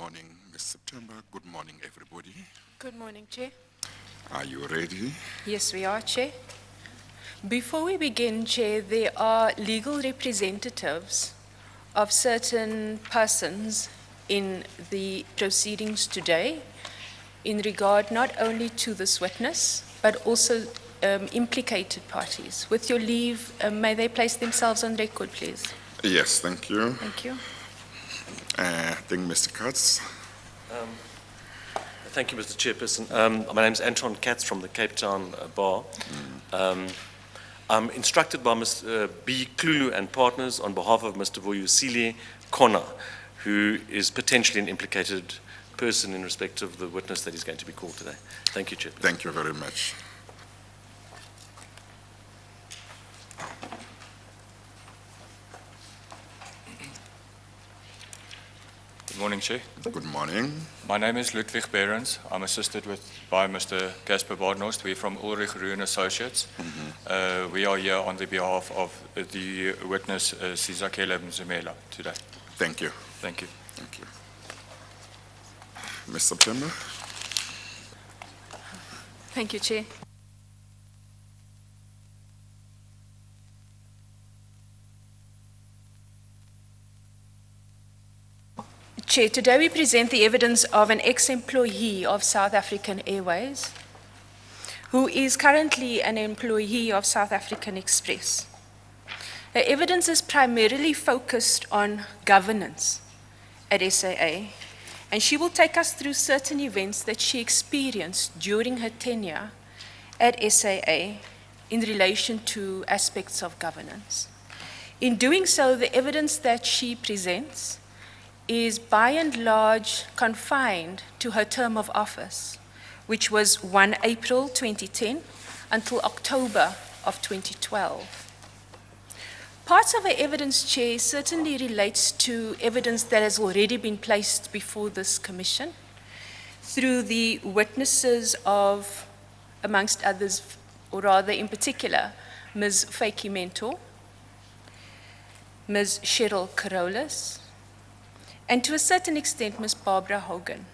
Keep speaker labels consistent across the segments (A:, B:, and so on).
A: morning, Ms. September. Good morning, everybody.
B: Good morning, Chair.
A: Are you ready?
B: Yes, we are, Chair. Before we begin, Chair, there are legal representatives of certain persons in the proceedings today in regard not only to this witness, but also implicated parties. With your leave, may they place themselves on record, please?
A: Yes, thank you.
B: Thank you.
A: I think Mr. Katz.
C: Thank you, Mr. Chairperson. My name is Anton Katz from the Cape Town Bar. I'm instructed by Mr. B. Klulu and partners on behalf of Mr. Voyusile Kona, who is potentially an implicated person in respect of the witness that is going to be called today. Thank you, Chair.
A: Thank you very much.
D: Good morning, Chair.
A: Good morning.
D: My name is Ludwig Behrens. I'm assisted by Mr. Casper Barnhorst. We're from Ulrich Ruhn Associates. We are here on the behalf of the witness, Sizakele Mzimela, today.
A: Thank you.
D: Thank you.
A: Thank you. Ms. September.
B: Thank you, Chair. Chair, today we present the evidence of an ex-employee of South African Airways, who is currently an employee of South African Express. The evidence is primarily focused on governance at SAA, and she will take us through certain events that she experienced during her tenure at SAA in relation to aspects of governance. In doing so, the evidence that she presents is by and large confined to her term of office, which was 1 April 2010 until October of 2012. Parts of her evidence, Chair, certainly relates to evidence that has already been placed before this commission through the witnesses of, amongst others, or rather in particular, Ms. Faiki Mentor, Ms. Cheryl Carolus, and to a certain extent, Ms. Barbara Hogan.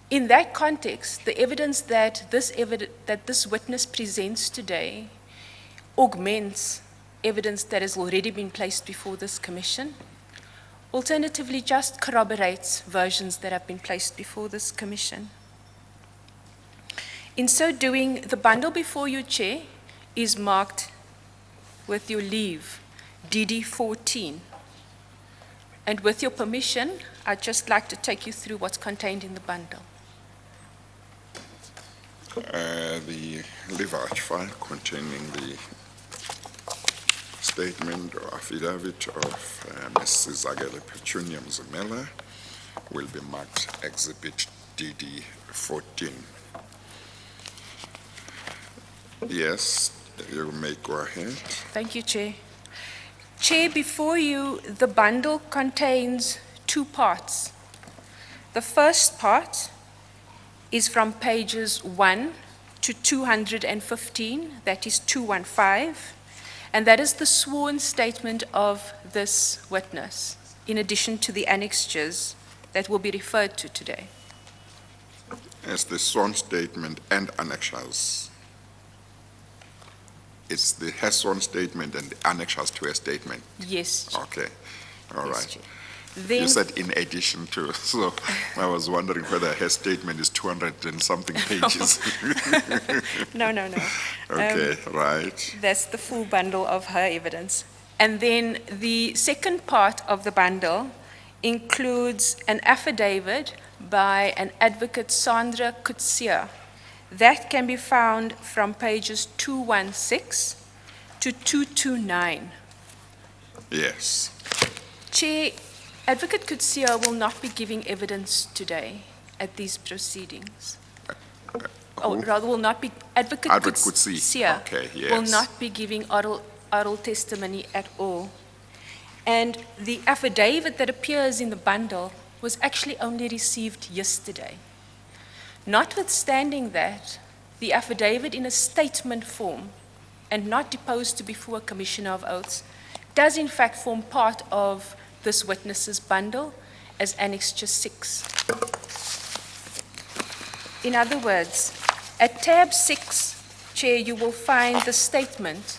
B: In that context, the evidence that this witness presents today augments evidence that has already been placed before this commission, alternatively just corroborates versions that have been placed before this commission. In so doing, the bundle before you, Chair, is marked, with your leave, DD 14. And with your permission, I'd just like to take you through what's contained in the bundle.
A: The leverage file containing the statement or affidavit of Ms. Sizakele Mzimela will be marked Exhibit DD 14. Yes, you may go ahead.
B: Thank you, Chair. Chair, before you, the bundle contains two parts. The first part is from pages 1 to 215, that is 215, and that is the sworn statement of this witness, in addition to the annexures that will be referred to today.
A: As the sworn statement and annexures. It's the her sworn statement and the annexures to her statement.
B: Yes.
A: Okay, all
B: Yes,
A: right.
B: Chair. Then,
A: You said in addition to, so I was wondering whether her statement is 200 and something pages.
B: no.
A: Okay, right.
B: That's the full bundle of her evidence. And then the second part of the bundle includes an affidavit by an advocate, Sandra Kutsia. That can be found from pages 216 to 229.
A: Yes.
B: Chair, Advocate Kutsia will not be giving evidence today at these proceedings. Or rather, will not be, Advocate Kutsia
A: Okay, yes.
B: will not be giving oral testimony at all. And the affidavit that appears in the bundle was actually only received yesterday. Notwithstanding that, the affidavit in a statement form and not deposed to before a commissioner of oaths does in fact form part of this witness's bundle as Annexure 6. In other words, at tab 6, Chair, you will find the statement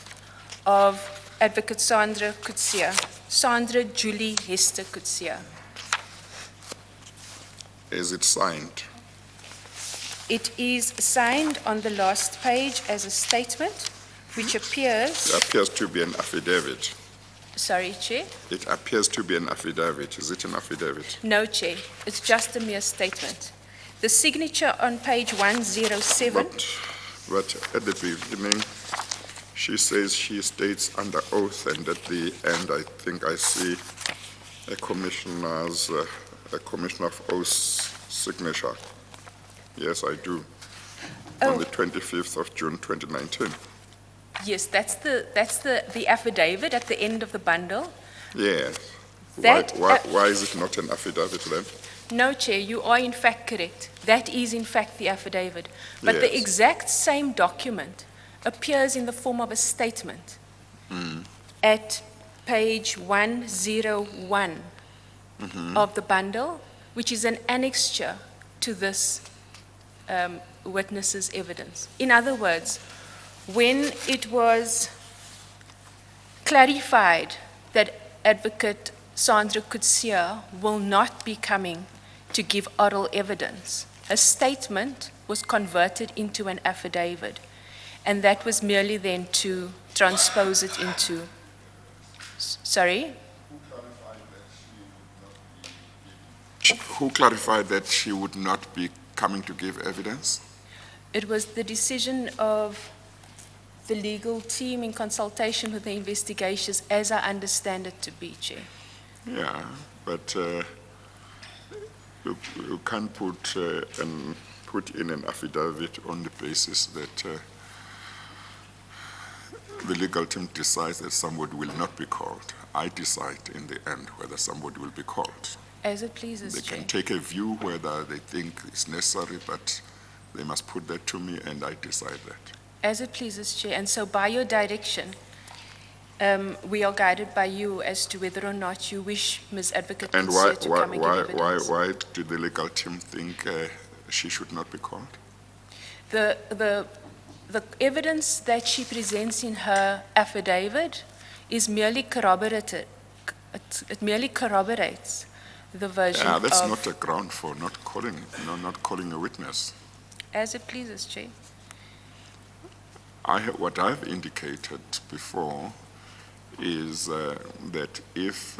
B: of Advocate Sandra Coetzee, Sandra Julie Hester Coetzee.
A: Is it signed?
B: It is signed on the last page as a statement, which appears,
A: It appears to be an affidavit.
B: sorry, Chair?
A: It appears to be an affidavit. Is it an affidavit?
B: No, Chair, it's just a mere statement. The signature on page 107,
A: But at the beginning, she says she states under oath, and at the end, I think I see a commissioner of oath's signature. Yes, I do.
B: Oh.
A: On the 25th of June, 2019.
B: yes, that's the affidavit at the end of the bundle.
A: Yes.
B: That-
A: Why is it not an affidavit then?
B: No, Chair, you are in fact correct. That is in fact the affidavit. But the
A: Yes.
B: exact same document appears in the form of a statement at page 101 of the bundle, which is an annexure to this witness's evidence. In other words, when it was clarified that Advocate Sandra Coetzee will not be coming to give oral evidence, a statement was converted into an affidavit, and that was merely then to transpose it into, sorry?
A: Who clarified that she would not be coming to give evidence?
B: It was the decision of the legal team in consultation with the investigations, as I understand it to be, Chair.
A: Yeah, but you can't put in an affidavit on the basis that the legal team decides that somebody will not be called. I decide in the end whether somebody will be called.
B: As it pleases,
A: They
B: Chair.
A: can take a view whether they think it's necessary, but they must put that to me and I decide that.
B: As it pleases, Chair. And so by your direction, we are guided by you as to whether or not you wish Ms. Advocate
A: And
B: Coetzee to come and give evidence.
A: why did the legal team think she should not be called?
B: The evidence that she presents in her affidavit is merely corroborated. It merely corroborates the version
A: Yeah, that's
B: of,
A: not a ground for not calling a witness.
B: as it pleases, Chair.
A: What I've indicated before is that if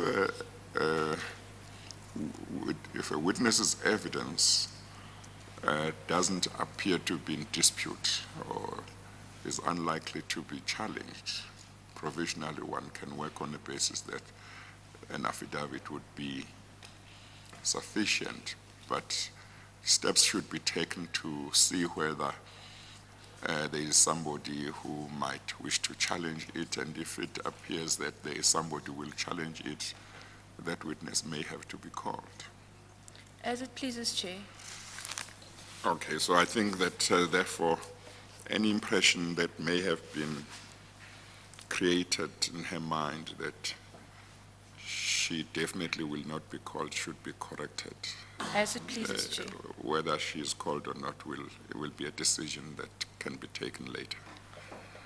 A: a witness's evidence doesn't appear to be in dispute or is unlikely to be challenged, provisionally one can work on the basis that an affidavit would be sufficient, but steps should be taken to see whether there is somebody who might wish to challenge it, and if it appears that there is somebody who will challenge it, that witness may have to be called.
B: As it pleases, Chair.
A: Okay, so I think that therefore any impression that may have been created in her mind that she definitely will not be called should be corrected.
B: As it pleases, Chair.
A: Whether she is called or not will be a decision that can be taken later.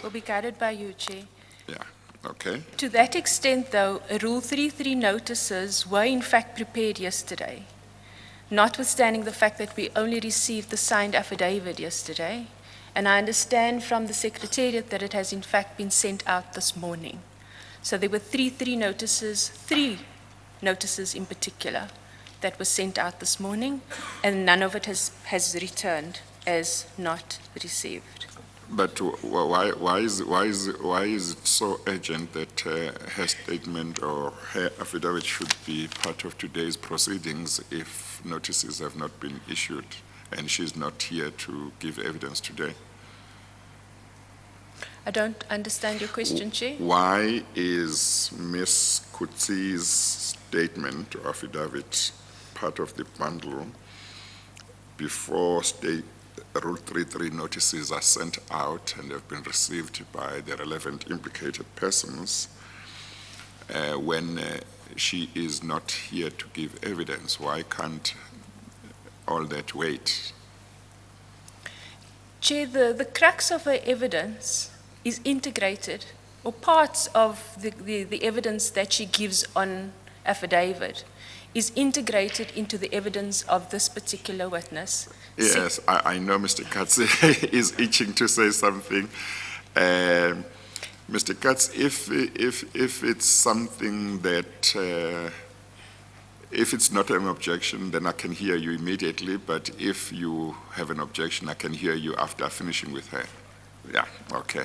B: Will be guided by you, Chair.
A: Yeah, okay.
B: To that extent, though, Rule 33 notices were in fact prepared yesterday, notwithstanding the fact that we only received the signed affidavit yesterday, and I understand from the Secretariat that it has in fact been sent out this morning. So there were three notices in particular that was sent out this morning, and none of it has returned as not received.
A: But why is it so urgent that her statement or her affidavit should be part of today's proceedings if notices have not been issued and she's not here to give evidence today?
B: I don't understand your question, Chair.
A: Why is Ms. Coetzee's statement or affidavit part of the bundle before Rule 33 notices are sent out and have been received by the relevant implicated persons when she is not here to give evidence. Why can't all that wait?
B: Chair, the crux of her evidence is integrated, or parts of the evidence that she gives on affidavit is integrated into the evidence of this particular witness.
A: Yes, I know Mr. Katz is itching to say something. Mr. Katz, if it's something that, if it's not an objection, then I can hear you immediately, but if you have an objection, I can hear you after finishing with her. Yeah, okay.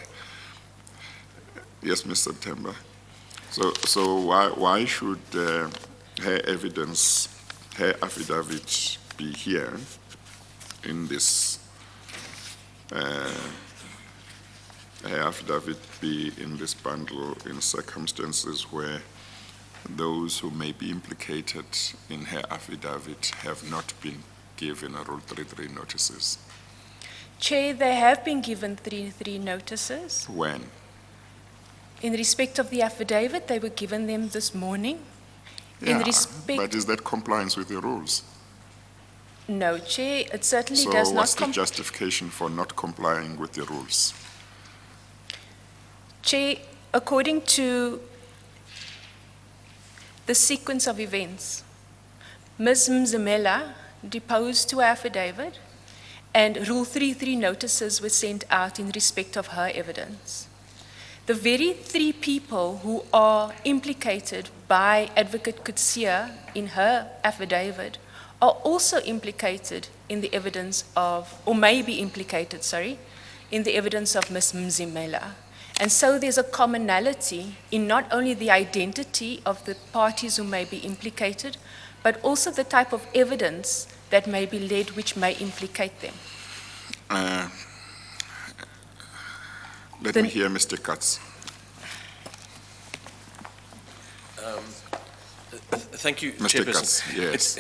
A: Yes, Ms. September. So why should her evidence, her affidavit be here in this, her affidavit be in this bundle in circumstances where those who may be implicated in her affidavit have not been given a Rule 33 notices?
B: Chair, they have been given 3 notices.
A: When?
B: In respect of the affidavit, they were given them this morning. In
A: Yeah,
B: respect,
A: but is that compliance with the rules?
B: no, Chair, it certainly
A: So
B: does
A: what's
B: not.
A: the justification for not complying with the rules?
B: Chair, according to the sequence of events, Ms. Mzimela deposed to her affidavit, and Rule 33 notices were sent out in respect of her evidence. The very 3 people who are implicated by Advocate Codeshare in her affidavit are also implicated in the evidence of, or may be implicated, in the evidence of Ms. Mzimela. And so there's a commonality in not only the identity of the parties who may be implicated, but also the type of evidence that may be led which may implicate them.
A: Let
B: Then-
A: me hear Mr. Katz.
C: Thank you,
A: Mr.
C: Chairperson.
A: Katz, yes.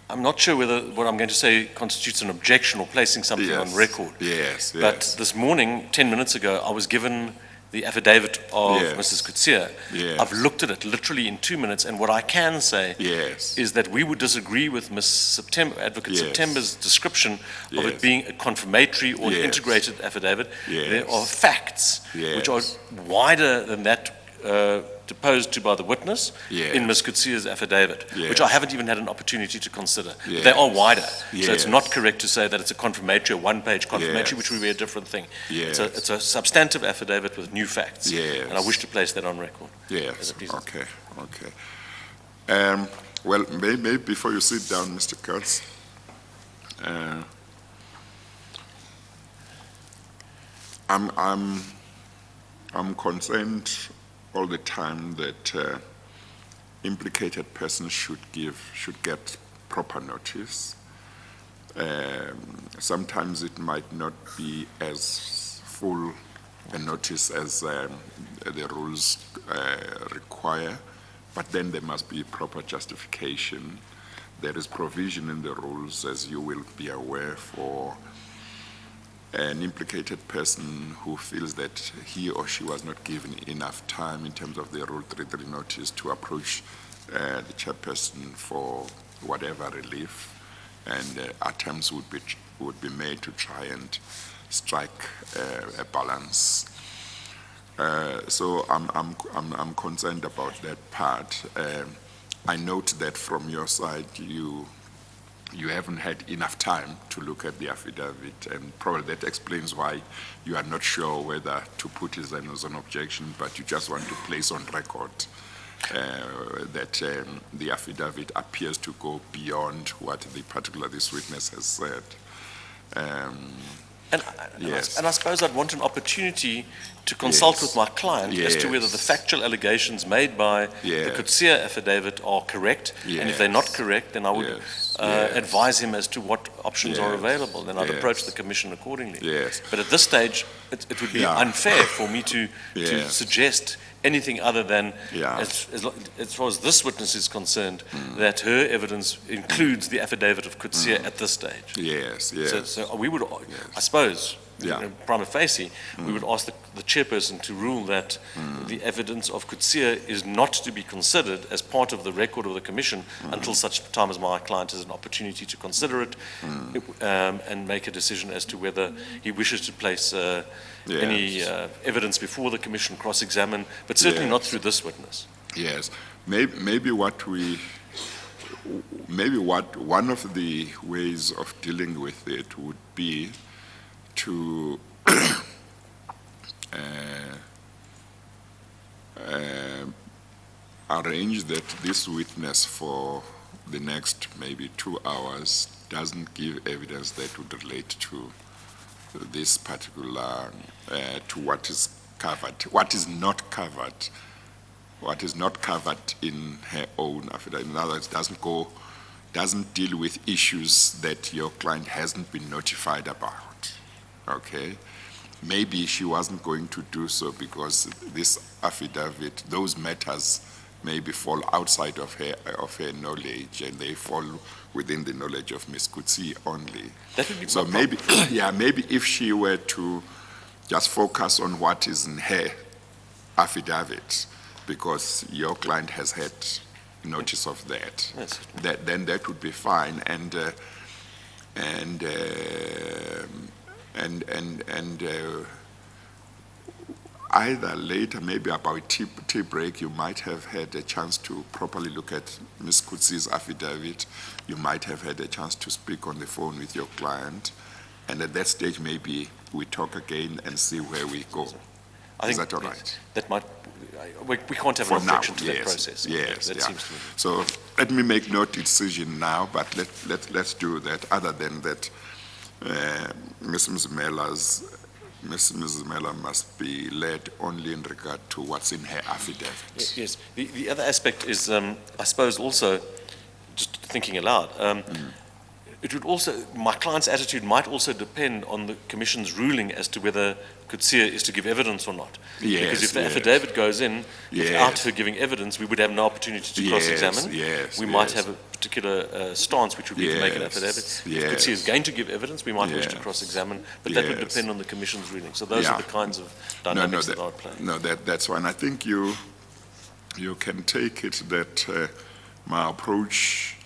C: I'm not sure whether what I'm going to say constitutes an objection or placing something on
A: Yes,
C: record.
A: Yes,
C: But
A: yes.
C: this morning, 10 minutes ago, I was given the affidavit of
A: Yes.
C: Mrs. Codeshare.
A: Yes.
C: I've looked at it literally in 2 minutes, and what I can say
A: Yes.
C: is that we would disagree with Ms. September, Advocate
A: Yes.
C: September's description of
A: Yes.
C: it being a confirmatory or an
A: Yes.
C: integrated affidavit.
A: Yes.
C: There are facts which are
A: Yes.
C: wider than that deposed to by the witness
A: Yes.
C: in Ms. Codeshare's affidavit, which I
A: Yes.
C: haven't even had an opportunity to consider.
A: Yes.
C: They are wider. So it's
A: Yes.
C: not correct to say that it's a confirmatory, a one-page confirmatory,
A: Yes.
C: which would be a different thing.
A: Yes.
C: It's a substantive affidavit with new facts.
A: Yes.
C: And I wish to place that on record.
A: Yes,
C: As it pleases.
A: okay, okay. Well, maybe before you sit down, Mr. Katz, I'm concerned all the time that implicated persons should get proper notice. Sometimes it might not be as full a notice as the rules require, but then there must be proper justification. There is provision in the rules, as you will be aware, for an implicated person who feels that he or she was not given enough time in terms of the Rule 33 notice to approach the chairperson for whatever relief, and attempts would be made to try and strike a balance. So I'm concerned about that part. I note that from your side, you haven't had enough time to look at the affidavit, and probably that explains why you are not sure whether to put it as an objection, but you just want to place on record that the affidavit appears to go beyond what this witness has said. Yes.
C: And I suppose I'd want an opportunity to consult
A: Yes.
C: with my client as to whether the
A: Yes.
C: factual allegations made by the
A: Yes.
C: Codeshare affidavit are correct. And if they're not
A: Yes.
C: correct, then I would
A: Yes. Yes.
C: advise him as to what options are
A: Yes.
C: available. Then I'd
A: Yes.
C: approach the Commission accordingly.
A: Yes.
C: But at this stage, it would be
A: Yeah.
C: unfair for me to
A: Yes.
C: suggest anything other than,
A: Yeah.
C: as far as this witness is concerned, that her evidence includes the affidavit of Codeshare at this stage.
A: Yes, yes.
C: So we would, I suppose,
A: Yeah.
C: prima facie, we would ask the chairperson to rule that the evidence of Coetzee is not to be considered as part of the record of the commission until such time as my client has an opportunity to consider it and make a decision as to whether he wishes to place any evidence before the commission, cross-examine, but certainly not through this witness.
A: Yes, maybe one of the ways of dealing with it would be to arrange that this witness for the next maybe 2 hours doesn't give evidence that would relate to this particular, to what is covered, what is not covered in her own affidavit. In other words, doesn't deal with issues that your client hasn't been notified about, okay? Maybe she wasn't going to do so because this affidavit, those matters maybe fall outside of her knowledge, and they fall within the knowledge of Ms. Coetzee only.
C: That would be
A: So
C: my
A: maybe, maybe if she were to just focus on what is in her affidavit, because your client has had notice of that,
C: Yes.
A: then that would be fine. And either later, maybe about tea break, you might have had a chance to properly look at Ms. Coetzee's affidavit. You might have had a chance to speak on the phone with your client. And at that stage, maybe we talk again and see where we go.
C: I
A: Is
C: think
A: that all right?
C: That might, we can't have
A: For
C: an
A: now,
C: objection to that
A: yes,
C: process.
A: yes,
C: That
A: yeah.
C: seems to me.
A: So let me make no decision now, but let's do that. Other than that, Ms. Mzimela must be led only in regard to what's in her affidavit.
C: Yes. The other aspect is, I suppose also, just thinking aloud, it would also, my client's attitude might also depend on the Commission's ruling as to whether Coetzee is to give evidence or not.
A: Yes,
C: Because if the
A: yes.
C: affidavit goes in
A: Yes.
C: without her giving evidence, we would have no opportunity to
A: Yes,
C: cross-examine.
A: yes,
C: We might
A: yes.
C: have a particular stance, which would be to make an
A: Yes,
C: affidavit. If
A: yes.
C: Coetzee is going to give evidence, we might wish to
A: Yes.
C: cross-examine, but that would
A: Yes.
C: depend on the Commission's ruling. So those are the kinds of dynamics that are at play.
A: No, that's one. I think you can take it that my approach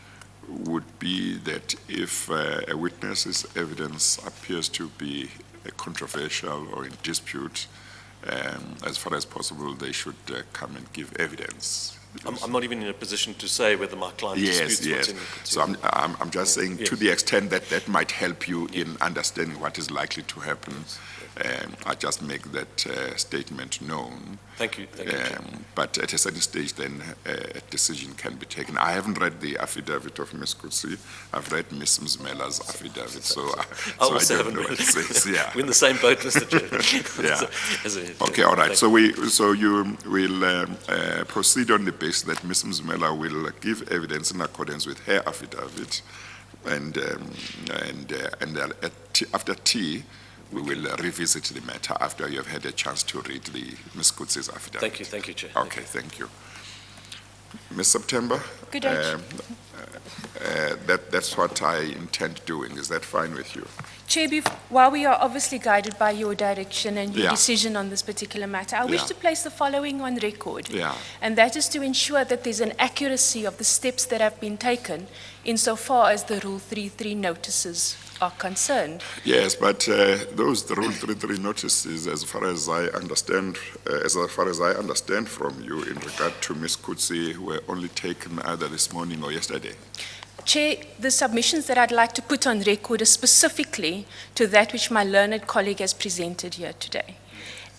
A: would be that if a witness's evidence appears to be controversial or in dispute, as far as possible, they should come and give evidence.
C: I'm not even in a position to say whether my client
A: Yes,
C: disputes what's
A: yes.
C: in the Coetzee.
A: So I'm just saying, to
C: Yes.
A: the extent that that might help you in understanding what is likely to happen, I just make that statement known.
C: Thank you, Chair.
A: But at a certain stage, then a decision can be taken. I haven't read the affidavit of Ms. Coetzee. I've read Ms. Mzimela's affidavit, so I
C: also
A: don't
C: haven't
A: know
C: read
A: what
C: it.
A: it says. Yeah.
C: We're in the same boat, Mr. Chair.
A: Yeah.
C: As a-
A: Okay, all right.
C: Thank
A: So you will proceed on the basis that Ms. Mzimela will give evidence in accordance with her affidavit, and after tea, we will revisit the matter after you have had a chance to read the Ms. Coetzee's affidavit.
C: Thank you, Chair.
A: Okay, thank you. Ms. September?
B: Good day.
A: That's what I intend doing. Is that fine with you?
B: Chair, while we are obviously guided by your direction and your
A: Yeah.
B: decision on this particular matter, I wish
A: Yeah.
B: to place the following on record.
A: Yeah.
B: And that is to ensure that there's an accuracy of the steps that have been taken insofar as the Rule 33 notices are concerned.
A: Yes, but those Rule 33 notices, as far as I understand from you in regard to Ms. Coetzee, were only taken either this morning or yesterday.
B: Chair, the submissions that I'd like to put on record are specifically to that which my learned colleague has presented here today.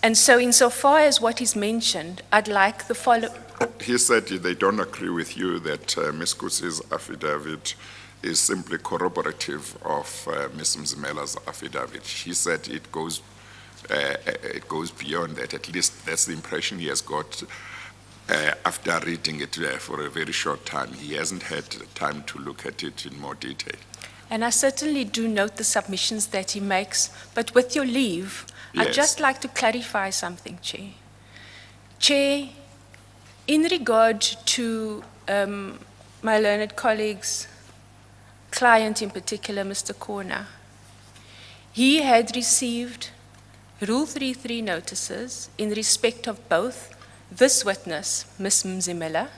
B: And so insofar as what is mentioned, I'd like the following.
A: He said they don't agree with you that Ms. Coetzee's affidavit is simply corroborative of Ms. Mzimela's affidavit. He said it goes beyond that. At least that's the impression he has got after reading it for a very short time. He hasn't had time to look at it in more detail.
B: And I certainly do note the submissions that he makes, but with your leave, I'd
A: Yes.
B: just like to clarify something, Chair. Chair, in regard to my learned colleague's client in particular, Mr. Corner, he had received Rule 33 notices in respect of both this witness, Ms. Mzimela,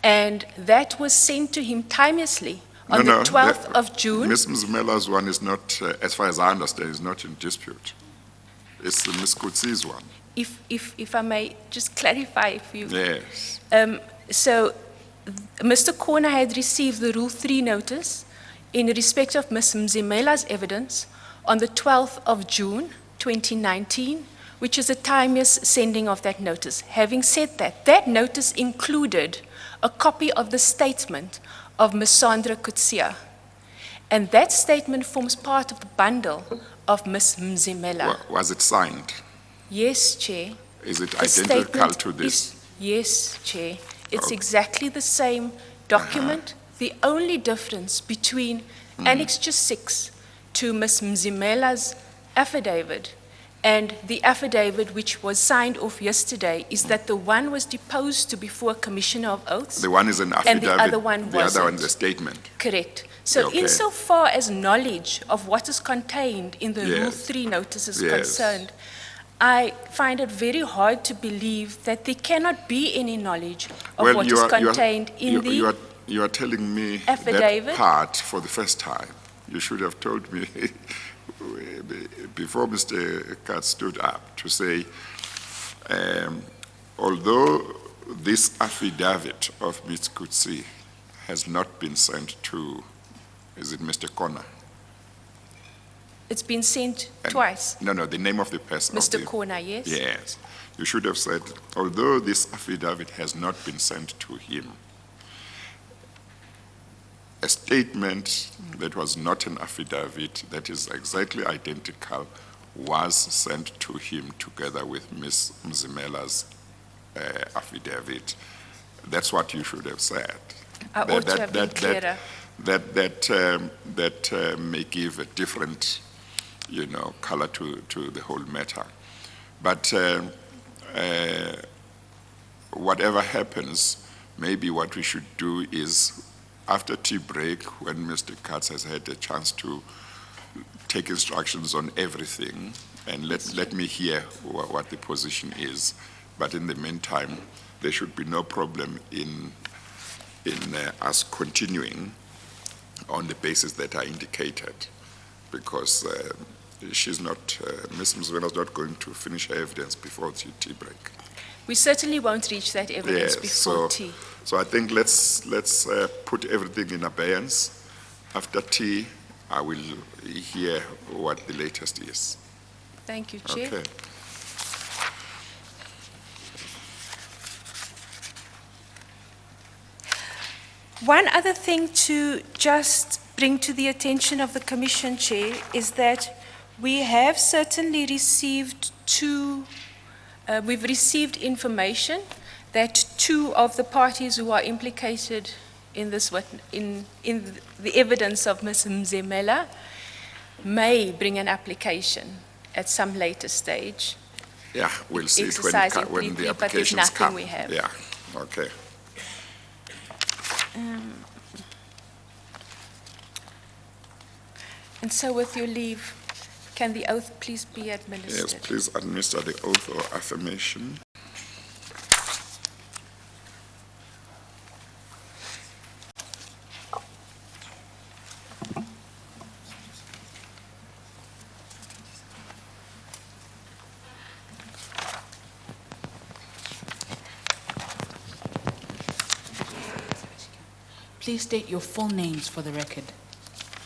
B: and that was sent to him timelessly on the 12th of June.
A: Ms. Mzimela's one is not, as far as I understand, is not in dispute. It's Ms. Kutsi's one.
B: If I may just clarify if you...
A: Yes.
B: So, Mr. Corner had received the Rule 3 notice in respect of Ms. Mzimela's evidence on the 12th of June, 2019, which is a timeless sending of that notice. Having said that, that notice included a copy of the statement of Ms. Sandra Kutsia, and that statement forms part of the bundle of Ms. Mzimela.
A: Was it signed?
B: Yes, Chair.
A: Is it
B: The
A: identical
B: statement
A: to this?
B: Yes, Chair. It's
A: Okay.
B: exactly the same document. The only difference between Annexure 6 to Ms. Mzimela's affidavit and the affidavit which was signed off yesterday is that the one was deposed to before a Commissioner of Oaths.
A: The one is an
B: And the
A: affidavit.
B: other one
A: The other one
B: wasn't.
A: is a statement.
B: Correct. So
A: Okay.
B: insofar as knowledge of what is contained in the Rule
A: Yes.
B: 3 notice is
A: Yes.
B: concerned, I find it very hard to believe that there cannot be any knowledge of
A: Well,
B: what
A: you
B: is
A: are- you are-
B: contained in
A: You are telling me
B: affidavit?
A: that part for the first time. You should have told me before Mr. Katz stood up to say, although this affidavit of Ms. Kutsi has not been sent to, is it Mr. Corner?
B: It's been sent
A: And-
B: twice.
A: No, the name of the person. of
B: Mr.
A: the-
B: Corner, yes?
A: Yes. You should have said, although this affidavit has not been sent to him, a statement that was not an affidavit, that is exactly identical, was sent to him together with Ms. Mzimela's affidavit. That's what you should have said.
B: I ought to have been clearer.
A: That may give a different, color to the whole matter. But whatever happens, maybe what we should do is, after tea break, when Mr. Katz has had a chance to take instructions on everything, and let me hear what the position is. But in the meantime, there should be no problem in us continuing on the basis that I indicated, because she's not, Ms. Mzimela is not going to finish her evidence before the tea break.
B: We certainly won't reach that evidence before tea.
A: So I think let's put everything in abeyance. After tea, I will hear what the latest is.
B: Thank you, Chair.
A: Okay.
B: One other thing to just bring to the attention of the Commission, Chair, is that we have certainly received we've received information that two of the parties who are implicated in this in the evidence of Ms. Mzimela may bring an application at some later stage.
A: Yeah, we'll see it
B: Exercising
A: when
B: briefly,
A: the
B: but there's
A: applications
B: nothing
A: come.
B: we have.
A: Yeah, okay.
B: And so with your leave, can the oath please be administered?
A: Yes, please administer the oath or affirmation.
E: Please state your full names for the record.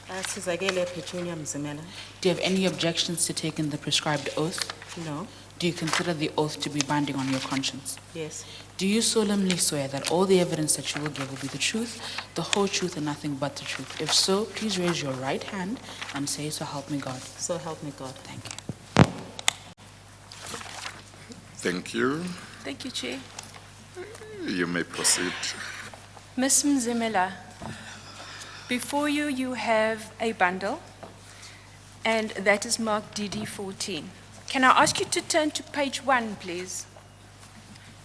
F: Sizakele Mzimela.
E: Do you have any objections to taking the prescribed oath?
F: No.
E: Do you consider the oath to be binding on your conscience?
F: Yes.
E: Do you solemnly swear that all the evidence that you will give will be the truth, the whole truth, and nothing but the truth? If so, please raise your right hand and say, "So help me God."
F: So help me God.
E: Thank you.
A: Thank you.
B: Thank you, Chair.
A: You may proceed.
B: Ms. Mzimela, before you, you have a bundle, and that is marked DD14. Can I ask you to turn to page 1, please?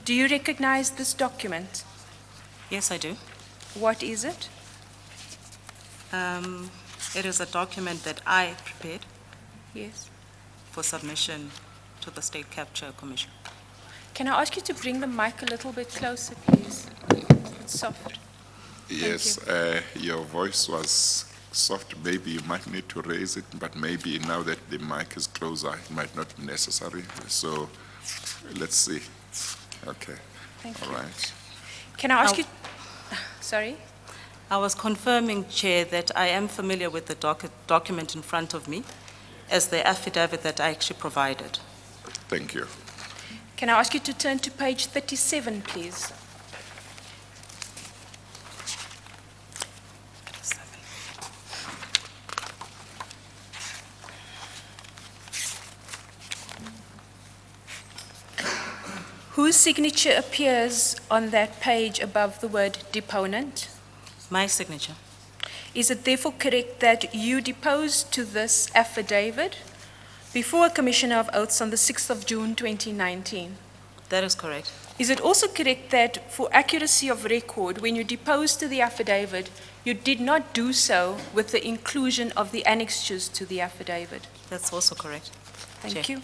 B: Do you recognize this document?
F: Yes, I do.
B: What is it?
F: It is a document that I prepared
B: Yes.
F: for submission to the State Capture Commission.
B: Can I ask you to bring the mic a little bit closer, please? It's soft.
A: Yes, your voice was soft. Maybe you might need to raise it, but maybe now that the mic is closer, it might not be necessary. So let's see. Okay,
B: Thank
A: all
B: you.
A: right.
B: Can I ask
F: Now-
B: you, sorry?
F: I was confirming, Chair, that I am familiar with the document in front of me as the affidavit that I actually provided.
A: Thank you.
B: Can I ask you to turn to page 37, please? Whose signature appears on that page above the word deponent?
F: My signature.
B: Is it therefore correct that you deposed to this affidavit before a Commissioner of Oaths on the 6th of June 2019?
F: That is correct.
B: Is it also correct that for accuracy of record, when you deposed to the affidavit, you did not do so with the inclusion of the annexures to the affidavit?
F: That's also correct.
B: Thank
F: Chair.
B: you.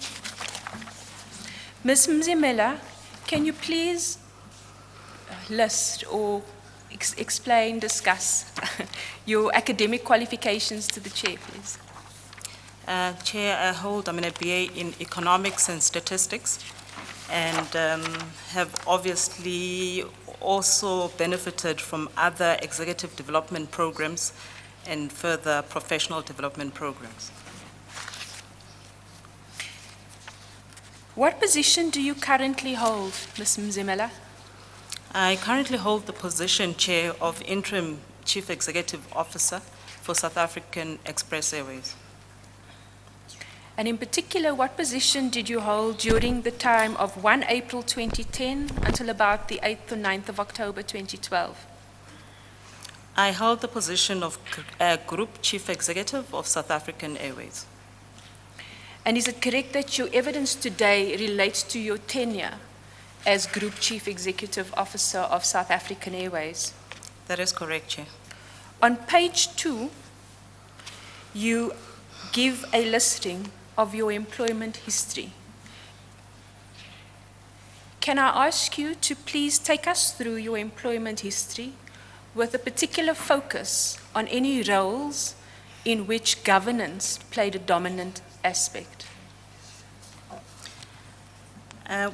B: Ms. Mzimela, can you please list or explain, discuss your academic qualifications to the Chair, please?
F: Chair, I hold a BA in Economics and Statistics, and have obviously also benefited from other executive development programs and further professional development programs.
B: What position do you currently hold, Ms. Mzimela?
F: I currently hold the position, Chair, of Interim Chief Executive Officer for South African Express Airways.
B: And in particular, what position did you hold during the time of 1 April 2010 until about the 8th or 9th of October 2012?
F: I held the position of Group Chief Executive of South African Airways.
B: And is it correct that your evidence today relates to your tenure as Group Chief Executive Officer of South African Airways?
F: That is correct, Chair.
B: On page 2, you give a listing of your employment history. Can I ask you to please take us through your employment history with a particular focus on any roles in which governance played a dominant aspect?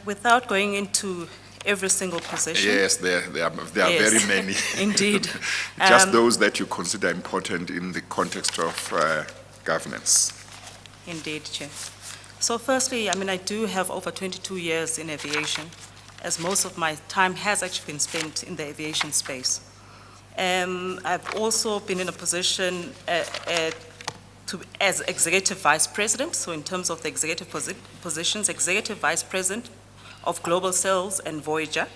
F: Without going into every single position.
A: Yes, there are
F: Yes,
A: very many.
F: indeed.
A: Just those that you consider important in the context of governance.
F: Indeed, Chair. So firstly, I do have over 22 years in aviation, as most of my time has actually been spent in the aviation space. I've also been in a position as Executive Vice President, so in terms of the executive positions, Executive Vice President of Global Sales and Voyager,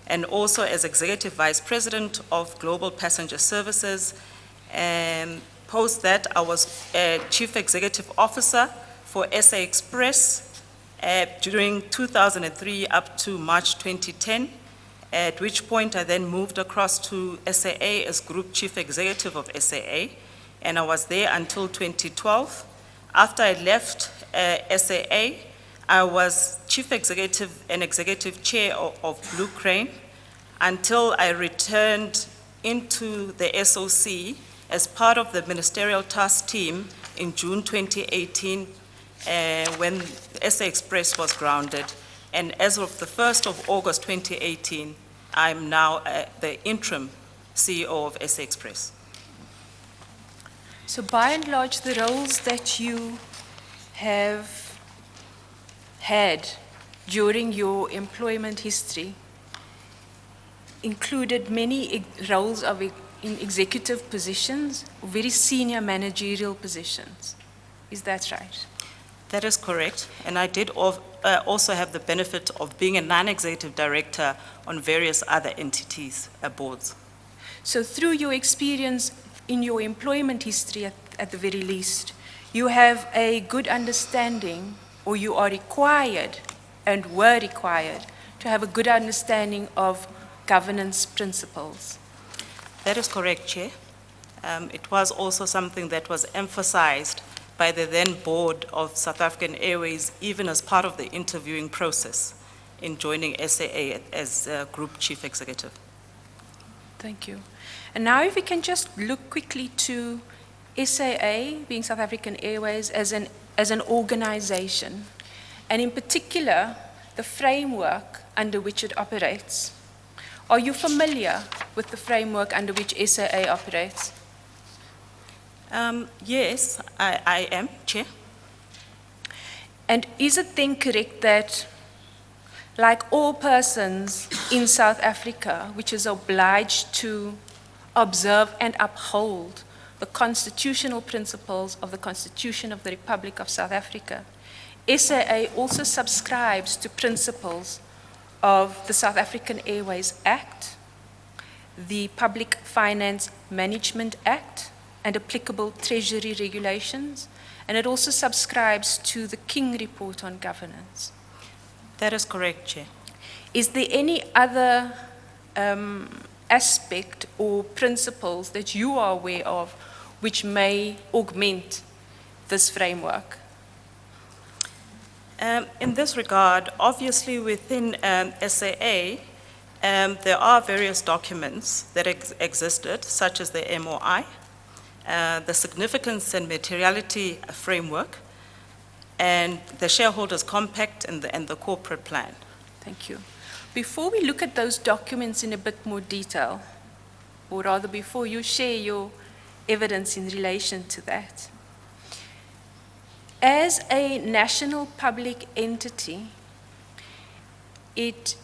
F: and also as Executive Vice President of Global Passenger Services. And post that, I was Chief Executive Officer for SA Express during 2003 up to March 2010, at which point I then moved across to SAA as Group Chief Executive of SAA, and I was there until 2012. After I left SAA, I was Chief Executive and Executive Chair of Blue Crane until I returned into the SOC as part of the Ministerial Task Team in June 2018 when SA Express was grounded. And as of the 1st of August 2018, I'm now the interim CEO of SA Express.
B: So by and large, the roles that you have had during your employment history included many roles in executive positions, very senior managerial positions. Is that right?
F: That is correct. And I did also have the benefit of being a non-executive director on various other entities, boards.
B: So through your experience in your employment history at the very least, you have a good understanding, or you are required and were required to have a good understanding of governance principles.
F: That is correct, Chair. It was also something that was emphasized by the then board of South African Airways, even as part of the interviewing process in joining SAA as Group Chief Executive.
B: Thank you. And now if we can just look quickly to SAA, being South African Airways, as an organization, and in particular, the framework under which it operates. Are you familiar with the framework under which SAA operates?
F: Yes, I am, Chair.
B: And is it then correct that, like all persons in South Africa, which is obliged to observe and uphold the constitutional principles of the Constitution of the Republic of South Africa, SAA also subscribes to principles of the South African Airways Act, the Public Finance Management Act, and applicable Treasury regulations, and it also subscribes to the King Report on Governance.
F: That is correct, Chair.
B: Is there any other aspect or principles that you are aware of which may augment this framework?
F: In this regard, obviously within SAA, there are various documents that existed, such as the MOI, the Significance and Materiality Framework, and the Shareholders' Compact and the Corporate Plan.
B: Thank you. Before we look at those documents in a bit more detail, or rather before you share your evidence in relation to that, as a national public entity, it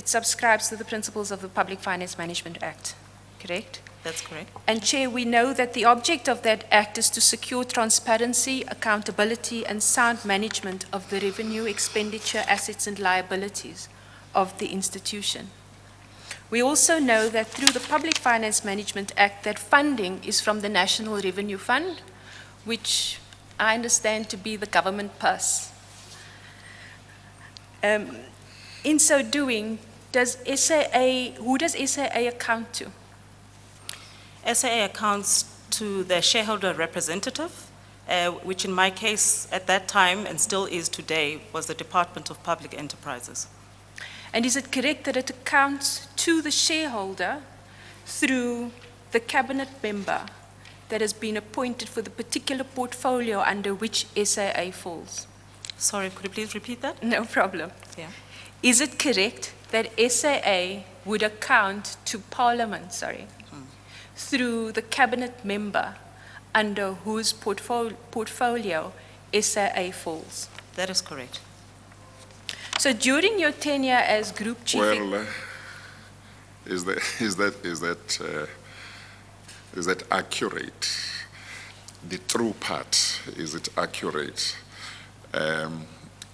B: subscribes to the principles of the Public Finance Management Act, correct?
F: That's correct.
B: And Chair, we know that the object of that act is to secure transparency, accountability, and sound management of the revenue, expenditure, assets, and liabilities of the institution. We also know that through the Public Finance Management Act, that funding is from the National Revenue Fund, which I understand to be the government purse. In so doing, who does SAA account to?
F: SAA accounts to the shareholder representative, which in my case at that time and still is today was the Department of Public Enterprises.
B: And is it correct that it accounts to the shareholder through the cabinet member that has been appointed for the particular portfolio under which SAA falls?
F: Sorry, could you please repeat that?
B: No problem.
F: Yeah.
B: Is it correct that SAA would account to Parliament, through the cabinet member under whose portfolio SAA falls?
F: That is correct.
B: So during your tenure as Group Chief...
A: Well, is that accurate? The true part, is it accurate?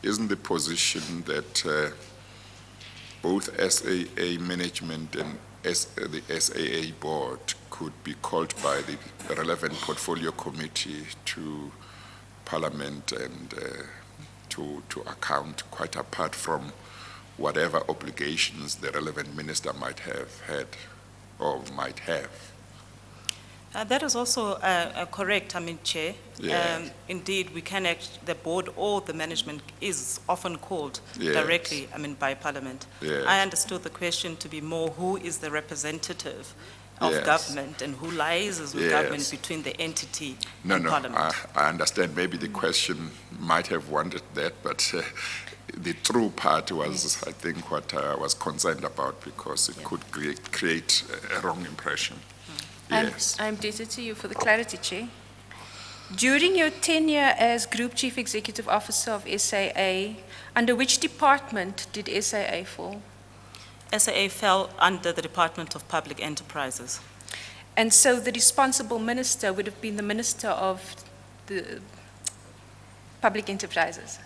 A: Isn't the position that both SAA management and the SAA board could be called by the relevant portfolio committee to Parliament and to account, quite apart from whatever obligations the relevant minister might have had or might have?
F: That is also correct, Chair.
A: Yes.
F: Indeed, we can the board or the management is often called
A: Yes.
F: directly, by Parliament.
A: Yes.
F: I understood the question to be more who is the representative of
A: Yes.
F: government and who liaises with
A: Yes.
F: government between the entity and
A: No,
F: Parliament.
A: I understand maybe the question might have wanted that, but the true part was, I think, what I was concerned about, because it could create a wrong impression. Yes.
B: I'm indebted to you for the clarity, Chair. During your tenure as Group Chief Executive Officer of SAA, under which department did SAA fall?
F: SAA fell under the Department of Public Enterprises.
B: And so the responsible minister would have been the Minister of the Public Enterprises.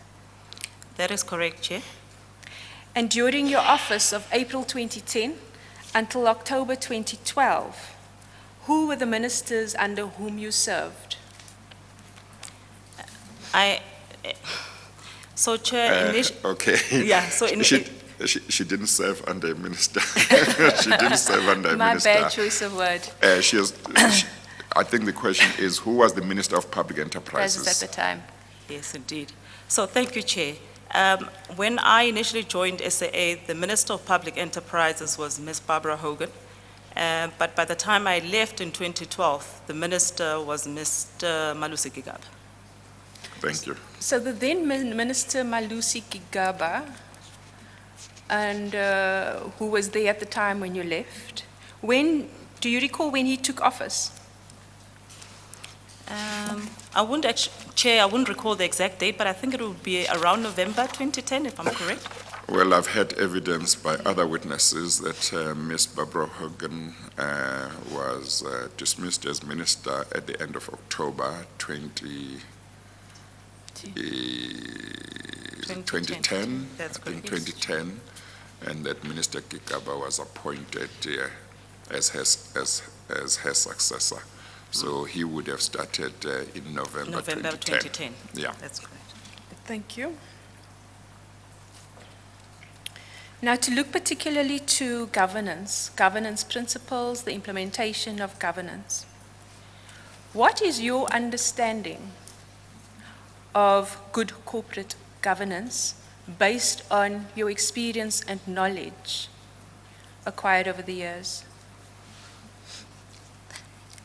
F: That is correct, Chair.
B: And during your office of April 2010 until October 2012, who were the ministers under whom you served?
F: So, Chair,
A: Okay.
F: Yeah, so
A: she didn't serve under a minister. She didn't serve under a
B: My
A: minister.
B: bad choice of word.
A: I think the question is, who was the Minister of Public
B: That was
A: Enterprises?
B: at the time.
F: Yes, indeed. So thank you, Chair. When I initially joined SAA, the Minister of Public Enterprises was Ms. Barbara Hogan. But by the time I left in 2012, the Minister was Mr. Malusi Gigaba.
A: Thank you.
B: So the then Minister Malusi Gigaba, and who was there at the time when you left, do you recall when he took office?
F: Chair, I wouldn't recall the exact date, but I think it would be around November 2010, if I'm correct.
A: Well, I've had evidence by other witnesses that Ms. Barbara Hogan was dismissed as minister at the end of October 2010.
F: That's
A: I think
F: correct.
A: 2010, and that Minister Gigaba was appointed as her successor. So he would have started in November 2010. Yeah.
F: That's correct.
B: Thank you. Now, to look particularly to governance principles, the implementation of governance. What is your understanding of good corporate governance based on your experience and knowledge acquired over the years?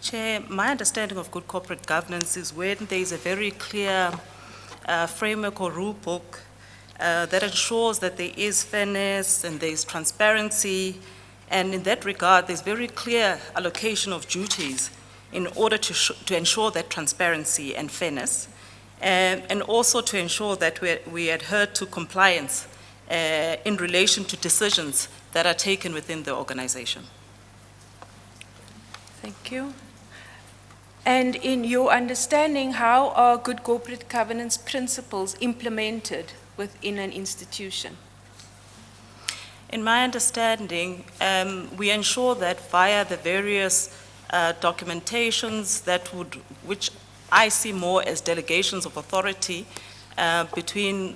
F: Chair, my understanding of good corporate governance is when there is a very clear framework or rule book that ensures that there is fairness and there is transparency, and in that regard, there's very clear allocation of duties in order to ensure that transparency and fairness, and also to ensure that we adhere to compliance in relation to decisions that are taken within the organization.
B: Thank you. And in your understanding, how are good corporate governance principles implemented within an institution?
F: In my understanding, we ensure that via the various documentations which I see more as delegations of authority between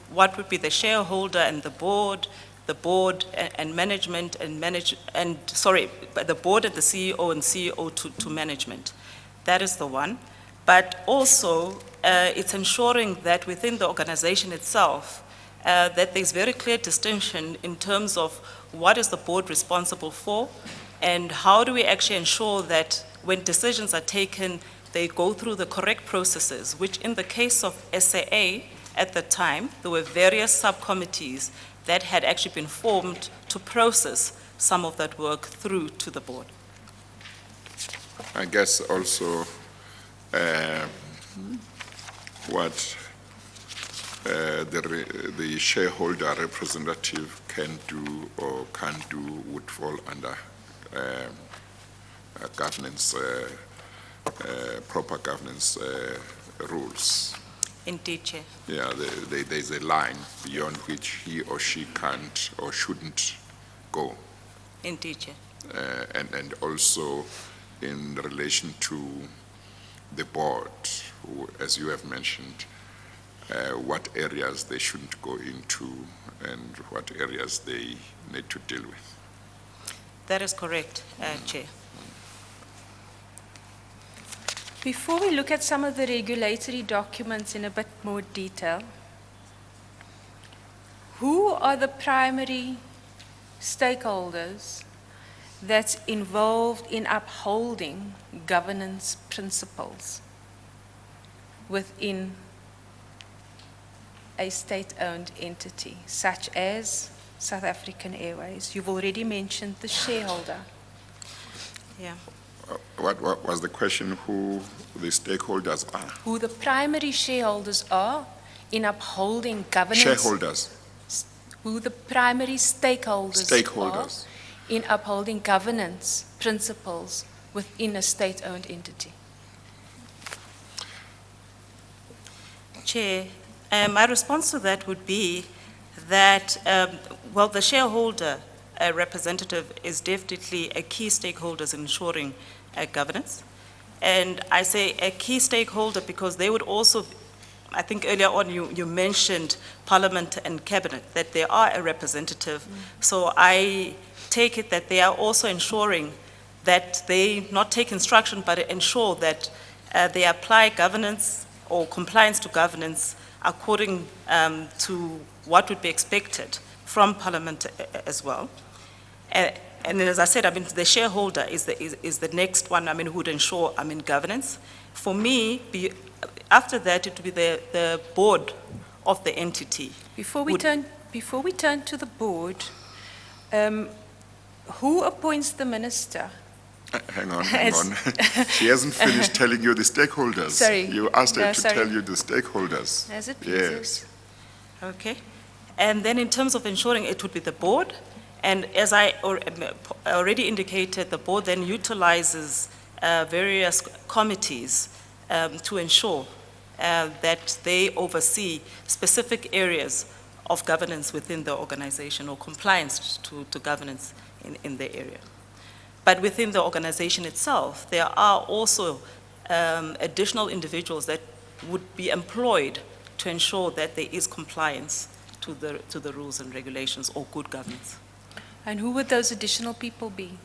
F: what would be the shareholder and the board and management the board and the CEO and CEO to management. That is the one. But also, it's ensuring that within the organization itself, that there's very clear distinction in terms of what is the board responsible for, and how do we actually ensure that when decisions are taken, they go through the correct processes, which in the case of SAA at the time, there were various subcommittees that had actually been formed to process some of that work through to the board.
A: I guess also what the shareholder representative can do or can't do would fall under governance, proper governance rules.
F: Indeed, Chair.
A: Yeah, there's a line beyond which he or she can't or shouldn't go.
F: Indeed, Chair.
A: And also in relation to the board, who, as you have mentioned, what areas they shouldn't go into and what areas they need to deal with.
F: That is correct, Chair.
B: Before we look at some of the regulatory documents in a bit more detail, who are the primary stakeholders that's involved in upholding governance principles within a state-owned entity, such as South African Airways? You've already mentioned the shareholder.
F: Yeah.
A: What was the question, who the stakeholders are?
B: Who the primary shareholders are in upholding governance.
A: Shareholders.
B: Who the primary stakeholders
A: Stakeholders.
B: are in upholding governance principles within a state-owned entity.
F: Chair, my response to that would be that, well, the shareholder representative is definitely a key stakeholder in ensuring governance. And I say a key stakeholder because they would also, I think earlier on you mentioned Parliament and Cabinet, that they are a representative. So I take it that they are also ensuring that they not take instruction, but ensure that they apply governance or compliance to governance according to what would be expected from Parliament as well. And as I said, I mean, the shareholder is the next one, I mean, who would ensure, I mean, governance. For me, after that, it would be the board of the entity.
B: Before we turn to the board, who appoints the minister?
A: Hang on.
B: As-
A: She hasn't finished telling you the stakeholders.
B: Sorry.
A: You asked her
B: No,
A: to
B: sorry.
A: tell you the stakeholders.
B: As it
A: Yes.
B: pleases.
F: Okay. And then in terms of ensuring, it would be the board. And as I already indicated, the board then utilizes various committees to ensure that they oversee specific areas of governance within the organization or compliance to governance in the area. But within the organization itself, there are also additional individuals that would be employed to ensure that there is compliance to the rules and regulations or good governance.
B: And who would those additional people be?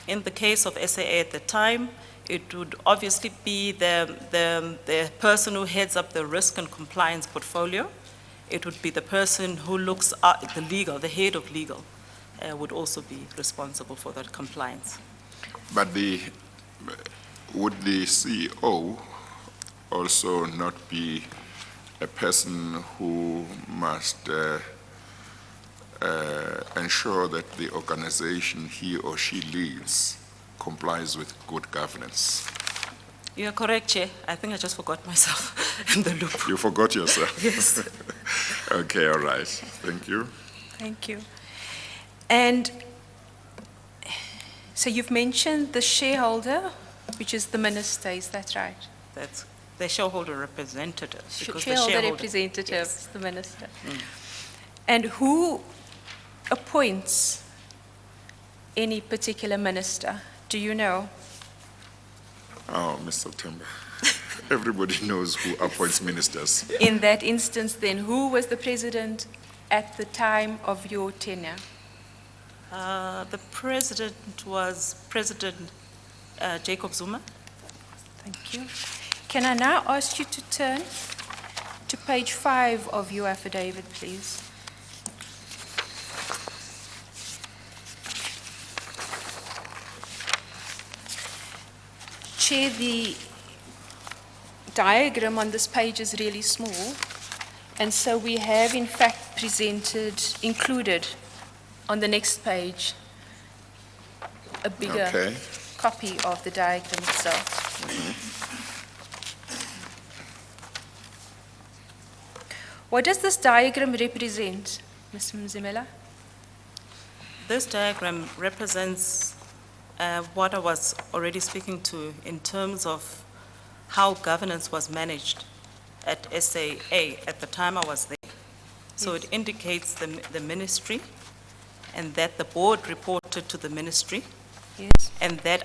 F: In the case of SAA at the time, it would obviously be the person who heads up the risk and compliance portfolio. It would be the person who looks at the head of legal would also be responsible for that compliance.
A: But would the CEO also not be a person who must ensure that the organization he or she leads complies with good governance?
F: You are correct, Chair. I think I just forgot myself in the loop.
A: You forgot yourself?
F: Yes.
A: Okay, all right. Thank you.
B: Thank you. And so you've mentioned the shareholder, which is the minister, is that right?
F: That's the shareholder representative. because the
B: Shareholder representative,
F: Yes.
B: the minister. And who appoints any particular minister? Do you know?
A: Oh, Mr. Temba. Everybody knows who appoints ministers.
B: In that instance, then, who was the president at the time of your tenure?
F: The president was President Jacob Zuma.
B: Thank you. Can I now ask you to turn to page 5 of your affidavit, please? Chair, the diagram on this page is really small, and so we have in fact included on the next page a bigger
A: Okay.
B: copy of the diagram itself. What does this diagram represent, Mr. Mzimela?
F: This diagram represents what I was already speaking to in terms of how governance was managed at SAA at the time I was there. So
B: Yes.
F: it indicates the ministry, and that the board reported to the ministry,
B: Yes.
F: and that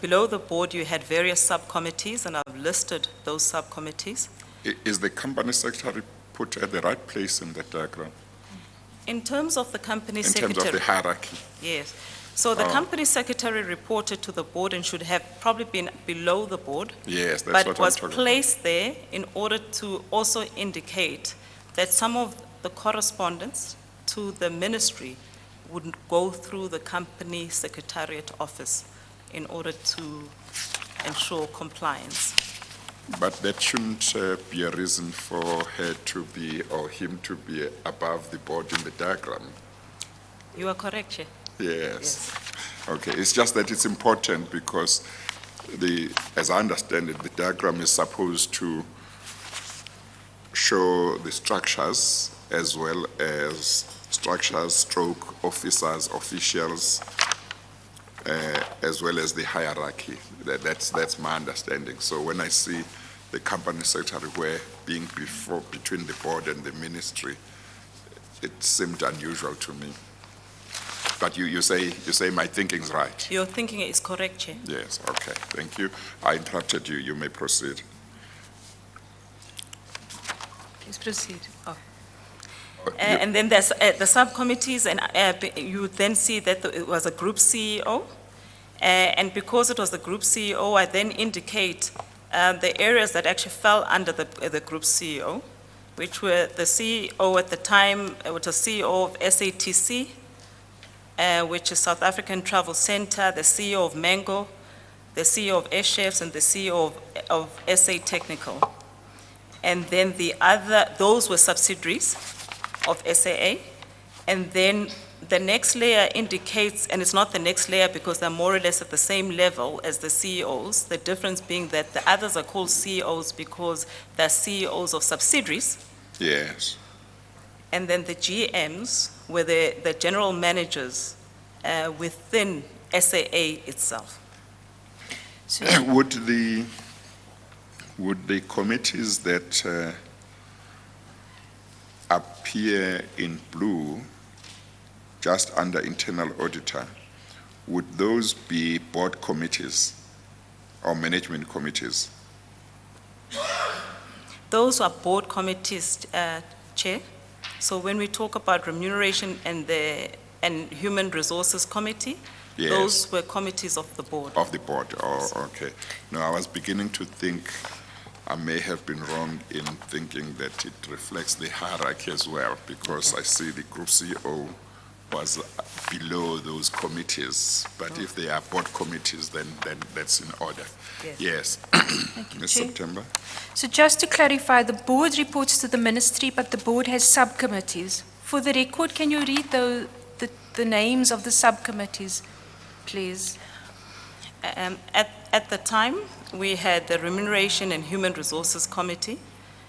F: below the board you had various subcommittees, and I've listed those subcommittees.
A: Is the company secretary put at the right place in that diagram
F: In terms of the company
A: in terms
F: secretary.
A: of the hierarchy?
F: Yes. So the
A: Oh.
F: company secretary reported to the board and should have probably been below the board,
A: Yes, that's
F: but
A: what I'm
F: was
A: talking about.
F: placed there in order to also indicate that some of the correspondence to the ministry would go through the company secretariat office in order to ensure compliance.
A: But that shouldn't be a reason for her to be, or him to be above the board in the diagram.
F: You are correct, Chair.
A: Yes. Okay, it's just that it's important because as I understand it, the diagram is supposed to show the structures as well as stroke officers, officials, as well as the hierarchy. That's my understanding. So when I see the company secretary where being between the board and the ministry, it seemed unusual to me. But you say my thinking's right.
F: Your thinking is correct, Chair.
A: Yes, okay, thank you. I interrupted you. You may proceed.
B: Please proceed.
F: And then there's the subcommittees, and you would then see that it was a group CEO. And because it was the group CEO, I then indicate the areas that actually fell under the group CEO, which were the CEO at the time, which was CEO of SATC, which is South African Travel Center, the CEO of Mango, the CEO of Airchefs, and the CEO of SA Technical. And then those were subsidiaries of SAA. And then the next layer indicates, and it's not the next layer because they're more or less at the same level as the CEOs, the difference being that the others are called CEOs because they're CEOs of subsidiaries.
A: Yes.
F: And then the GMs were the general managers within SAA itself.
B: So,
A: Would the committees that appear in blue, just under internal auditor, would those be board committees or management committees?
F: Those are board committees, Chair. So when we talk about remuneration and Human Resources Committee,
A: Yes.
F: those were committees of the board.
A: Of the board, oh, okay. No, I was beginning to think, I may have been wrong in thinking that it reflects the hierarchy as well, because I see the group CEO was below those committees, but if they are board committees, then that's in order. Yes. Ms.
B: Chair.
A: September?
B: so just to clarify, the board reports to the ministry, but the board has subcommittees. For the record, can you read the names of the subcommittees, please?
F: At the time, we had the Remuneration and Human Resources Committee,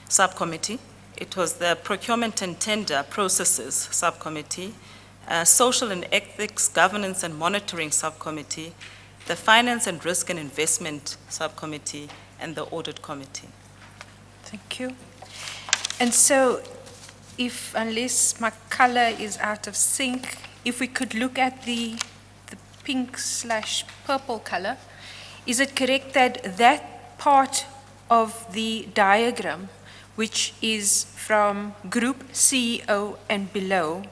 F: Subcommittee. It was the Procurement and Tender Processes Subcommittee, Social and Ethics, Governance and Monitoring Subcommittee, the Finance and Risk and Investment Subcommittee, and the Audit Committee.
B: Thank you. And so, unless my color is out of sync, if we could look at the pink/purple color, is it correct that that part of the diagram, which is from Group CEO and below,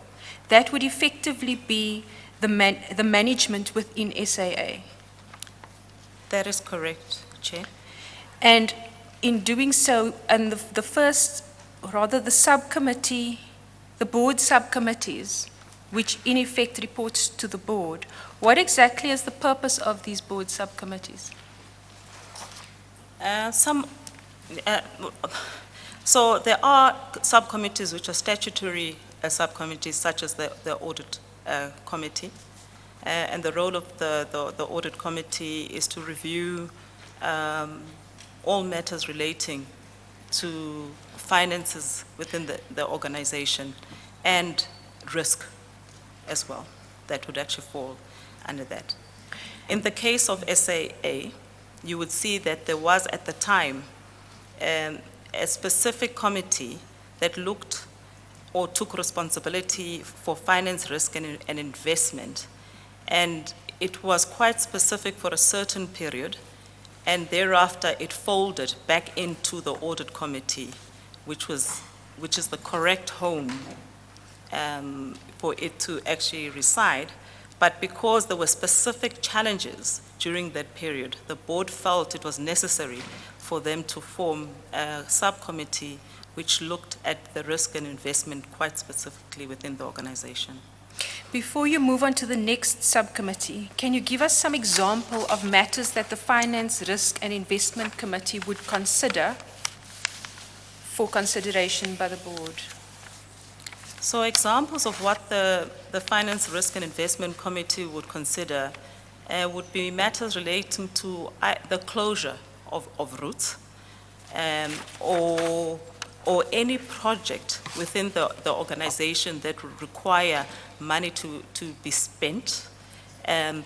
B: that would effectively be the management within SAA?
F: That is correct, Chair.
B: And in doing so, and the subcommittee, the board subcommittees, which in effect reports to the board, what exactly is the purpose of these board subcommittees?
F: So there are subcommittees which are statutory subcommittees, such as the Audit Committee. And the role of the Audit Committee is to review all matters relating to finances within the organization and risk as well. That would actually fall under that. In the case of SAA, you would see that there was at the time a specific committee that looked or took responsibility for finance, risk, and investment. And it was quite specific for a certain period, and thereafter it folded back into the Audit Committee, which is the correct home for it to actually reside. But because there were specific challenges during that period, the board felt it was necessary for them to form a subcommittee which looked at the risk and investment quite specifically within the organization.
B: Before you move on to the next subcommittee, can you give us some example of matters that the Finance, Risk and Investment Committee would consider for consideration by the board?
F: So examples of what the Finance, Risk and Investment Committee would consider would be matters relating to the closure of routes or any project within the organization that would require money to be spent.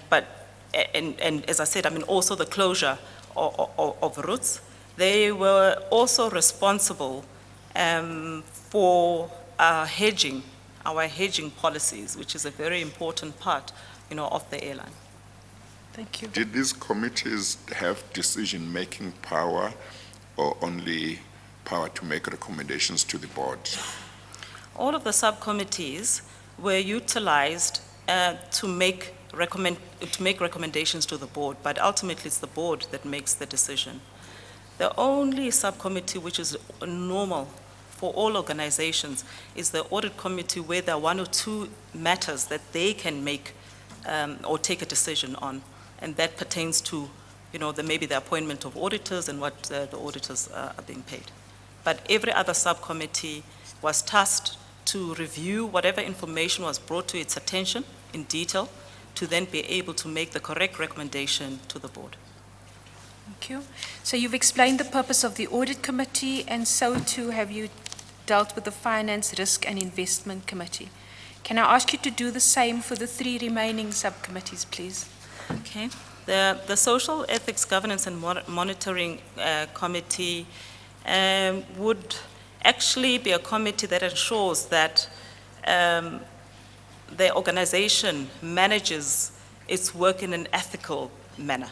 F: But as I said, I mean, also the closure of routes. They were also responsible for our hedging policies, which is a very important part, of the airline.
B: Thank you.
A: Did these committees have decision-making power or only power to make recommendations to the board?
F: All of the subcommittees were utilized to make recommendations to the board, but ultimately it's the board that makes the decision. The only subcommittee which is normal for all organizations is the audit committee, where there are one or two matters that they can make or take a decision on, and that pertains to, maybe the appointment of auditors and what the auditors are being paid. But every other subcommittee was tasked to review whatever information was brought to its attention in detail, to then be able to make the correct recommendation to the board.
B: Thank you. So you've explained the purpose of the audit committee, and so too have you dealt with the finance, risk and investment committee. Can I ask you to do the same for the 3 remaining subcommittees, please?
F: Okay. The Social Ethics, Governance and Monitoring Committee would actually be a committee that ensures that the organization manages its work in an ethical manner.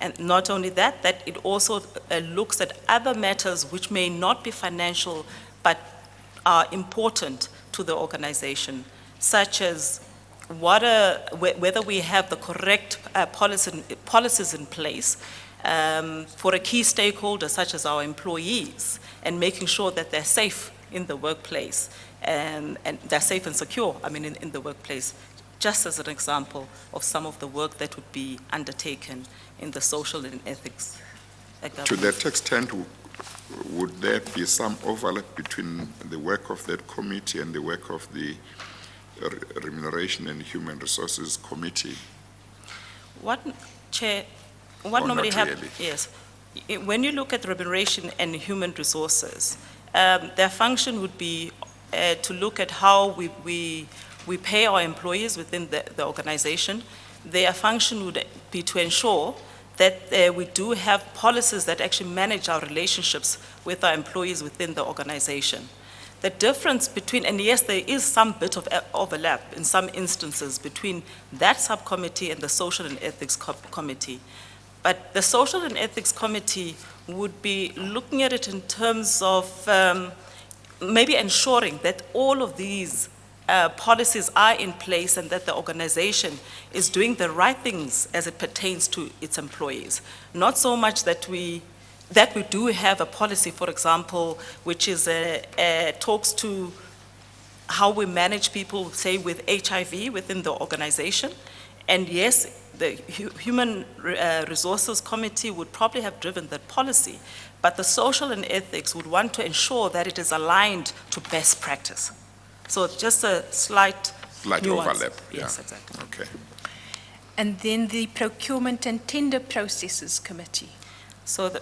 F: And not only that, that it also looks at other matters which may not be financial, but are important to the organization, such as whether we have the correct policies in place for a key stakeholder, such as our employees, and making sure that they're safe in the workplace, and they're safe and secure, in the workplace, just as an example of some of the work that would be undertaken in the social and ethics.
A: To that extent, would there be some overlap between the work of that committee and the work of the Remuneration and Human Resources Committee?
F: Chair,
A: Or
F: what normally
A: not
F: happens,
A: really?
F: yes. When you look at remuneration and human resources, their function would be to look at how we pay our employees within the organization. Their function would be to ensure that we do have policies that actually manage our relationships with our employees within the organization. The difference between, and yes, there is some bit of overlap in some instances between that subcommittee and the Social and Ethics Committee. But the Social and Ethics Committee would be looking at it in terms of maybe ensuring that all of these policies are in place and that the organization is doing the right things as it pertains to its employees. Not so much that we do have a policy, for example, which is talks to how we manage people, say, with HIV within the organization. And yes, the Human Resources Committee would probably have driven that policy, but the Social and Ethics would want to ensure that it is aligned to best practice. So just a slight nuance.
A: overlap.
F: Yes,
A: Yeah.
F: exactly.
A: Okay.
B: And then the Procurement and Tender Processes Committee.
F: So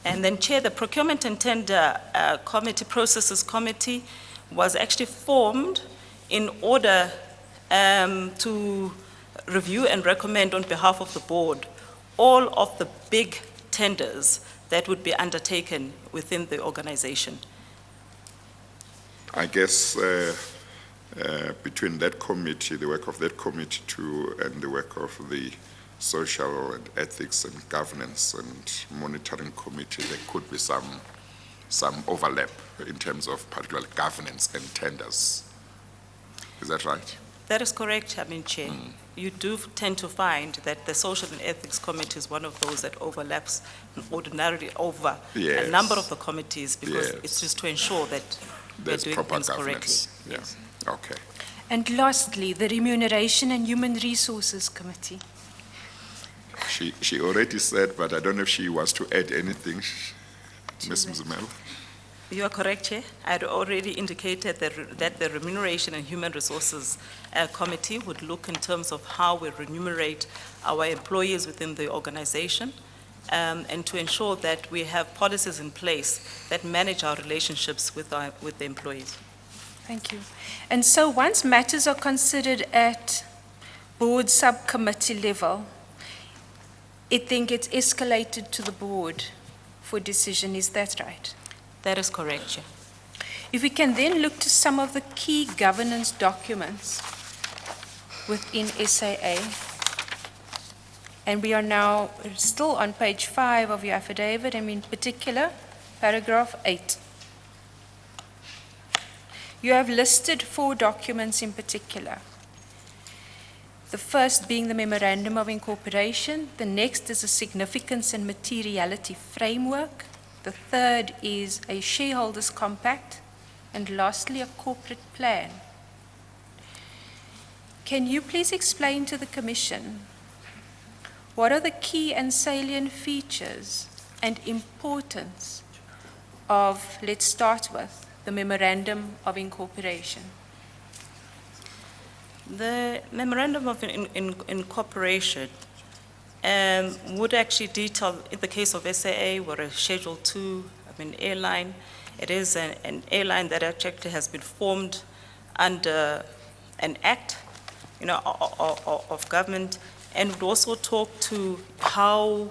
F: and then Chair, the Procurement and Tender Processes Committee was actually formed in order to review and recommend on behalf of the board all of the big tenders that would be undertaken within the organization.
A: I guess between that committee, the work of that committee and the work of the Social and Ethics and Governance and Monitoring Committee, there could be some overlap in terms of particular governance and tenders. Is that right?
F: That is correct, Chair. You do tend to find that the Social and Ethics Committee is one of those that overlaps ordinarily over a number of the committees, because it's just to ensure that
A: There's
F: we're doing
A: proper
F: things correctly.
A: governance.
F: Yes.
A: Yeah. Okay.
B: And lastly, the Remuneration and Human Resources Committee.
A: She already said, but I don't know if she wants to add anything, Ms. Mzimela.
F: You are correct, Chair. I had already indicated that the Remuneration and Human Resources Committee would look in terms of how we remunerate our employees within the organization, and to ensure that we have policies in place that manage our relationships with the employees.
B: Thank you. And so once matters are considered at board subcommittee level, it then gets escalated to the board for decision. Is that right?
F: That is correct, Chair.
B: If we can then look to some of the key governance documents within SAA, and we are now still on page 5 of your affidavit, and in particular, paragraph 8. You have listed 4 documents in particular. The first being the Memorandum of Incorporation, the next is a Significance and Materiality Framework, the third is a Shareholders Compact, and lastly, a Corporate Plan. Can you please explain to the Commission what are the key and salient features and importance of, let's start with, the Memorandum of Incorporation?
F: The Memorandum of Incorporation would actually detail, in the case of SAA, we're a Schedule 2 airline. It is an airline that actually has been formed under an act, of government, and would also talk to how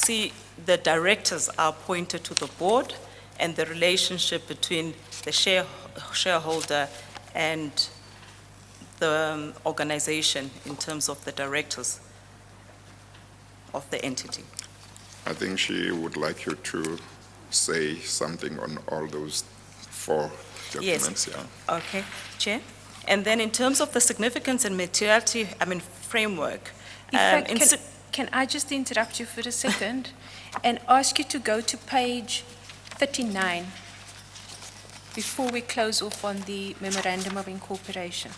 F: the directors are appointed to the board and the relationship between the shareholder and the organization in terms of the directors of the entity.
A: I think she would like you to say something on all those 4 documents.
F: Yes.
A: Yeah.
F: Okay, Chair. And then in terms of the significance and materiality, framework.
B: In fact, can I just interrupt you for a second and ask you to go to page 39 before we close off on the Memorandum of Incorporation?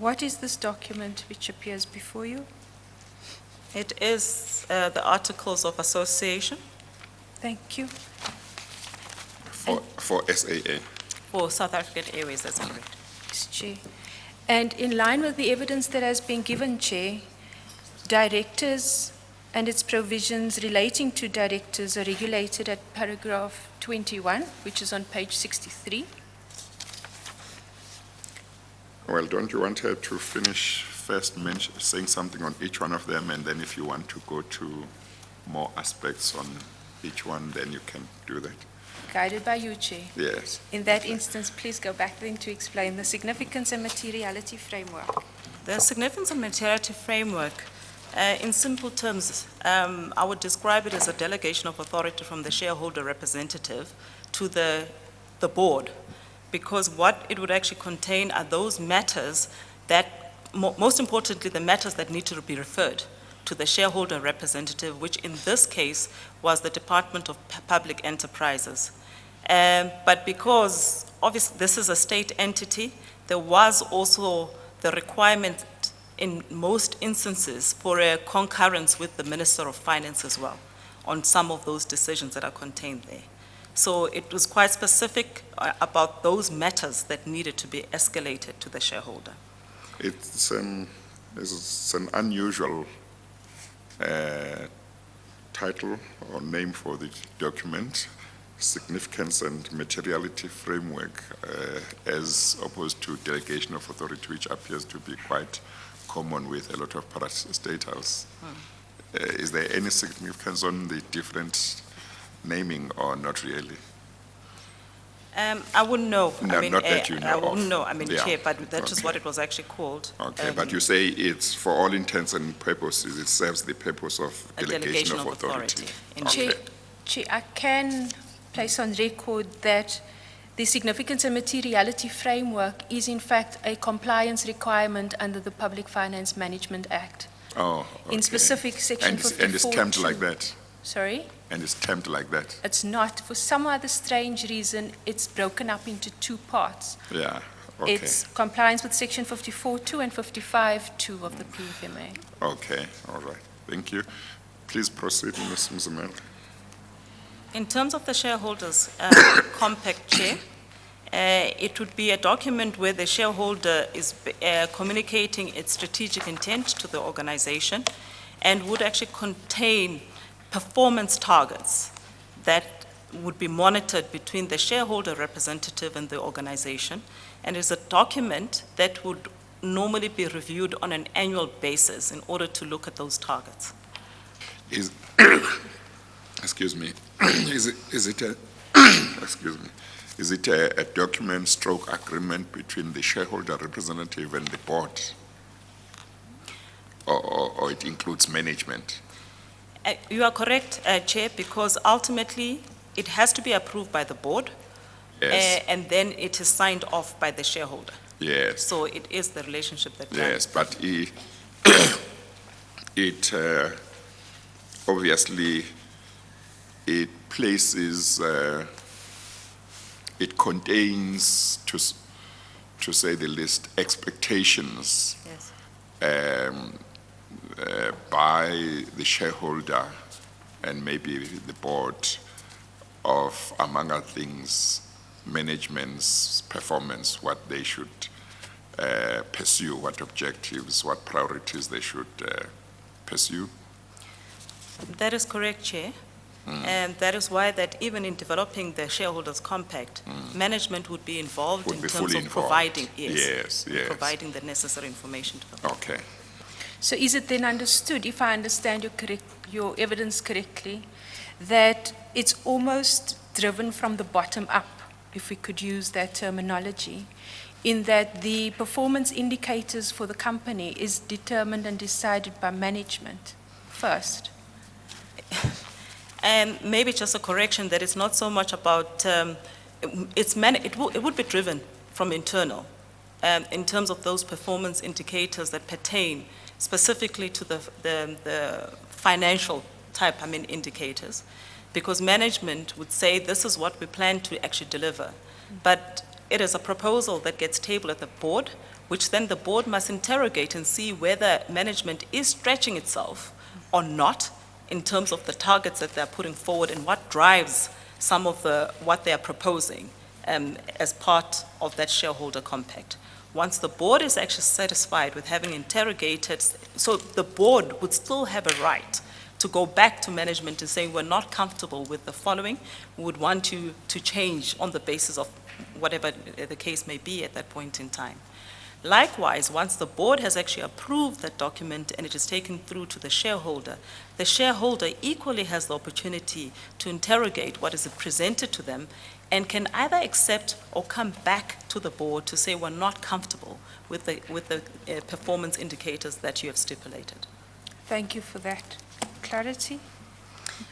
B: What is this document which appears before you?
F: It is the Articles of Association
B: Thank you.
A: For SAA.
F: for South African Airways, that's correct.
B: Yes, Chair. And in line with the evidence that has been given, Chair, directors and its provisions relating to directors are regulated at paragraph 21, which is on page 63.
A: Well, don't you want her to finish first saying something on each one of them, and then if you want to go to more aspects on each one, then you can do that?
B: Guided by you, Chair.
A: Yes.
B: In that instance, please go back then to explain the significance and materiality framework.
F: The significance and materiality framework, in simple terms, I would describe it as a delegation of authority from the shareholder representative to the board, because what it would actually contain are those matters that, most importantly, the matters that need to be referred to the shareholder representative, which in this case was the Department of Public Enterprises. But because obviously this is a state entity, there was also the requirement in most instances for a concurrence with the Minister of Finance as well on some of those decisions that are contained there. So it was quite specific about those matters that needed to be escalated to the shareholder.
A: It's an unusual title or name for the document, Significance and Materiality Framework, as opposed to Delegation of Authority, which appears to be quite common with a lot of parastatals. Is there any significance on the different naming or not really?
F: I wouldn't know.
A: No, not that you know
F: I wouldn't
A: of.
F: know,
A: Yeah.
F: Chair, but that is
A: Okay.
F: what it was actually called.
A: Okay, but you say it's, for all intents and purposes, it serves the purpose of
F: A
A: delegation of authority.
F: Indeed.
A: Okay.
B: Chair, I can place on record that the significance and materiality framework is in fact a compliance requirement under the Public Finance Management Act.
A: Oh, okay.
B: In specific section
A: And it's termed
B: 54(2).
A: like that?
B: Sorry?
A: And it's termed like that?
B: It's not. For some other strange reason, it's broken up into 2 parts.
A: Yeah, okay.
B: It's compliance with section 54(2) and 55(2) of the PFMA.
A: Okay, all right. Thank you. Please proceed, Ms. Mzimela.
F: In terms of the shareholders' compact, Chair, it would be a document where the shareholder is communicating its strategic intent to the organization and would actually contain performance targets that would be monitored between the shareholder representative and the organization, and is a document that would normally be reviewed on an annual basis in order to look at those targets.
A: Is, excuse me, is it a, excuse me, is it a document stroke agreement between the shareholder representative and the board? Or it includes management?
F: You are correct, Chair, because ultimately it has to be approved by the board,
A: Yes,
F: and then it is signed off by the shareholder.
A: yes,
F: So it is the relationship that.
A: yes, but it obviously, it places, it contains, to say the least, expectations
F: Yes.
A: by the shareholder and maybe the board of, among other things, management's performance, what they should pursue, what objectives, what priorities they should pursue.
F: That is correct, Chair. And that is why that even in developing the shareholders' compact, management would be involved
A: Would
F: in
A: be
F: terms
A: fully
F: of
A: involved.
F: providing,
A: Yes, yes.
F: providing the necessary information to them.
A: Okay.
B: So is it then understood, if I understand your evidence correctly, that it's almost driven from the bottom up, if we could use that terminology, in that the performance indicators for the company is determined and decided by management first?
F: And maybe just a correction that it's not so much about, it would be driven from internal, in terms of those performance indicators that pertain specifically to the financial type, indicators, because management would say this is what we plan to actually deliver. But it is a proposal that gets tabled at the board, which then the board must interrogate and see whether management is stretching itself or not in terms of the targets that they're putting forward and what drives some of what they are proposing as part of that shareholder compact. Once the board is actually satisfied with having interrogated, so the board would still have a right to go back to management and say, we're not comfortable with the following, we would want to change on the basis of whatever the case may be at that point in time. Likewise, once the board has actually approved that document and it is taken through to the shareholder equally has the opportunity to interrogate what is presented to them and can either accept or come back to the board to say we're not comfortable with the performance indicators that you have stipulated.
B: Thank you for that clarity.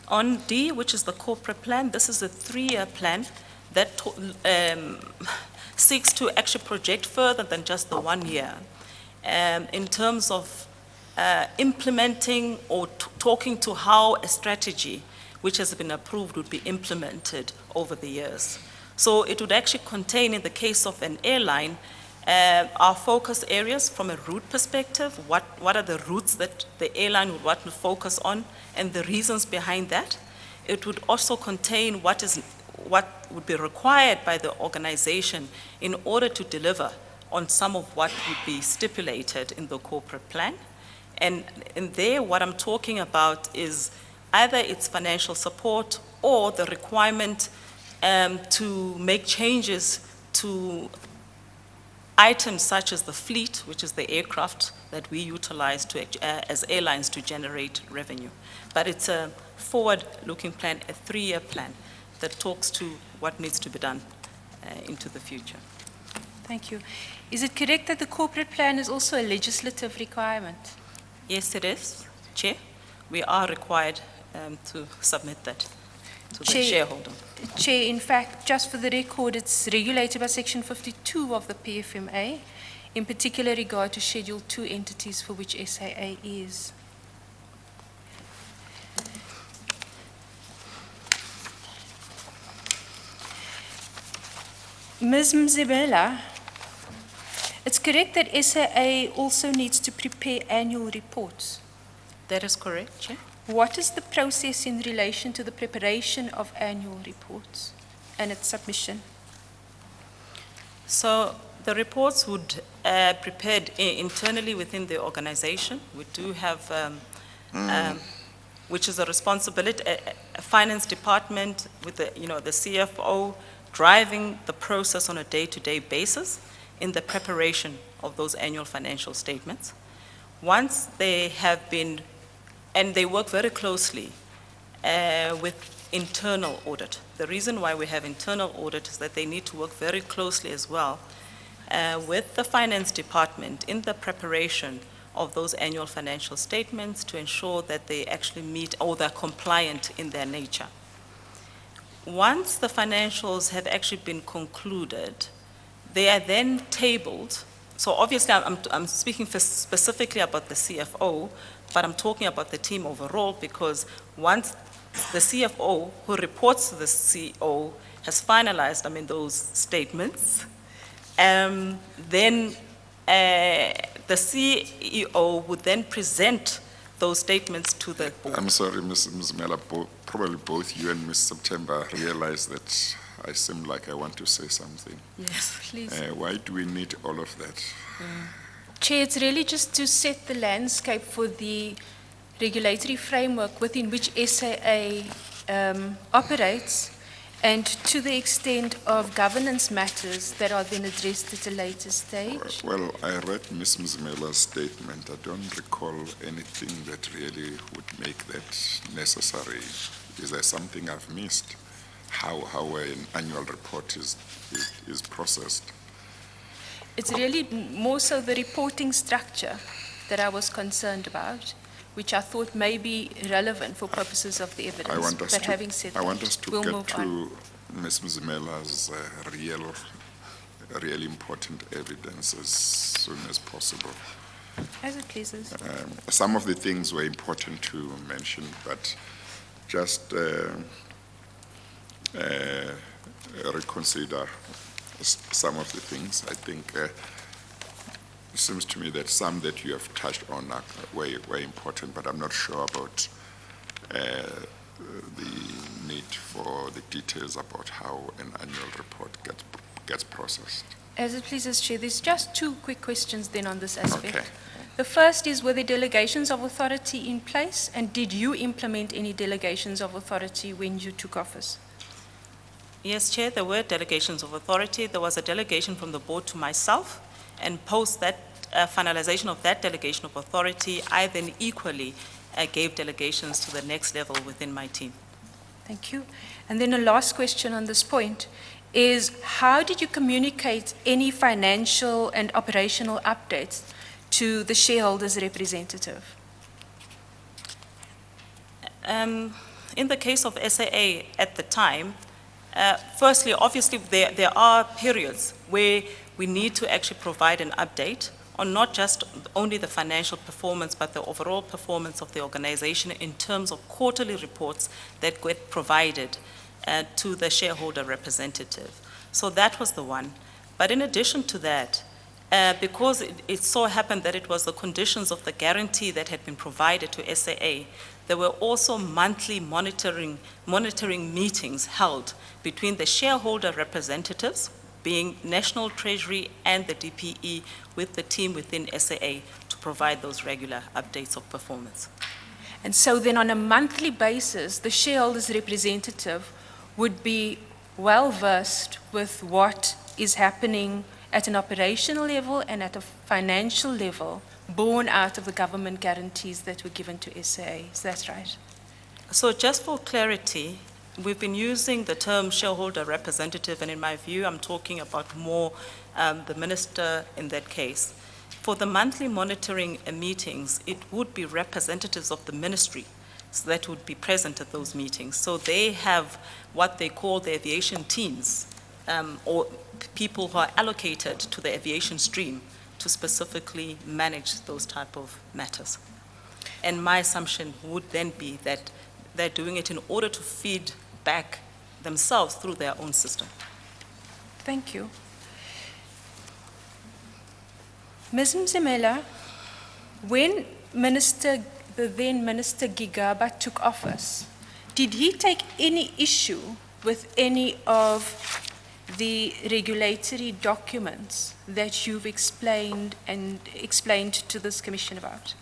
F: On D, which is the corporate plan, this is a 3-year plan that seeks to actually project further than just the 1 year in terms of implementing or talking to how a strategy which has been approved would be implemented over the years. So it would actually contain, in the case of an airline, our focus areas from a route perspective, what are the routes that the airline would want to focus on and the reasons behind that. It would also contain what would be required by the organization in order to deliver on some of what would be stipulated in the corporate plan. And in there, what I'm talking about is either its financial support or the requirement to make changes to items such as the fleet, which is the aircraft that we utilize as airlines to generate revenue. But it's a forward-looking plan, a 3-year plan that talks to what needs to be done into the future.
B: Thank you. Is it correct that the corporate plan is also a legislative requirement?
F: Yes, it is, Chair. We are required to submit that to the shareholder.
B: Chair, in fact, just for the record, it's regulated by Section 52 of the PFMA, in particular regard to Schedule 2 entities for which SAA is. Ms. Mzimela, it's correct that SAA also needs to prepare annual reports.
F: That is correct, Chair.
B: What is the process in relation to the preparation of annual reports and its submission?
F: So the reports would prepared internally within the organization. We do have, which is a responsibility, a finance department with the CFO driving the process on a day-to-day basis in the preparation of those annual financial statements. Once they have been, and they work very closely with internal audit. The reason why we have internal audit is that they need to work very closely as well with the finance department in the preparation of those annual financial statements to ensure that they actually meet or they're compliant in their nature. Once the financials have actually been concluded, they are then tabled. So obviously, I'm speaking specifically about the CFO, but I'm talking about the team overall, because once the CFO, who reports to the CEO, has finalized, those statements, then the CEO would then present those statements to the board.
A: I'm sorry, Ms. Mzimela, probably both you and Ms. September realize that I seem like I want to say something.
F: Yes.
B: Please.
A: Why do we need all of that?
B: Chair, it's really just to set the landscape for the regulatory framework within which SAA operates, and to the extent of governance matters that are then addressed at a later stage.
A: Well, I read Ms. Mzimela's statement. I don't recall anything that really would make that necessary. Is there something I've missed? How an annual report is processed?
B: It's really more so the reporting structure that I was concerned about, which I thought may be relevant for purposes of the evidence.
A: I want us
B: But having said
A: I
B: that,
A: want us to
B: we'll
A: get
B: move
A: to
B: on.
A: Ms. Mzimela's really important evidence as soon as possible.
B: As it pleases.
A: Some of the things were important to mention, but just reconsider some of the things. I think it seems to me that some that you have touched on were important, but I'm not sure about the need for the details about how an annual report gets processed.
B: As it pleases, Chair, there's just two quick questions then on this aspect.
A: Okay.
B: The first is, were there delegations of authority in place, and did you implement any delegations of authority when you took office?
F: Yes, Chair, there were delegations of authority. There was a delegation from the board to myself, and post that finalization of that delegation of authority, I then equally gave delegations to the next level within my team.
B: Thank you. And then a last question on this point is, how did you communicate any financial and operational updates to the shareholders' representative?
F: In the case of SAA at the time, firstly, obviously, there are periods where we need to actually provide an update on not just only the financial performance, but the overall performance of the organization in terms of quarterly reports that get provided to the shareholder representative. So that was the one. But in addition to that, because it so happened that it was the conditions of the guarantee that had been provided to SAA, there were also monthly monitoring meetings held between the shareholder representatives, being National Treasury and the DPE, with the team within SAA to provide those regular updates of performance.
B: And so then on a monthly basis, the shareholders' representative would be well versed with what is happening at an operational level and at a financial level, born out of the government guarantees that were given to SAA. Is that right?
F: So just for clarity, we've been using the term shareholder representative, and in my view, I'm talking about more the minister in that case. For the monthly monitoring meetings, it would be representatives of the ministry that would be present at those meetings. So they have what they call the aviation teams, or people who are allocated to the aviation stream to specifically manage those type of matters. And my assumption would then be that they're doing it in order to feed back themselves through their own system.
B: Thank you. Ms. Mzimela, when the then Minister Gigaba took office, did he take any issue with any of the regulatory documents that you've explained to this commission about?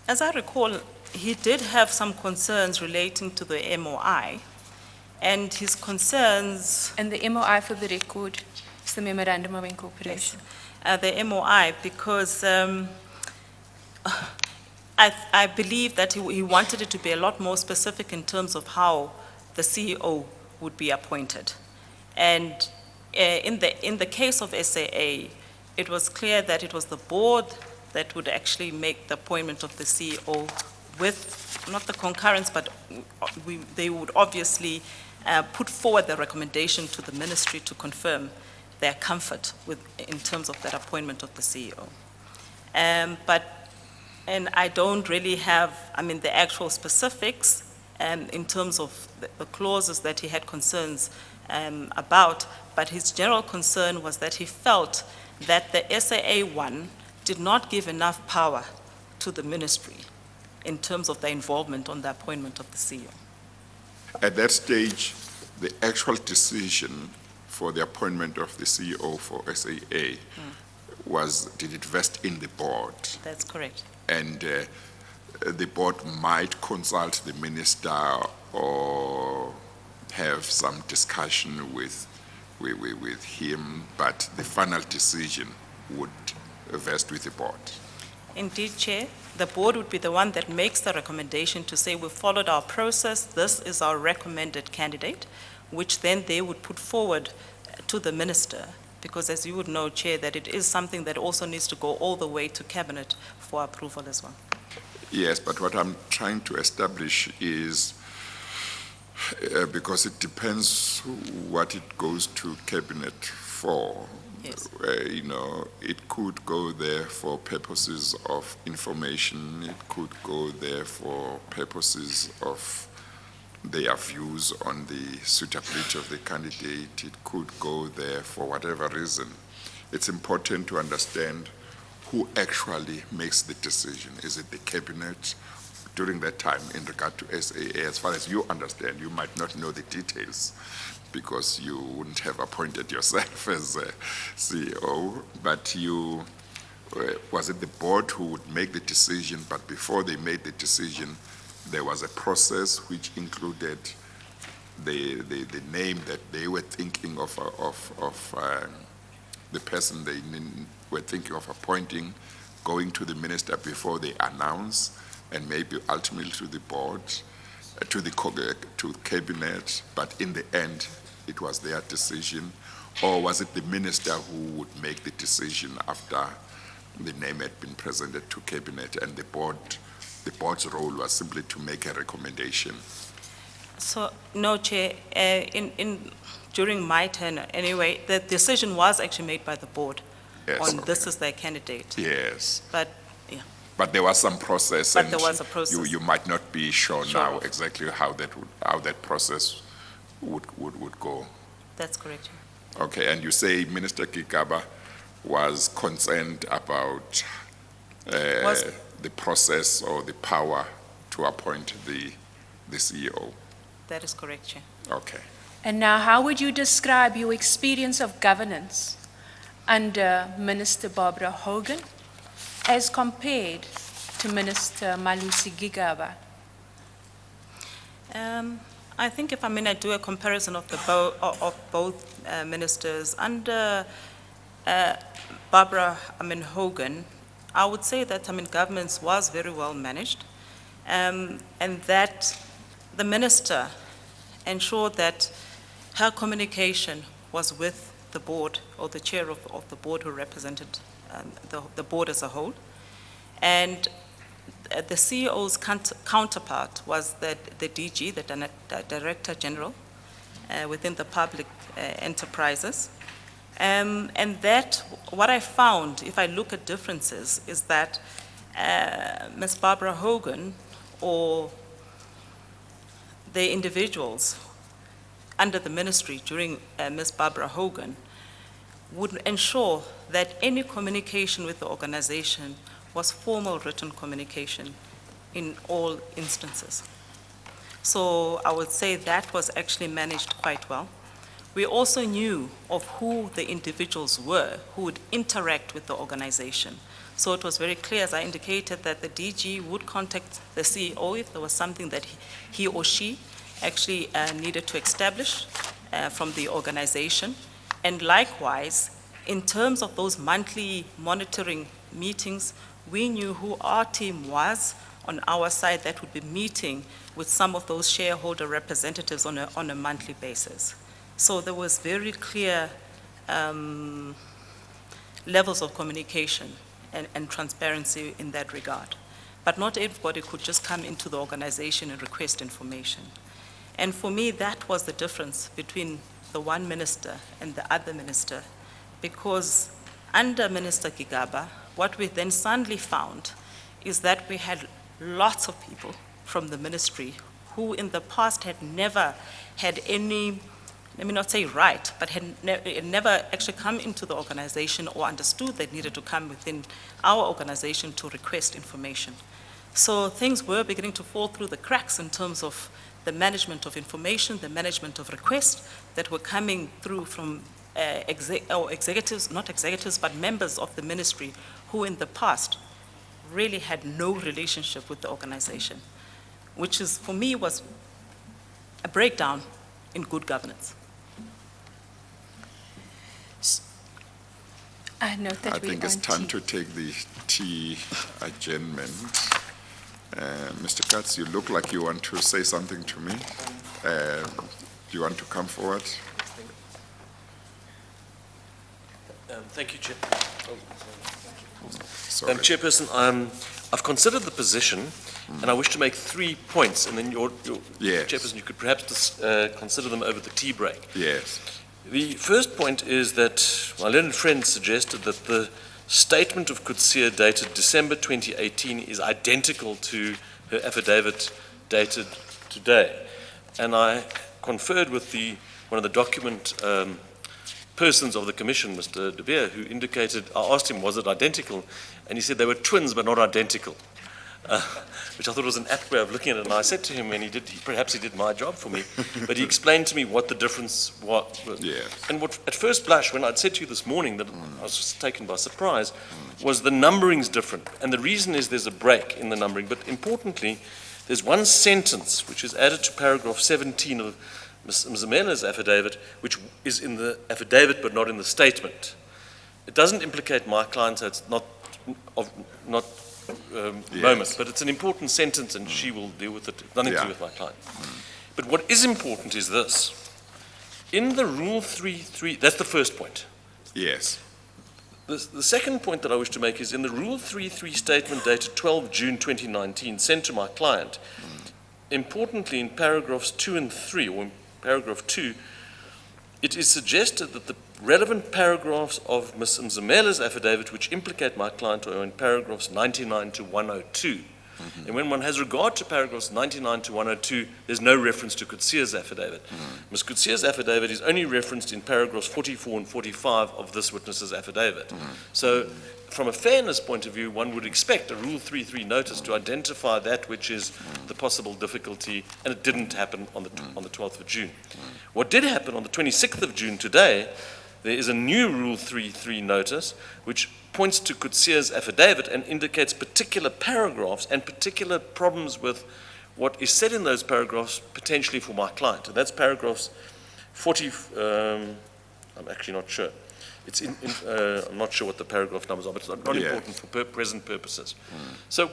F: As I recall, he did have some concerns relating to the MOI, and his concerns,
B: And the MOI, for the record, is the Memorandum of Incorporation.
F: the MOI, because I believe that he wanted it to be a lot more specific in terms of how the CEO would be appointed. And in the case of SAA, it was clear that it was the board that would actually make the appointment of the CEO with, not the concurrence, but they would obviously put forward the recommendation to the ministry to confirm their comfort in terms of that appointment of the CEO. And I don't really have, the actual specifics in terms of the clauses that he had concerns about, but his general concern was that he felt that the SAA1 did not give enough power to the ministry in terms of their involvement on the appointment of the CEO.
A: At that stage, the actual decision for the appointment of the CEO for SAA did it vest in the board?
F: That's correct.
A: And the board might consult the minister or have some discussion with him, but the final decision would vest with the board.
F: Indeed, Chair, the board would be the one that makes the recommendation to say, we've followed our process, this is our recommended candidate, which then they would put forward to the minister, because as you would know, Chair, that it is something that also needs to go all the way to cabinet for approval as well.
A: Yes, but what I'm trying to establish is, because it depends what it goes to cabinet for.
F: Yes.
A: It could go there for purposes of information, it could go there for purposes of their views on the suitability of the candidate, it could go there for whatever reason. It's important to understand who actually makes the decision. Is it the cabinet? During that time, in regard to SAA, as far as you understand, you might not know the details because you wouldn't have appointed yourself as a CEO, but was it the board who would make the decision, but before they made the decision, there was a process which included the name that they were thinking of the person they were thinking of appointing, going to the minister before they announce, and maybe ultimately to the board, to cabinet, but in the end, it was their decision, or was it the minister who would make the decision after the name had been presented to cabinet, and the board's role was simply to make a recommendation?
F: So, no, Chair, during my tenure, anyway, the decision was actually made by the board
A: Yes,
F: on
A: okay.
F: this is their candidate.
A: Yes.
F: But
A: there was some process,
F: But
A: and
F: there was a process.
A: You might not be sure
F: Sure
A: now
F: of.
A: exactly how that process would go.
F: that's correct, Chair.
A: Okay, and you say Minister Kigaba was concerned about the process or the power to appoint the CEO.
F: That is correct, Chair.
A: Okay.
B: And now, how would you describe your experience of governance under Minister Barbara Hogan as compared to Minister Malusi Gigaba?
F: I think if I do a comparison of both ministers under Barbara Hogan, I would say that governance was very well managed, and that the minister ensured that her communication was with the board, or the chair of the board who represented the board as a whole. And the CEO's counterpart was the DG, the Director General within the public enterprises. And that, what I found, if I look at differences, is that Ms. Barbara Hogan, or the individuals under the ministry during Ms. Barbara Hogan, would ensure that any communication with the organization was formal written communication in all instances. So I would say that was actually managed quite well. We also knew of who the individuals were who would interact with the organization. So it was very clear, as I indicated, that the DG would contact the CEO if there was something that he or she actually needed to establish from the organization. And likewise, in terms of those monthly monitoring meetings, we knew who our team was on our side that would be meeting with some of those shareholder representatives on a monthly basis. So there was very clear levels of communication and transparency in that regard. But not everybody could just come into the organization and request information. And for me, that was the difference between the one minister and the other minister, because under Minister Gigaba, what we then suddenly found is that we had lots of people from the ministry who in the past had never had any, let me not say right, but had never actually come into the organization or understood they needed to come within our organization to request information. So things were beginning to fall through the cracks in terms of the management of information, the management of requests that were coming through from executives, not executives, but members of the ministry who in the past really had no relationship with the organization, which is, for me, was a breakdown in good governance.
B: I note that
A: I think it's
B: on
A: time
B: tea.
A: to take the tea adjournment. Mr. Katz, you look like you want to say something to me. Do you want to come forward?
C: Thank you, Chair.
A: Sorry.
C: Chairperson, I've considered the position, and I wish to make 3 points, and then your
A: Yes.
C: Chairperson, you could perhaps consider them over the tea break.
A: Yes.
C: The first point is that my learned friend suggested that the statement of Coetzee dated December 2018 is identical to her affidavit dated today. And I conferred with one of the document persons of the Commission, Mr. De Beer, who indicated, I asked him, was it identical? And he said they were twins, but not identical. Which I thought was an apt way of looking at it. And I said to him, and perhaps he did my job for me, but he explained to me what the difference was.
A: Yes.
C: And what, at first blush, when I'd said to you this morning that I was just taken by surprise, was the numbering's different. And the reason is there's a break in the numbering. But importantly, there's one sentence which is added to paragraph 17 of Ms. Mzimela's affidavit, which is in the affidavit but not in the statement. It doesn't implicate my client, so it's not moment, but it's an important sentence and she will deal with it, nothing to do with my client. But what is important is this. In the Rule 3.3, that's the first point.
A: Yes.
C: The second point that I wish to make is in the Rule 3.3 statement dated 12 June 2019 sent to my client, importantly in paragraphs 2 and 3, or in paragraph 2, it is suggested that the relevant paragraphs of Ms. Mzimela's affidavit which implicate my client are in paragraphs 99 to 102. And when one has regard to paragraphs 99 to 102, there's no reference to Coetzee's affidavit. Ms. Coetzee's affidavit is only referenced in paragraphs 44 and 45 of this witness's affidavit. So from a fairness point of view, one would expect a Rule 3.3 notice to identify that which is the possible difficulty, and it didn't happen on the 12th of June. What did happen on the 26th of June today, there is a new Rule 3.3 notice which points to Coetzee's affidavit and indicates particular paragraphs and particular problems with what is said in those paragraphs potentially for my client. And that's paragraphs 40, I'm actually not sure. It's I'm not sure what the paragraph numbers are, but it's not important for present purposes. So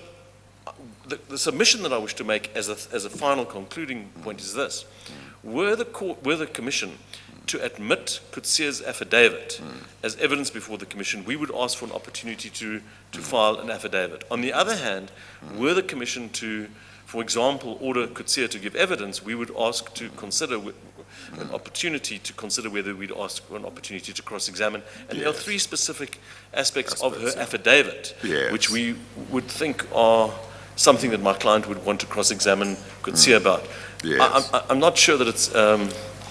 C: the submission that I wish to make as a final concluding point is this. Were the Commission to admit Coetzee's affidavit as evidence before the Commission, we would ask for an opportunity to file an affidavit. On the other hand, were the Commission to, for example, order Coetzee to give evidence, we would ask to consider an opportunity to consider whether we'd ask for an opportunity to cross-examine. And there are 3 specific aspects of her affidavit which we would think are something that my client would want to cross-examine Coetzee about.
A: Yes.
C: I'm not sure that it's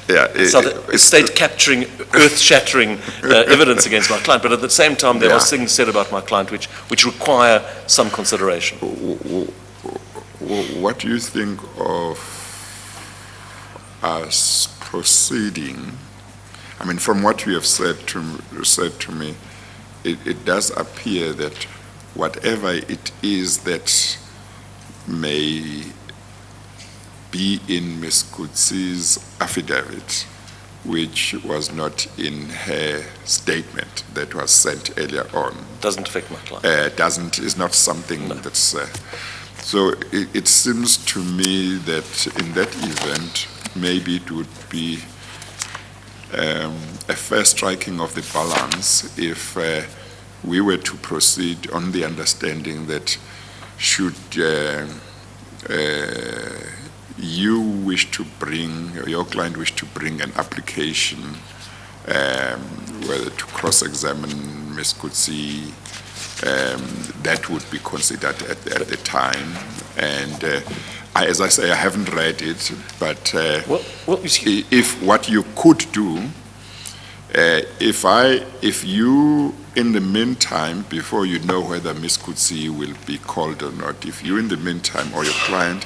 A: it's
C: state-capturing, earth-shattering evidence against my client, but at the same time there are things said about my client which require some consideration.
A: What do you think of us proceeding? I mean, from what you have said to me, it does appear that whatever it is that may be in Ms. Coetzee's affidavit, which was not in her statement that was sent earlier on.
C: Doesn't affect my client.
A: Is not something that's... so it seems to me that in that event, maybe it would be a fair striking of the balance if we were to proceed on the understanding that should you wish to bring, your client wish to bring an application, whether to cross-examine Ms. Kutsi, that would be considered at the time. And as I say, I haven't read it, but
C: Well, you see,
A: if what you could do, if you, in the meantime, before you know whether Ms. Kutsi will be called or not, if you, in the meantime, or your client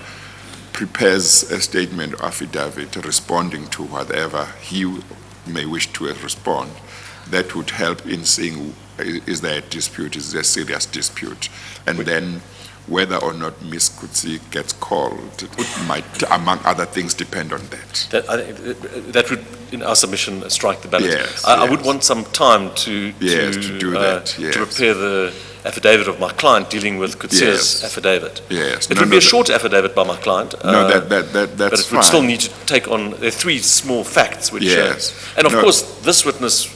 A: prepares a statement or affidavit responding to whatever he may wish to respond, that would help in seeing, is there a dispute, is there a serious dispute? And then whether or not Ms. Kutsi gets called might, among other things, depend on that.
C: that would, in our submission, strike the balance.
A: Yes,
C: I
A: yes.
C: would want some time to
A: do that, yes.
C: to prepare the affidavit of my client dealing with
A: Yes.
C: Kutsia's affidavit.
A: Yes.
C: It would be a short affidavit by my client.
A: No, that's
C: but it
A: fine.
C: would still need to take on, there are three small facts which,
A: Yes.
C: and of
A: No.
C: course, this witness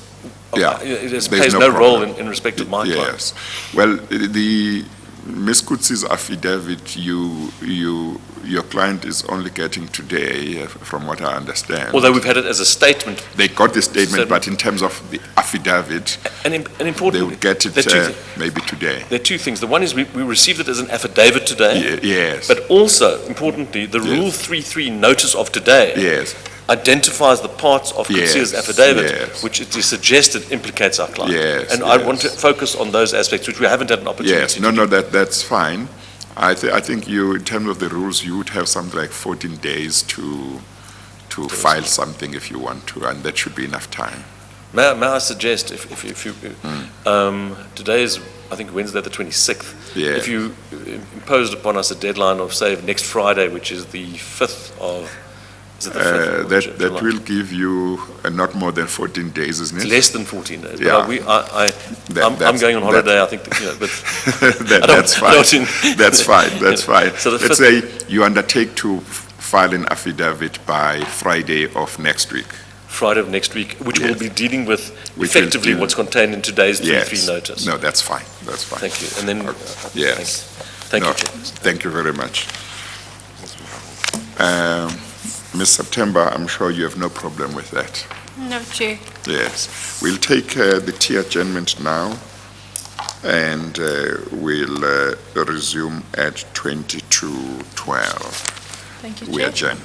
A: Yeah.
C: plays
A: There's
C: no role
A: problem.
C: in respect of my client.
A: Yes. Well, the Ms. Kutsi's affidavit, your client is only getting today, from what I understand.
C: Although we've had it as a statement,
A: They got the statement,
C: Statement.
A: but in terms of the affidavit,
C: and
A: they
C: importantly,
A: would get it
C: there are two
A: maybe today.
C: there are two things. The one is we received it as an affidavit today.
A: Yes.
C: But also, importantly, the Rule 33 notice of today
A: Yes.
C: identifies the parts of
A: Yes,
C: Kutsia's affidavit
A: yes.
C: which it is suggested implicates our client.
A: Yes,
C: And I
A: yes.
C: want to focus on those aspects which we haven't had an opportunity
A: Yes.
C: to
A: No,
C: do.
A: that's fine. I think you, in terms of the rules, you would have something like 14 days to file something if you want to, and that should be enough time.
C: May I suggest, if you, today is, I think, Wednesday the 26th.
A: Yes.
C: If you imposed upon us a deadline of, say, next Friday, which is the 5th of, is it the 5th of
A: That
C: July?
A: will give you not more than 14 days, isn't
C: It's
A: it?
C: less than 14 days.
A: Yeah.
C: But I'm
A: That's-
C: going on holiday, I think, but
A: That's
C: I don't
A: fine. That's fine. That's fine.
C: So the
A: Let's
C: fifth-
A: say you undertake to file an affidavit by Friday of next week.
C: Friday of next week, which will
A: Yes.
C: be dealing with
A: Which will
C: effectively
A: deal-
C: what's contained in today's 3-3
A: Yes.
C: notice.
A: No, that's fine. That's fine.
C: Thank you. And then,
A: Yes.
C: thank
A: No,
C: you, Chair.
A: Thank you very much. Ms. September, I'm sure you have no problem with that.
B: No, Chair.
A: Yes. We'll take the tea adjournment now, and we'll resume at 22:12.
B: Thank you,
A: We
B: Chair.
A: adjourn.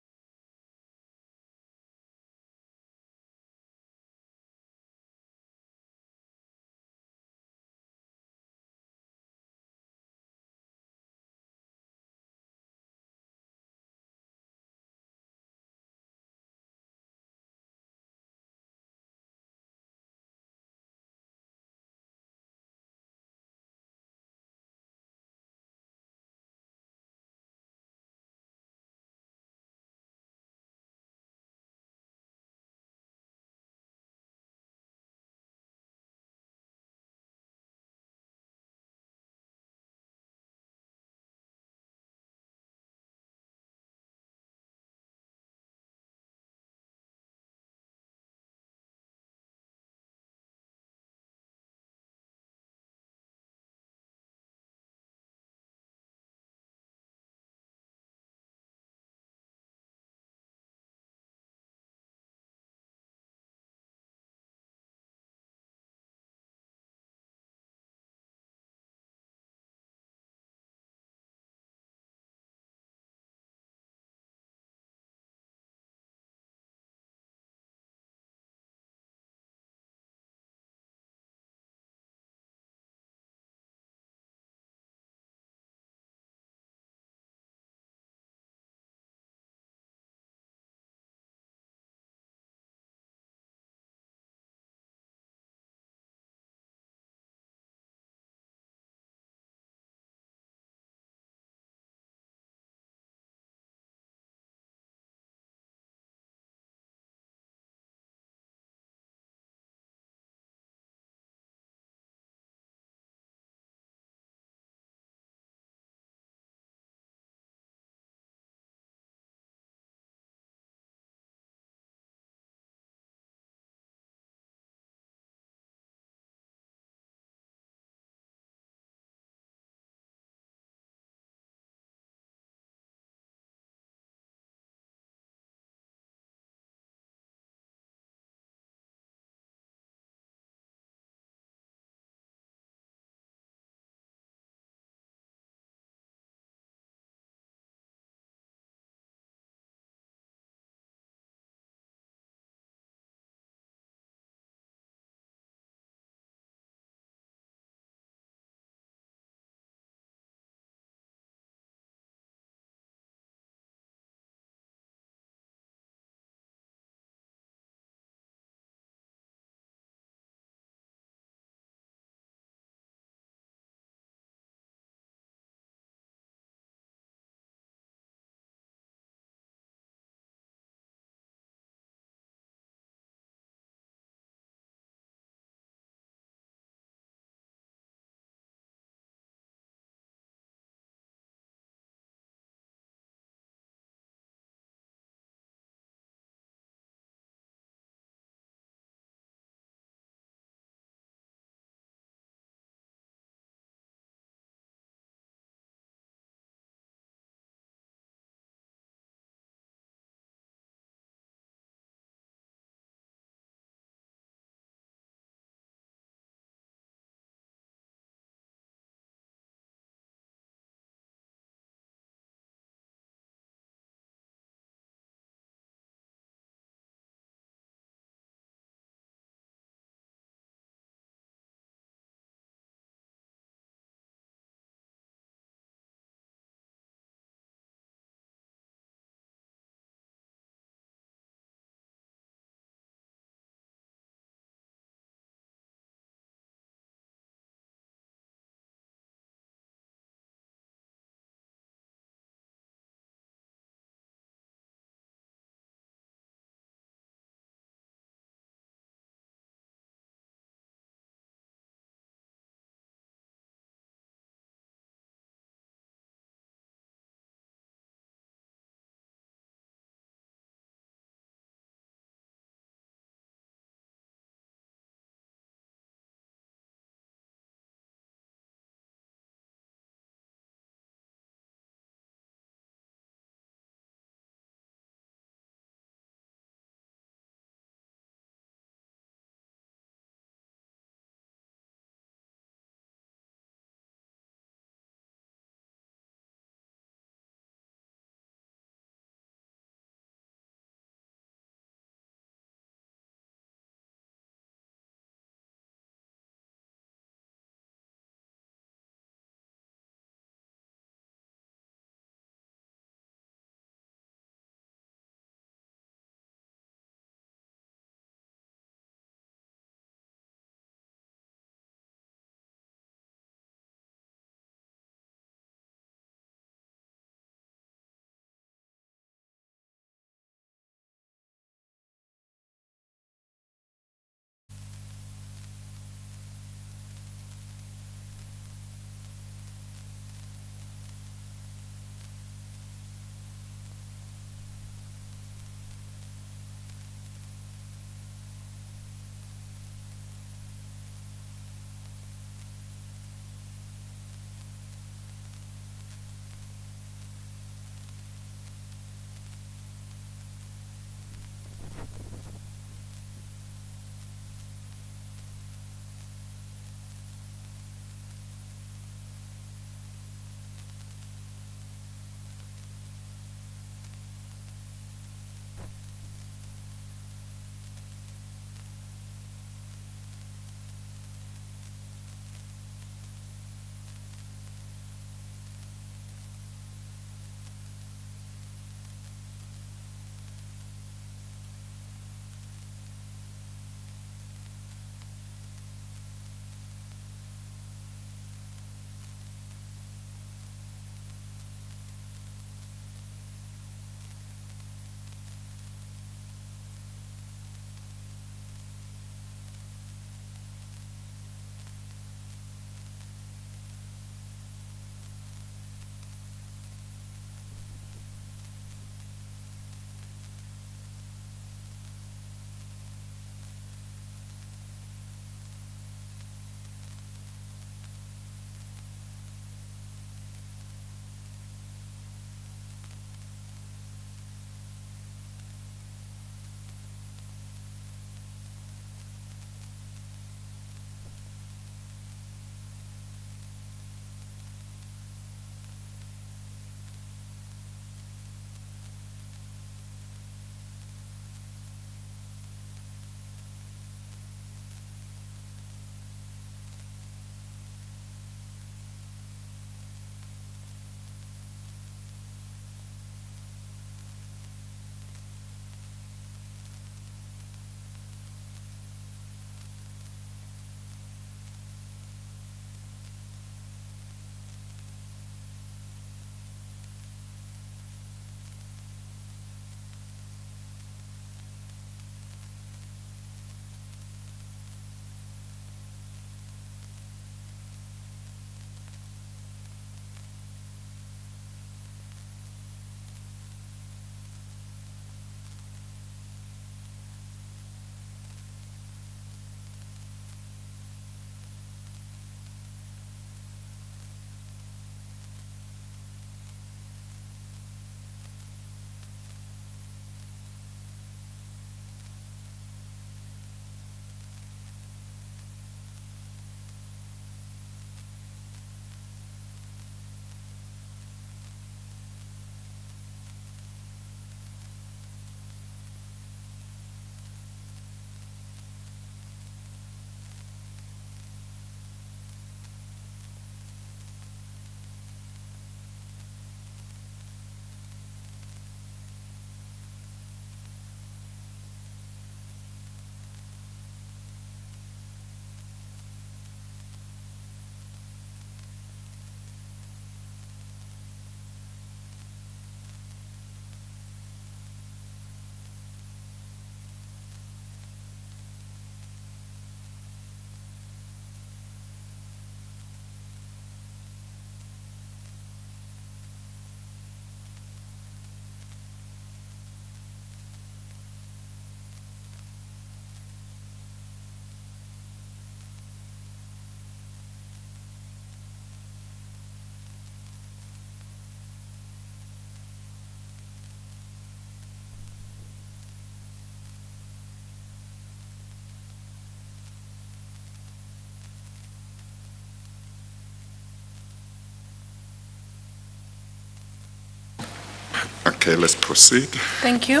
A: Okay, let's proceed.
B: Thank you.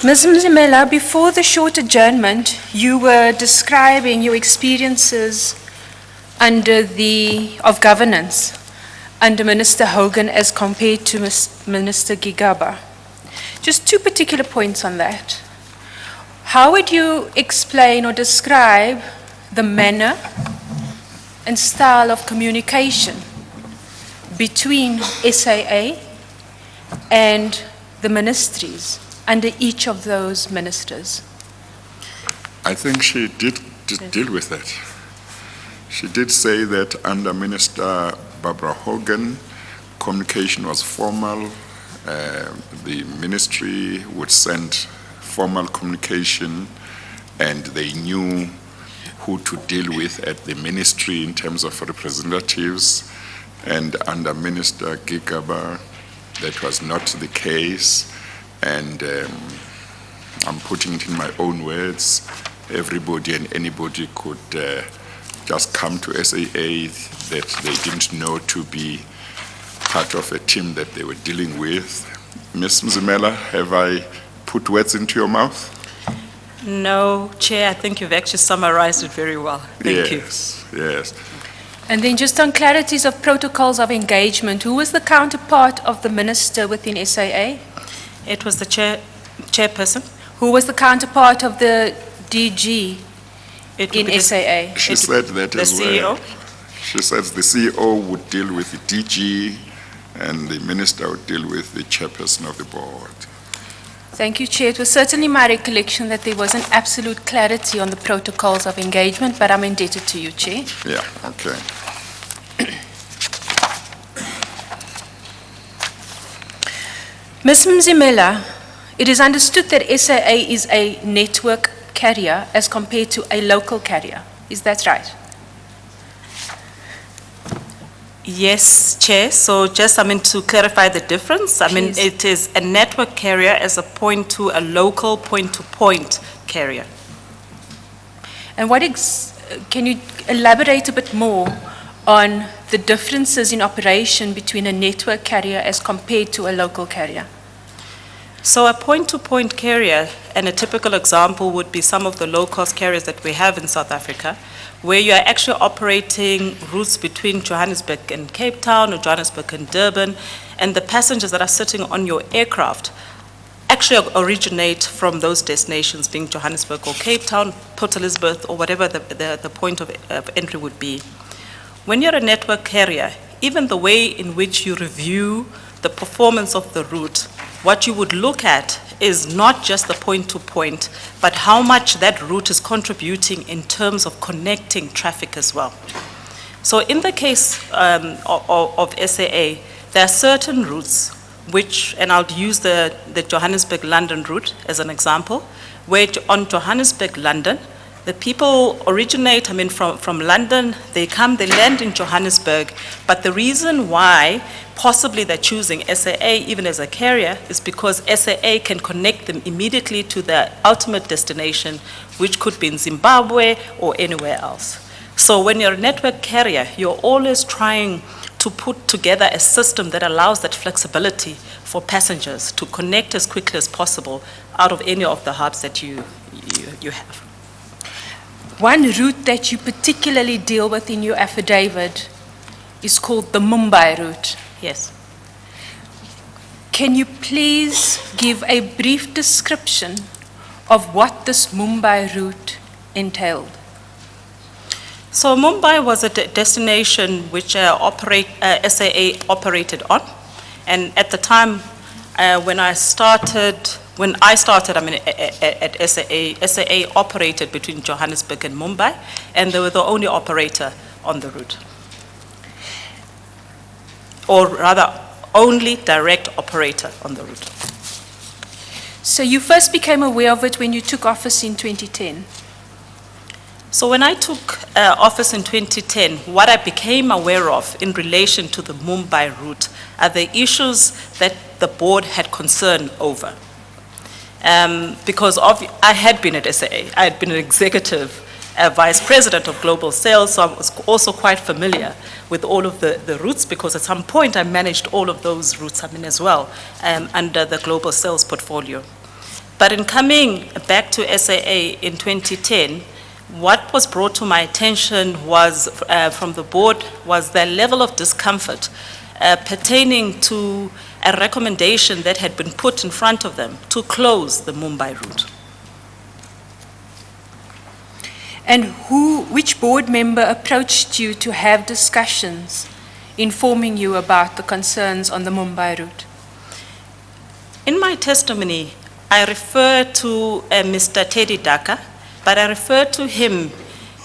B: Ms. Mzimela, before the short adjournment, you were describing your experiences of governance under Minister Hogan as compared to Minister Gigaba. Just two particular points on that. How would you explain or describe the manner and style of communication between SAA and the ministries under each of those ministers?
A: I think she did deal with that. She did say that under Minister Barbara Hogan, communication was formal. The ministry would send formal communication, and they knew who to deal with at the ministry in terms of representatives. And under Minister Gigaba, that was not the case. And I'm putting it in my own words. Everybody and anybody could just come to SAA that they didn't know to be part of a team that they were dealing with. Ms. Mzimela, have I put words into your mouth?
F: No, Chair, I think you've actually summarized it very well. Thank you.
A: Yes.
B: And then just on clarities of protocols of engagement, who was the counterpart of the minister within SAA?
F: It was the chairperson.
B: Who was the counterpart of the DG
F: It would
B: in
F: be the-
B: SAA?
A: She said that
F: the
A: as well.
F: CEO.
A: She says the CEO would deal with the DG and the minister would deal with the chairperson of the board.
B: Thank you, Chair. It was certainly my recollection that there wasn't absolute clarity on the protocols of engagement, but I'm indebted to you, Chair.
A: Yeah, okay.
B: Ms. Mzimela, it is understood that SAA is a network carrier as compared to a local carrier. Is that right?
F: Yes, Chair. So just, to clarify the difference,
B: Please.
F: it is a network carrier as opposed to a local point-to-point carrier.
B: And can you elaborate a bit more on the differences in operation between a network carrier as compared to a local carrier?
F: So a point-to-point carrier, and a typical example would be some of the low-cost carriers that we have in South Africa, where you are actually operating routes between Johannesburg and Cape Town or Johannesburg and Durban, and the passengers that are sitting on your aircraft actually originate from those destinations, being Johannesburg or Cape Town, Port Elizabeth, or whatever the point of entry would be. When you're a network carrier, even the way in which you review the performance of the route, what you would look at is not just the point-to-point, but how much that route is contributing in terms of connecting traffic as well. So in the case of SAA, there are certain routes which, and I'll use the Johannesburg-London route as an example, where on Johannesburg-London, the people originate, from London, they land in Johannesburg, but the reason why possibly they're choosing SAA even as a carrier is because SAA can connect them immediately to their ultimate destination, which could be in Zimbabwe or anywhere else. So when you're a network carrier, you're always trying to put together a system that allows that flexibility for passengers to connect as quickly as possible out of any of the hubs that you have.
B: One route that you particularly deal with in your affidavit is called the Mumbai route.
F: Yes.
B: Can you please give a brief description of what this Mumbai route entailed?
F: So Mumbai was a destination which SAA operated on, and at the time when I started, at SAA operated between Johannesburg and Mumbai, and they were the only operator on the route. Or rather, only direct operator on the route.
B: So you first became aware of it when you took office in 2010?
F: So when I took office in 2010, what I became aware of in relation to the Mumbai route are the issues that the board had concern over. Because I had been at SAA, I had been an executive vice president of global sales, so I was also quite familiar with all of the routes, because at some point I managed all of those routes, as well, under the global sales portfolio. But in coming back to SAA in 2010, what was brought to my attention was, from the board, was the level of discomfort pertaining to a recommendation that had been put in front of them to close the Mumbai route.
B: And which board member approached you to have discussions informing you about the concerns on the Mumbai route?
F: In my testimony, I refer to Mr. Teddy Daka, but I refer to him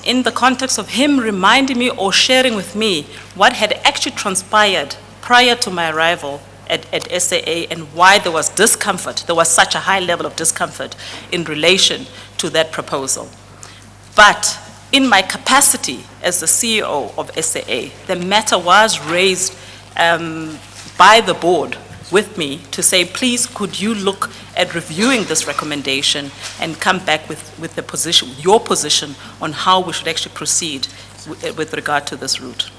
F: in the context of him reminding me or sharing with me what had actually transpired prior to my arrival at SAA and why there was discomfort. There was such a high level of discomfort in relation to that proposal. But in my capacity as the CEO of SAA, the matter was raised by the board with me to say, please, could you look at reviewing this recommendation and come back with the position, your position on how we should actually proceed with regard to this route.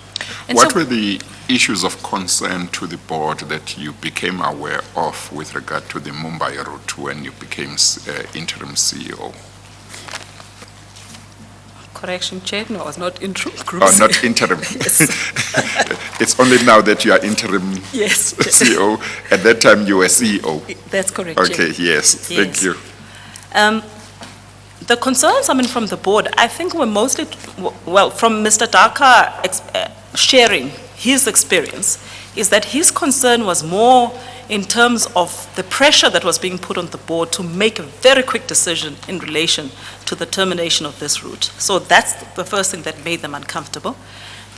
B: And
A: What
B: so-
A: were the issues of concern to the board that you became aware of with regard to the Mumbai route when you became interim CEO?
F: Correction, Chair, no, I was not interim.
A: Oh, not interim.
F: Yes.
A: It's only now that you are interim
F: Yes.
A: CEO. At that time, you were CEO.
F: That's correct, Chair.
A: Okay, yes, thank
F: Yes.
A: you.
F: The concerns, from the board, I think were mostly, well, from Mr. Daka sharing his experience, is that his concern was more in terms of the pressure that was being put on the board to make a very quick decision in relation to the termination of this route. So that's the first thing that made them uncomfortable.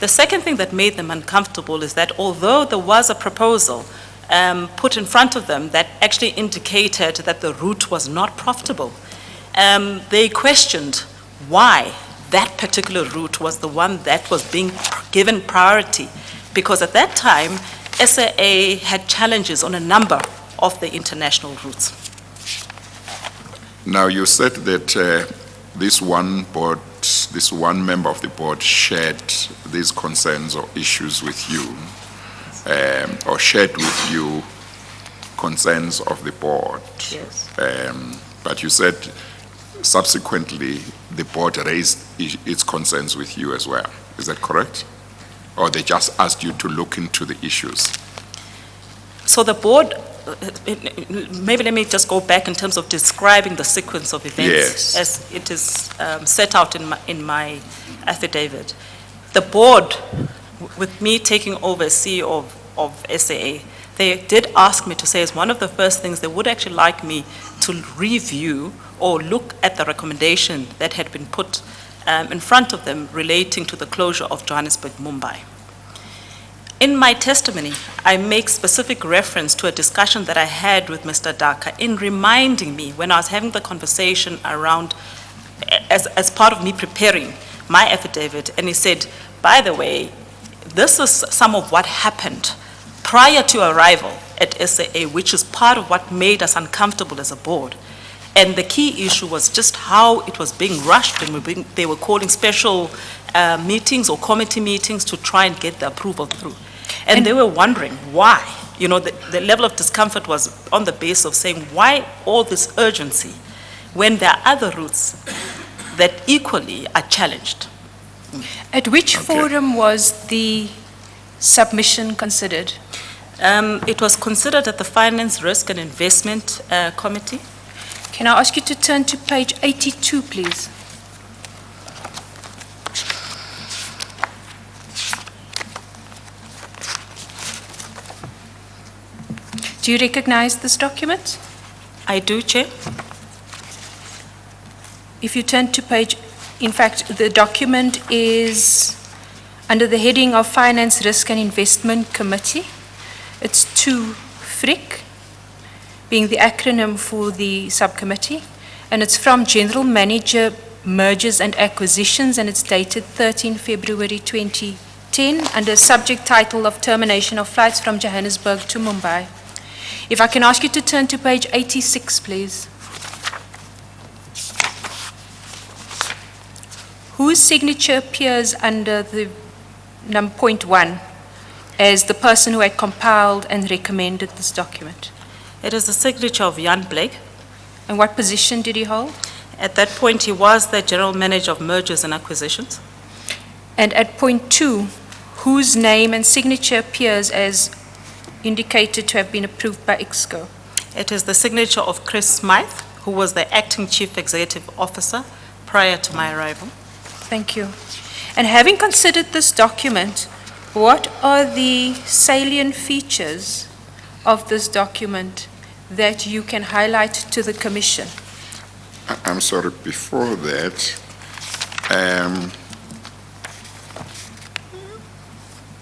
F: The second thing that made them uncomfortable is that although there was a proposal put in front of them that actually indicated that the route was not profitable, they questioned why that particular route was the one that was being given priority, because at that time, SAA had challenges on a number of the international routes.
A: Now, you said that this one member of the board shared these concerns or issues with you, or shared with you concerns of the board.
F: Yes.
A: But you said subsequently the board raised its concerns with you as well. Is that correct? Or they just asked you to look into the issues?
F: So the board, maybe let me just go back in terms of describing the sequence of events
A: Yes.
F: as it is set out in my affidavit. The board, with me taking over as CEO of SAA, they did ask me to say as one of the first things they would actually like me to review or look at the recommendation that had been put in front of them relating to the closure of Johannesburg, Mumbai. In my testimony, I make specific reference to a discussion that I had with Mr. Daka in reminding me when I was having the conversation around, as part of me preparing my affidavit, and he said, by the way, this is some of what happened prior to arrival at SAA, which is part of what made us uncomfortable as a board. And the key issue was just how it was being rushed, and they were calling special meetings or committee meetings to try and get the approval through. And they were wondering why. You know, the level of discomfort was on the basis of saying, why all this urgency when there are other routes that equally are challenged?
B: At which
A: Okay.
B: forum was the submission considered?
F: It was considered at the Finance, Risk and Investment Committee.
B: Can I ask you to turn to page 82, please? Do you recognize this document?
F: I do, Chair.
B: If you turn to page, in fact, the document is under the heading of Finance, Risk and Investment Committee. It's 2 FRIC, being the acronym for the subcommittee, and it's from General Manager, Mergers and Acquisitions, and it's dated 13 February 2010, under subject title of Termination of Flights from Johannesburg to Mumbai. If I can ask you to turn to page 86, please. whose signature appears under the point 1 as the person who had compiled and recommended this document?
F: It is the signature of Jan Blake.
B: And what position did he hold?
F: At that point, he was the General Manager of Mergers and Acquisitions.
B: And at point 2, whose name and signature appears as indicated to have been approved by EXCO?
F: It is the signature of Chris Smythe, who was the Acting Chief Executive Officer prior to my arrival.
B: Thank you. And having considered this document, what are the salient features of this document that you can highlight to the Commission?
A: I'm sorry, before that,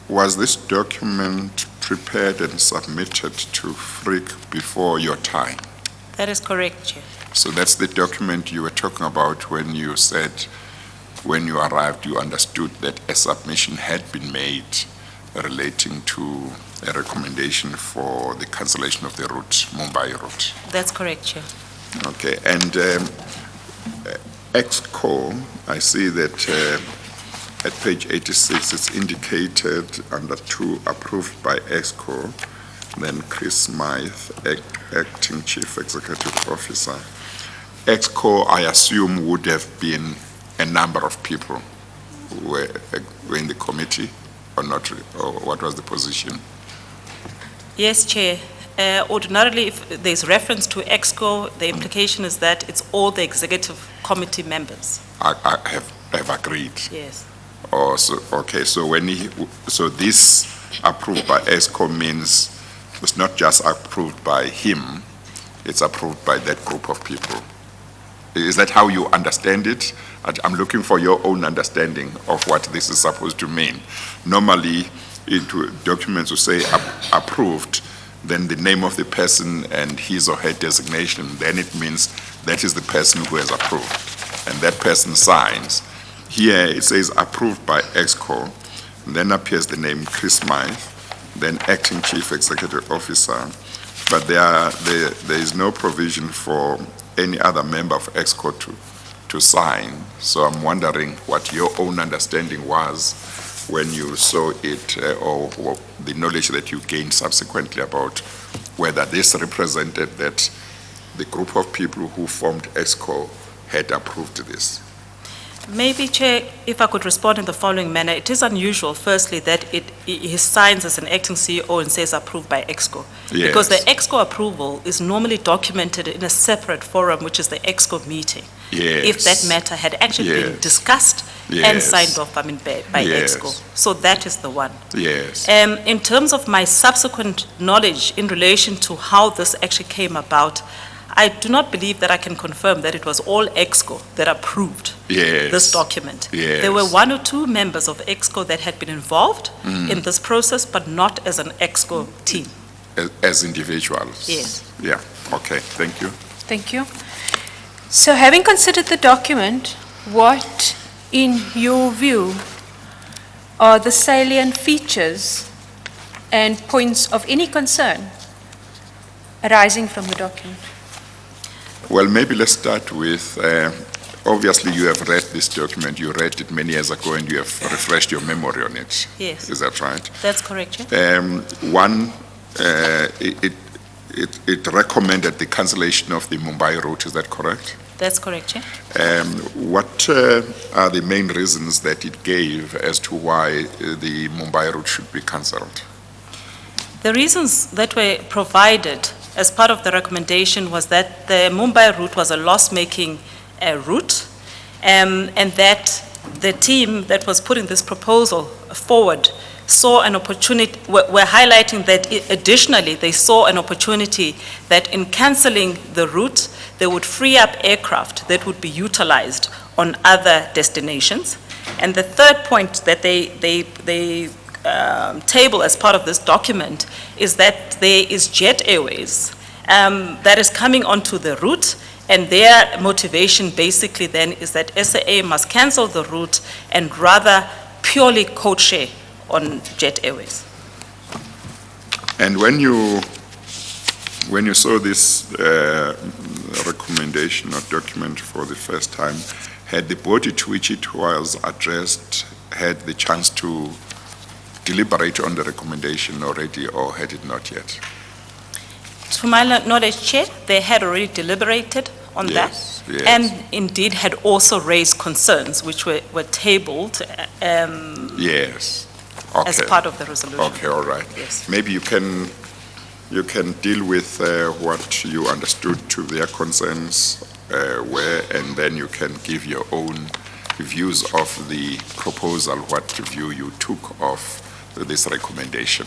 A: was this document prepared and submitted to FRIC before your time?
F: That is correct, Chair.
A: So that's the document you were talking about when you said, when you arrived, you understood that a submission had been made relating to a recommendation for the cancellation of the route, Mumbai route.
F: That's correct, Chair.
A: Okay, and EXCO, I see that at page 86, it's indicated under 2, approved by EXCO, then Chris Smythe, Acting Chief Executive Officer. EXCO, I assume, would have been a number of people who were in the committee, or not, or what was the position?
F: Yes, Chair. Ordinarily, if there's reference to EXCO, the implication is that it's all the executive committee members.
A: I have agreed.
F: Yes.
A: Oh, so, okay, so so this approved by EXCO means it's not just approved by him, it's approved by that group of people. Is that how you understand it? I'm looking for your own understanding of what this is supposed to mean. Normally, documents will say approved, then the name of the person and his or her designation, then it means that is the person who has approved, and that person signs. Here it says approved by EXCO, then appears the name Chris Smythe, then Acting Chief Executive Officer, but there is no provision for any other member of EXCO to sign. So I'm wondering what your own understanding was when you saw it, or the knowledge that you gained subsequently about whether this represented that the group of people who formed EXCO had approved this.
F: Maybe, Chair, if I could respond in the following manner. It is unusual, firstly, that he signs as an acting CEO and says approved by EXCO.
A: Yes.
F: Because the EXCO approval is normally documented in a separate forum, which is the EXCO meeting.
A: Yes.
F: If that matter had actually been discussed and
A: Yes.
F: signed off by
A: Yes.
F: EXCO. So that is the one.
A: Yes.
F: In terms of my subsequent knowledge in relation to how this actually came about, I do not believe that I can confirm that it was all EXCO that approved
A: Yes.
F: this document.
A: Yes.
F: There were 1 or 2 members of EXCO that had been involved in this process, but not as an EXCO team.
A: As individuals?
F: Yes.
A: Yeah, okay, thank you.
B: Thank you. So having considered the document, what, in your view, are the salient features and points of any concern arising from the document?
A: Well, maybe let's start with, obviously you have read this document, you read it many years ago and you have refreshed your memory on it.
F: Yes.
A: Is that right?
F: That's correct, Chair.
A: It recommended the cancellation of the Mumbai route, is that correct?
F: That's correct, Chair.
A: What are the main reasons that it gave as to why the Mumbai route should be cancelled?
F: The reasons that were provided as part of the recommendation was that the Mumbai route was a loss-making route, and that the team that was putting this proposal forward saw an opportunity, were highlighting that additionally they saw an opportunity that in cancelling the route, they would free up aircraft that would be utilized on other destinations. And the third point that they table as part of this document is that there is Jet Airways that is coming onto the route, and their motivation basically then is that SAA must cancel the route and rather purely codeshare on Jet Airways.
A: And when you saw this recommendation or document for the first time, had the body to which it was addressed had the chance to deliberate on the recommendation already, or had it not yet?
F: To my knowledge, Chair, they had already deliberated on
A: Yes,
F: that,
A: yes.
F: and indeed had also raised concerns which were tabled
A: Yes. Okay.
F: as part of the resolution.
A: Okay, all right.
F: Yes.
A: Maybe you can deal with what you understood to their concerns were, and then you can give your own views of the proposal, what view you took of this recommendation.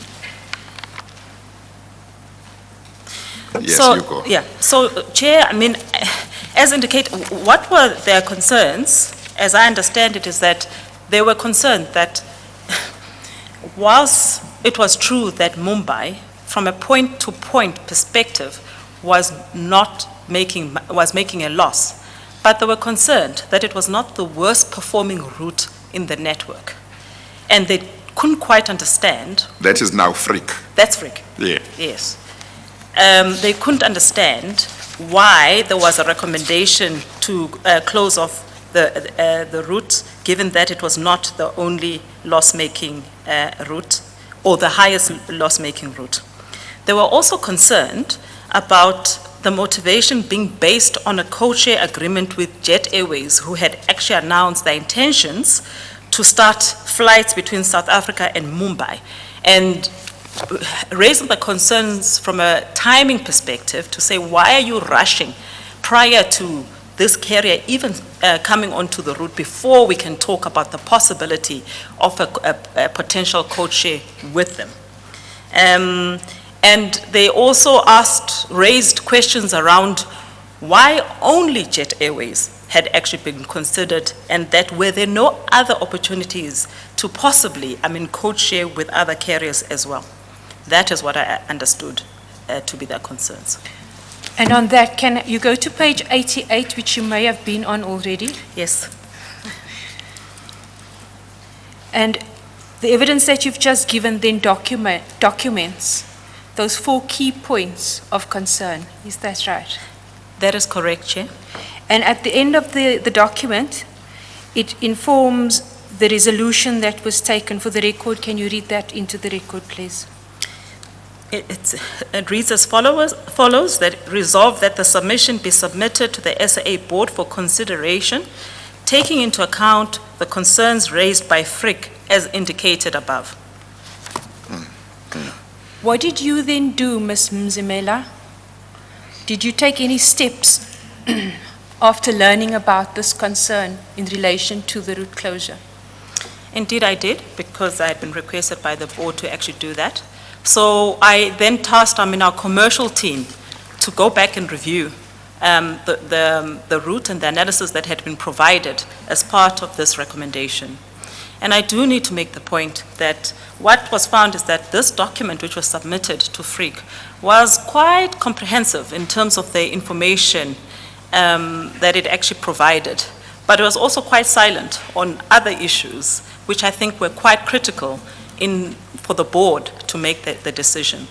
A: Yes,
F: So,
A: you go.
F: Yeah, so, Chair, I mean, as indicated, what were their concerns, as I understand it, is that they were concerned that whilst it was true that Mumbai, from a point-to-point perspective, was making a loss, but they were concerned that it was not the worst performing route in the network. And they couldn't quite understand.
A: That is now freak.
F: That's Frick.
A: Yeah.
F: Yes. They couldn't understand why there was a recommendation to close off the route, given that it was not the only loss-making route, or the highest loss-making route. They were also concerned about the motivation being based on a codeshare agreement with Jet Airways, who had actually announced their intentions to start flights between South Africa and Mumbai, and raising the concerns from a timing perspective to say, why are you rushing prior to this carrier even coming onto the route before we can talk about the possibility of a potential codeshare with them? And they also raised questions around why only Jet Airways had actually been considered, and that were there no other opportunities to possibly, codeshare with other carriers as well. That is what I understood to be their concerns.
B: And on that, can you go to page 88, which you may have been on already?
F: Yes.
B: And the evidence that you've just given then documents those 4 key points of concern. Is that right?
F: That is correct, Chair.
B: And at the end of the document, it informs the resolution that was taken. For the record, can you read that into the record, please?
F: It reads as follows, that resolve that the submission be submitted to the SAA board for consideration, taking into account the concerns raised by Frick as indicated above.
B: What did you then do, Ms. Mzimela? Did you take any steps after learning about this concern in relation to the route closure?
F: Indeed, I did, because I had been requested by the board to actually do that. So I then tasked our commercial team to go back and review the route and the analysis that had been provided as part of this recommendation. And I do need to make the point that what was found is that this document, which was submitted to Frick, was quite comprehensive in terms of the information that it actually provided. But it was also quite silent on other issues, which I think were quite critical for the board to make the decision.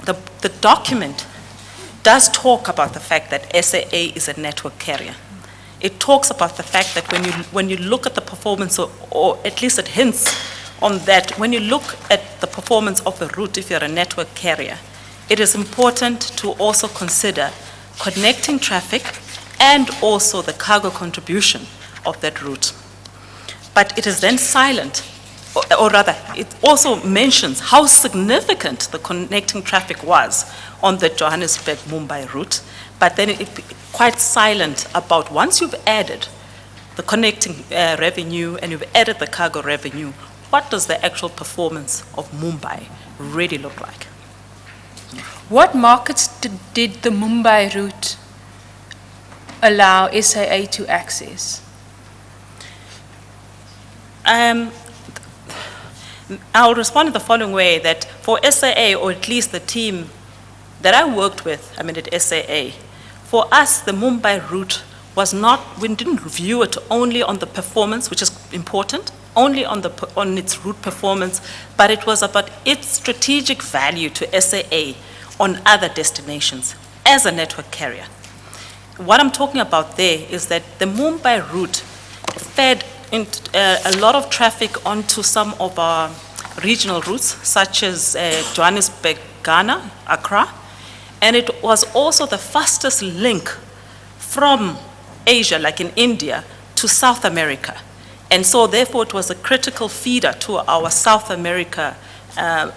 F: The document does talk about the fact that SAA is a network carrier. It talks about the fact that when you look at the performance, or at least it hints on that, when you look at the performance of a route, if you're a network carrier, it is important to also consider connecting traffic and also the cargo contribution of that route. But it is then silent, or rather, it also mentions how significant the connecting traffic was on the Johannesburg-Mumbai route, but then it's quite silent about, once you've added the connecting revenue and you've added the cargo revenue, what does the actual performance of Mumbai really look like?
B: What markets did the Mumbai route allow SAA to access?
F: I'll respond in the following way, that for SAA, or at least the team that I worked with, at SAA, for us, the Mumbai route was not, we didn't review it only on the performance, which is important, only on its route performance, but it was about its strategic value to SAA on other destinations as a network carrier. what I'm talking about there is that the Mumbai route fed a lot of traffic onto some of our regional routes, such as Johannesburg, Ghana, Accra, and it was also the fastest link from Asia, like in India, to South America. And so therefore it was a critical feeder to our South America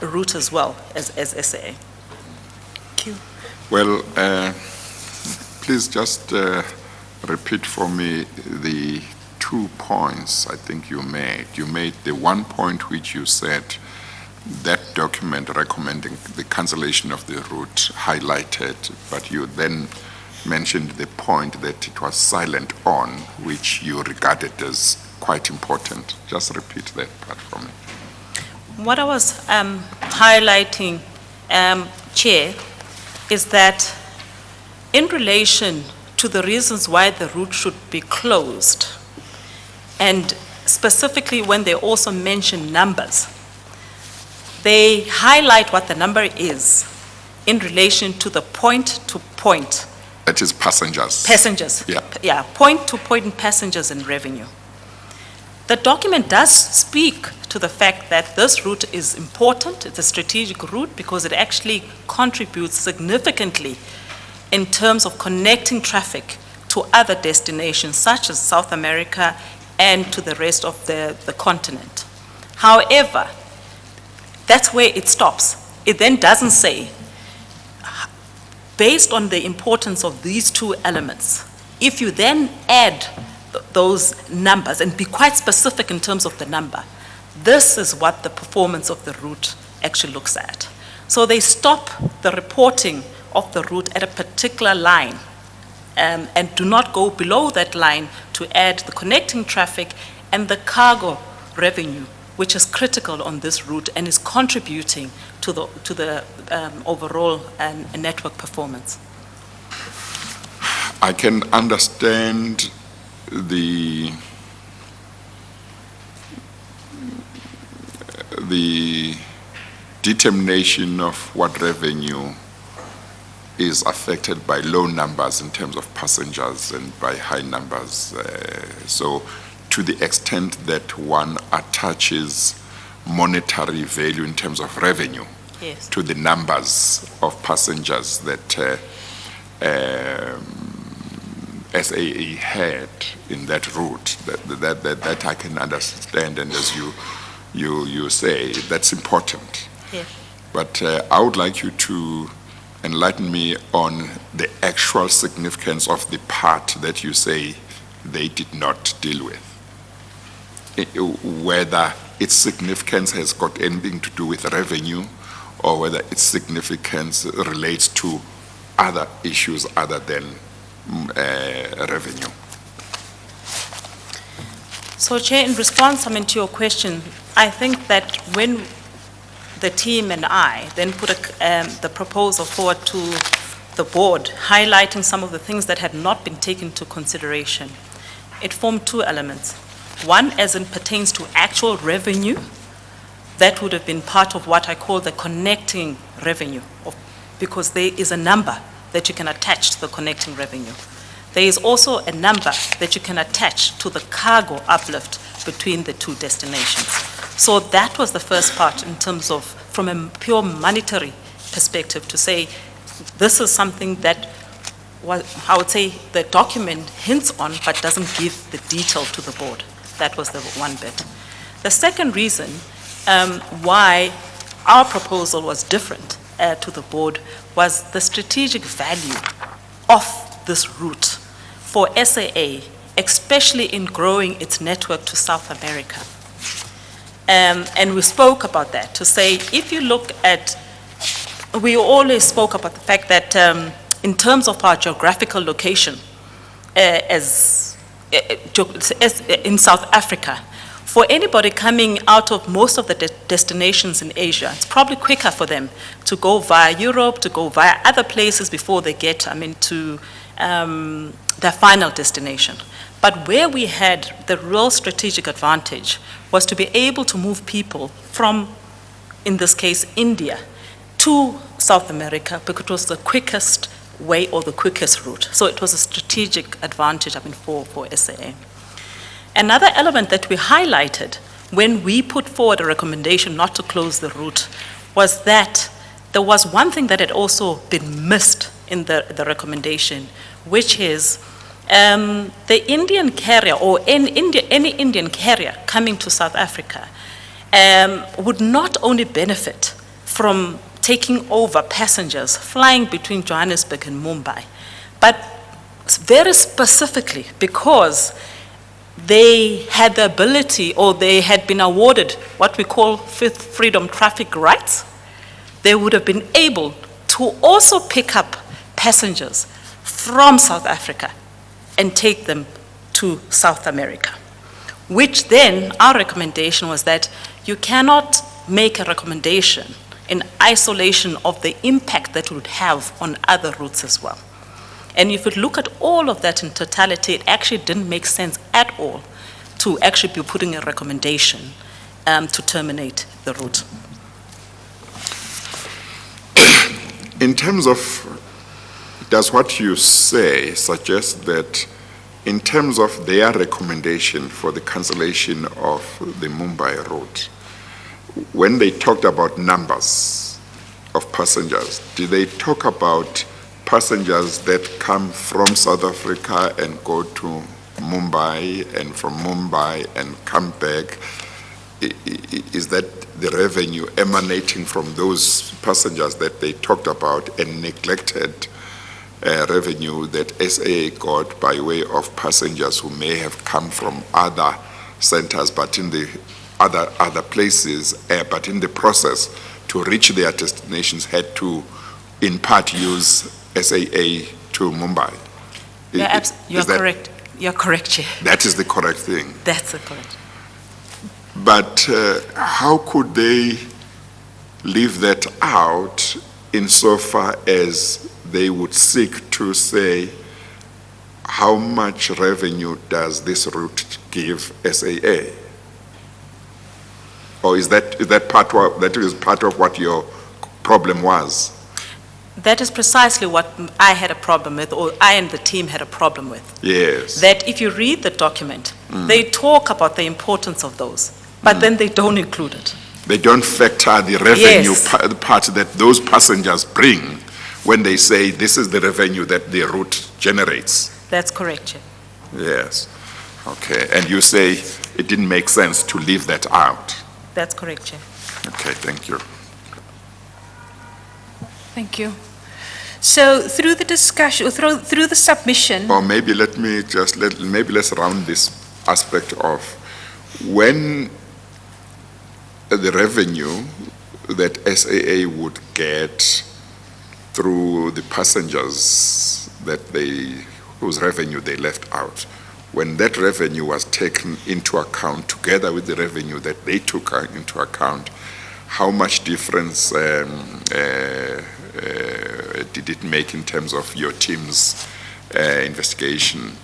F: route as well as SAA. Thank you.
A: Well, please just repeat for me the 2 points I think you made. You made the one point which you said that document recommending the cancellation of the route highlighted, but you then mentioned the point that it was silent on, which you regarded as quite important. Just repeat that part for me.
F: What I was highlighting, Chair, is that in relation to the reasons why the route should be closed, and specifically when they also mention numbers, they highlight what the number is in relation to the point-to-point.
A: That is passengers.
F: Passengers.
A: Yeah.
F: Yeah, point-to-point passengers and revenue. The document does speak to the fact that this route is important. It's a strategic route because it actually contributes significantly in terms of connecting traffic to other destinations such as South America and to the rest of the continent. However, that's where it stops. It then doesn't say, based on the importance of these two elements, if you then add those numbers and be quite specific in terms of the number, this is what the performance of the route actually looks at. So they stop the reporting of the route at a particular line and do not go below that line to add the connecting traffic and the cargo revenue, which is critical on this route and is contributing to the overall network performance.
A: I can understand the determination of what revenue is affected by low numbers in terms of passengers and by high numbers. So to the extent that one attaches monetary value in terms of revenue
F: Yes.
A: to the numbers of passengers that SAA had in that route, that I can understand, and as you say, that's important.
F: Yes.
A: But I would like you to enlighten me on the actual significance of the part that you say they did not deal with. Whether its significance has got anything to do with revenue or whether its significance relates to other issues other than revenue.
F: So, Chair, in response, to your question, I think that when the team and I then put the proposal forward to the board, highlighting some of the things that had not been taken into consideration, it formed two elements. One, as it pertains to actual revenue, that would have been part of what I call the connecting revenue, because there is a number that you can attach to the connecting revenue. There is also a number that you can attach to the cargo uplift between the two destinations. So that was the first part in terms of, from a pure monetary perspective, to say this is something that I would say the document hints on but doesn't give the detail to the board. That was the one bit. The second reason why our proposal was different to the board was the strategic value of this route for SAA, especially in growing its network to South America. And we spoke about that to say, if you look at, we always spoke about the fact that in terms of our geographical location in South Africa, for anybody coming out of most of the destinations in Asia, it's probably quicker for them to go via Europe, to go via other places before they get, to their final destination. But where we had the real strategic advantage was to be able to move people from, in this case, India, to South America, because it was the quickest way or the quickest route. So it was a strategic advantage, for SAA. Another element that we highlighted when we put forward a recommendation not to close the route was that there was one thing that had also been missed in the recommendation, which is the Indian carrier or any Indian carrier coming to South Africa would not only benefit from taking over passengers flying between Johannesburg and Mumbai, but very specifically because they had the ability, or they had been awarded what we call fifth freedom traffic rights, they would have been able to also pick up passengers from South Africa and take them to South America. Which then, our recommendation was that you cannot make a recommendation in isolation of the impact that it would have on other routes as well. And if you look at all of that in totality, it actually didn't make sense at all to actually be putting a recommendation to terminate the route.
A: In terms of, does what you say suggest that in terms of their recommendation for the cancellation of the Mumbai route, when they talked about numbers of passengers, did they talk about passengers that come from South Africa and go to Mumbai, and from Mumbai and come back? Is that the revenue emanating from those passengers that they talked about, and neglected revenue that SAA got by way of passengers who may have come from other centers, but in the other places, but in the process to reach their destinations had to, in part, use SAA to Mumbai?
F: You're correct. You're correct, Chair.
A: That is the correct thing.
F: That's the correct.
A: But how could they leave that out insofar as they would seek to say, how much revenue does this route give SAA? Or is that part of what your problem was?
F: That is precisely what I had a problem with, or I and the team had a problem with.
A: Yes.
F: That if you read the document, they talk about the importance of those, but then they don't include it.
A: They don't factor the revenue part that those passengers bring when they say this is the revenue that the route generates.
F: That's correct, Chair.
A: Yes. Okay. And you say it didn't make sense to leave that out.
F: That's correct, Chair.
A: Okay, thank you.
B: Thank you. So through the discussion, through the submission,
A: Or maybe let's round this aspect off. When the revenue that SAA would get through the passengers whose revenue they left out, when that revenue was taken into account together with the revenue that they took into account, how much difference did it make in terms of your team's investigation?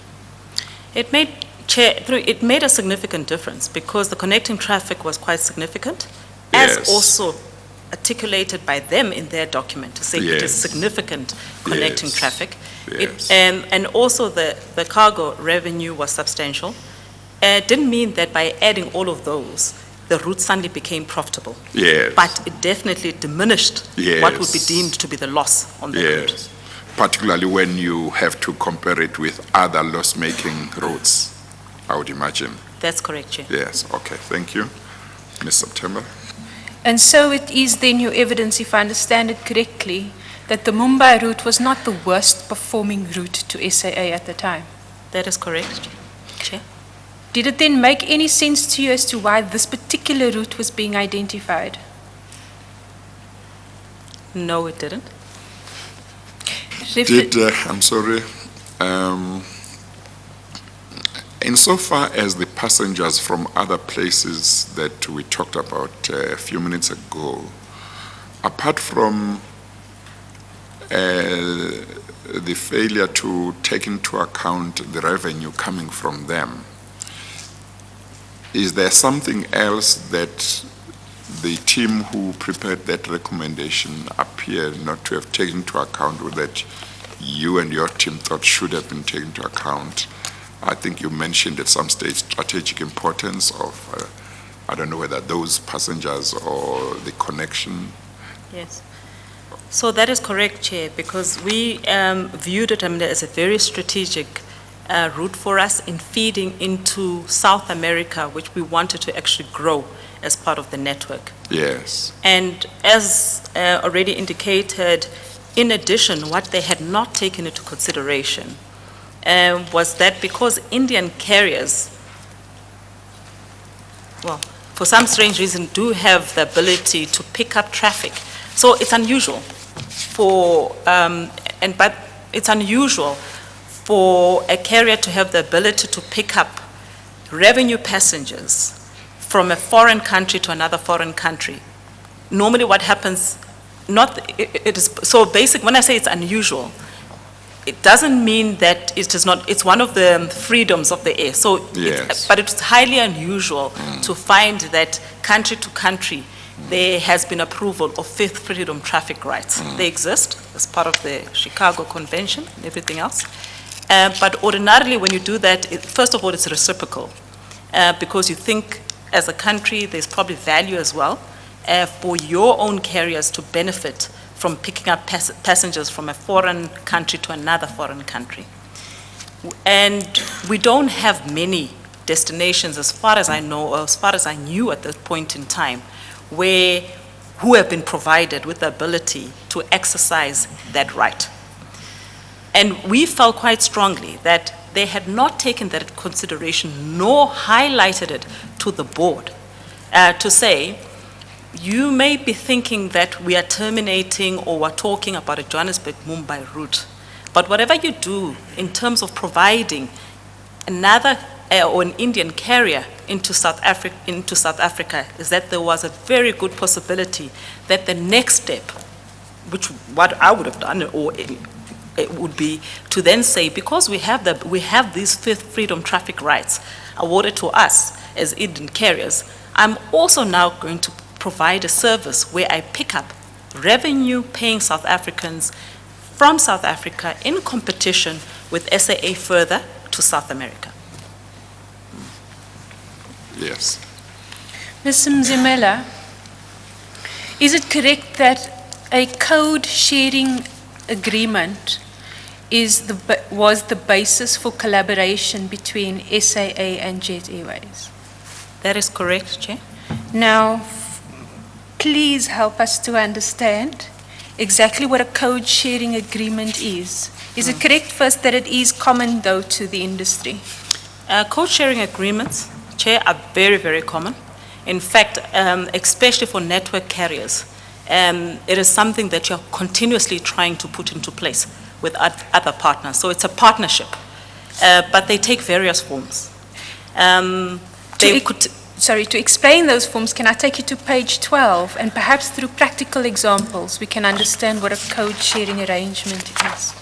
F: It made, Chair, it made a significant difference because the connecting traffic was quite significant,
A: Yes.
F: as also articulated by them in their document to say it is
A: Yes.
F: significant connecting
A: Yes.
F: traffic.
A: Yes.
F: And also the cargo revenue was substantial. It didn't mean that by adding all of those, the route suddenly became profitable.
A: Yes.
F: But it definitely diminished what would be
A: Yes.
F: deemed to be the loss on the route.
A: Yes. Particularly when you have to compare it with other loss-making routes, I would imagine.
F: That's correct, Chair.
A: Yes, okay, thank you. Ms. September?
B: and so it is then your evidence, if I understand it correctly, that the Mumbai route was not the worst performing route to SAA at the time.
F: That is correct, Chair.
B: Did it then make any sense to you as to why this particular route was being identified?
F: No, it didn't.
A: I'm sorry. Insofar as the passengers from other places that we talked about a few minutes ago, apart from the failure to take into account the revenue coming from them, is there something else that the team who prepared that recommendation appear not to have taken into account, that you and your team thought should have been taken into account? I think you mentioned at some stage strategic importance of, I don't know whether those passengers or the connection.
F: Yes. So that is correct, Chair, because we viewed it as a very strategic route for us in feeding into South America, which we wanted to actually grow as part of the network.
A: Yes.
F: And as already indicated, in addition, what they had not taken into consideration was that because Indian carriers, well, for some strange reason, do have the ability to pick up traffic. So it's unusual but it's unusual for a carrier to have the ability to pick up revenue passengers from a foreign country to another foreign country. Normally what happens, it is so basic, when I say it's unusual, it doesn't mean that it is not, it's one of the freedoms of the air. So,
A: yes.
F: But it's highly unusual to find that country to country, there has been approval of fifth freedom traffic rights. They exist as part of the Chicago Convention and everything else. But ordinarily when you do that, first of all, it's reciprocal because you think as a country there's probably value as well for your own carriers to benefit from picking up passengers from a foreign country to another foreign country. And we don't have many destinations, as far as I know, or as far as I knew at that point in time, who have been provided with the ability to exercise that right. And we felt quite strongly that they had not taken that into consideration nor highlighted it to the board to say, you may be thinking that we are terminating or we're talking about a Johannesburg-Mumbai route, but whatever you do in terms of providing another or an Indian carrier into South Africa is that there was a very good possibility that the next step, which what I would have done, or it would be to then say, because we have these fifth freedom traffic rights awarded to us as Indian carriers, I'm also now going to provide a service where I pick up revenue-paying South Africans from South Africa in competition with SAA further to South America.
A: Yes.
B: Ms. Mzimela, is it correct that a code-sharing agreement was the basis for collaboration between SAA and Jet Airways?
F: That is correct, Chair.
B: Now, please help us to understand exactly what a code-sharing agreement is. Is it correct first that it is common, though, to the industry?
F: Code-sharing agreements, Chair, are very, very common. In fact, especially for network carriers, it is something that you're continuously trying to put into place with other partners. So it's a partnership, but they take various forms.
B: To explain those forms, can I take you to page 12, and perhaps through practical examples we can understand what a code-sharing arrangement is?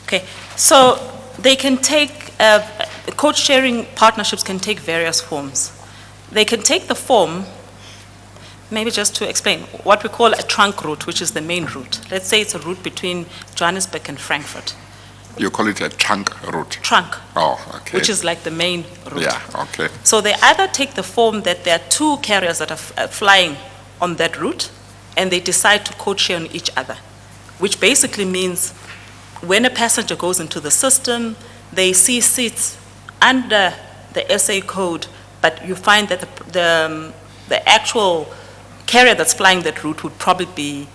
F: Okay, so they can take, code-sharing partnerships can take various forms. They can take the form, maybe just to explain, what we call a trunk route, which is the main route. Let's say it's a route between Johannesburg and Frankfurt.
A: You call it a trunk route?
F: Trunk.
A: Oh, okay.
F: Which is like the main route.
A: Yeah, okay.
F: So they either take the form that there are two carriers that are flying on that route, and they decide to code share on each other, which basically means when a passenger goes into the system, they see seats under the SA code, but you find that the actual carrier that's flying that route would probably be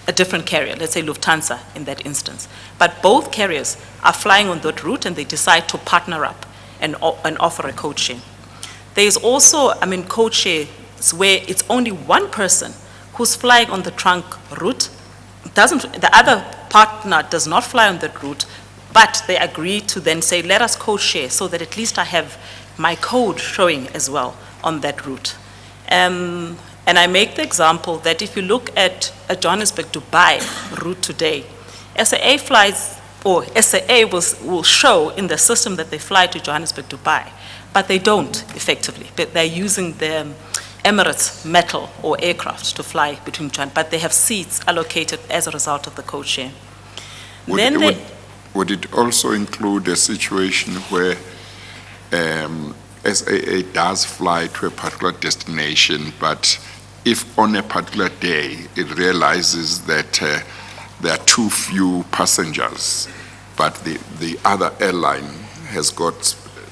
F: a different carrier, let's say Lufthansa in that instance. But both carriers are flying on that route and they decide to partner up and offer a code share. There's also, code share where it's only one person who's flying on the trunk route. The other partner does not fly on that route, but they agree to then say, let us code share so that at least I have my code showing as well on that route. And I make the example that if you look at a Johannesburg-Dubai route today, SAA flies, or SAA will show in the system that they fly to Johannesburg-Dubai, but they don't effectively. But they're using the Emirates metal or aircraft to fly between China, but they have seats allocated as a result of the code share.
A: Would it also include a situation where SAA does fly to a particular destination, but if on a particular day it realizes that there are too few passengers, but the other airline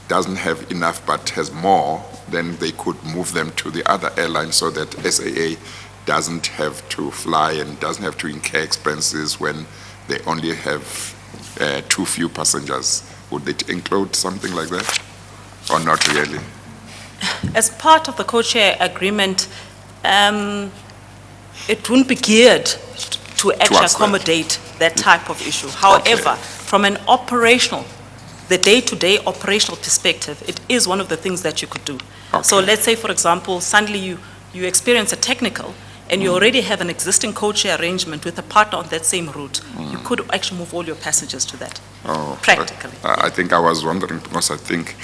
A: doesn't have enough but has more, then they could move them to the other airline so that SAA doesn't have to fly and doesn't have to incur expenses when they only have too few passengers. Would it include something like that, or not really?
F: As part of the code-share agreement, it wouldn't be geared to actually accommodate that type of issue. However, from an operational, the day-to-day operational perspective, it is one of the things that you could do.
A: Okay.
F: So let's say, for example, suddenly you experience a technical and you already have an existing code-share arrangement with a partner on that same route, you could actually move all your passengers to that, practically.
A: I think I was wondering, because I think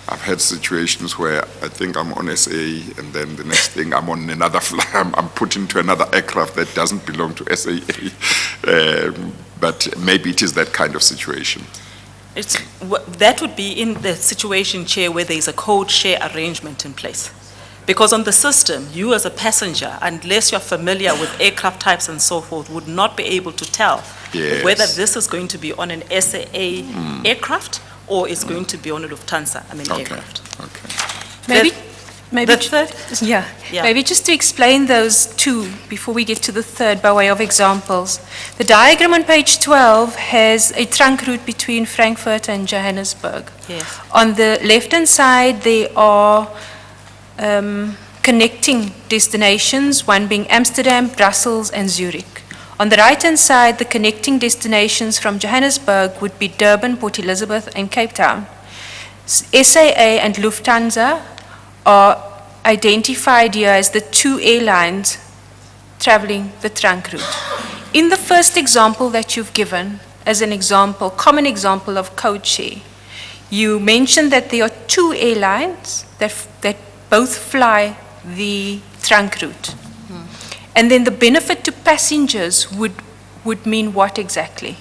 A: I've had situations where I think I'm on SA and then the next thing I'm on another flight, I'm put into another aircraft that doesn't belong to SAA. But maybe it is that kind of situation.
F: That would be in the situation, Chair, where there is a code share arrangement in place. Because on the system, you as a passenger, unless you're familiar with aircraft types and so forth, would not be able to tell whether this is going to be on an SAA aircraft or it's going to be on a Lufthansa, aircraft.
B: Maybe
F: The third?
B: Yeah.
F: Yeah.
B: Maybe just to explain those two before we get to the third by way of examples. The diagram on page 12 has a trunk route between Frankfurt and Johannesburg.
F: Yes.
B: On the left-hand side, there are connecting destinations, one being Amsterdam, Brussels, and Zurich. On the right-hand side, the connecting destinations from Johannesburg would be Durban, Port Elizabeth, and Cape Town. SAA and Lufthansa are identified here as the two airlines traveling the trunk route. In the first example that you've given, as an example, common example of code share, you mentioned that there are two airlines that both fly the trunk route. And then the benefit to passengers would mean what exactly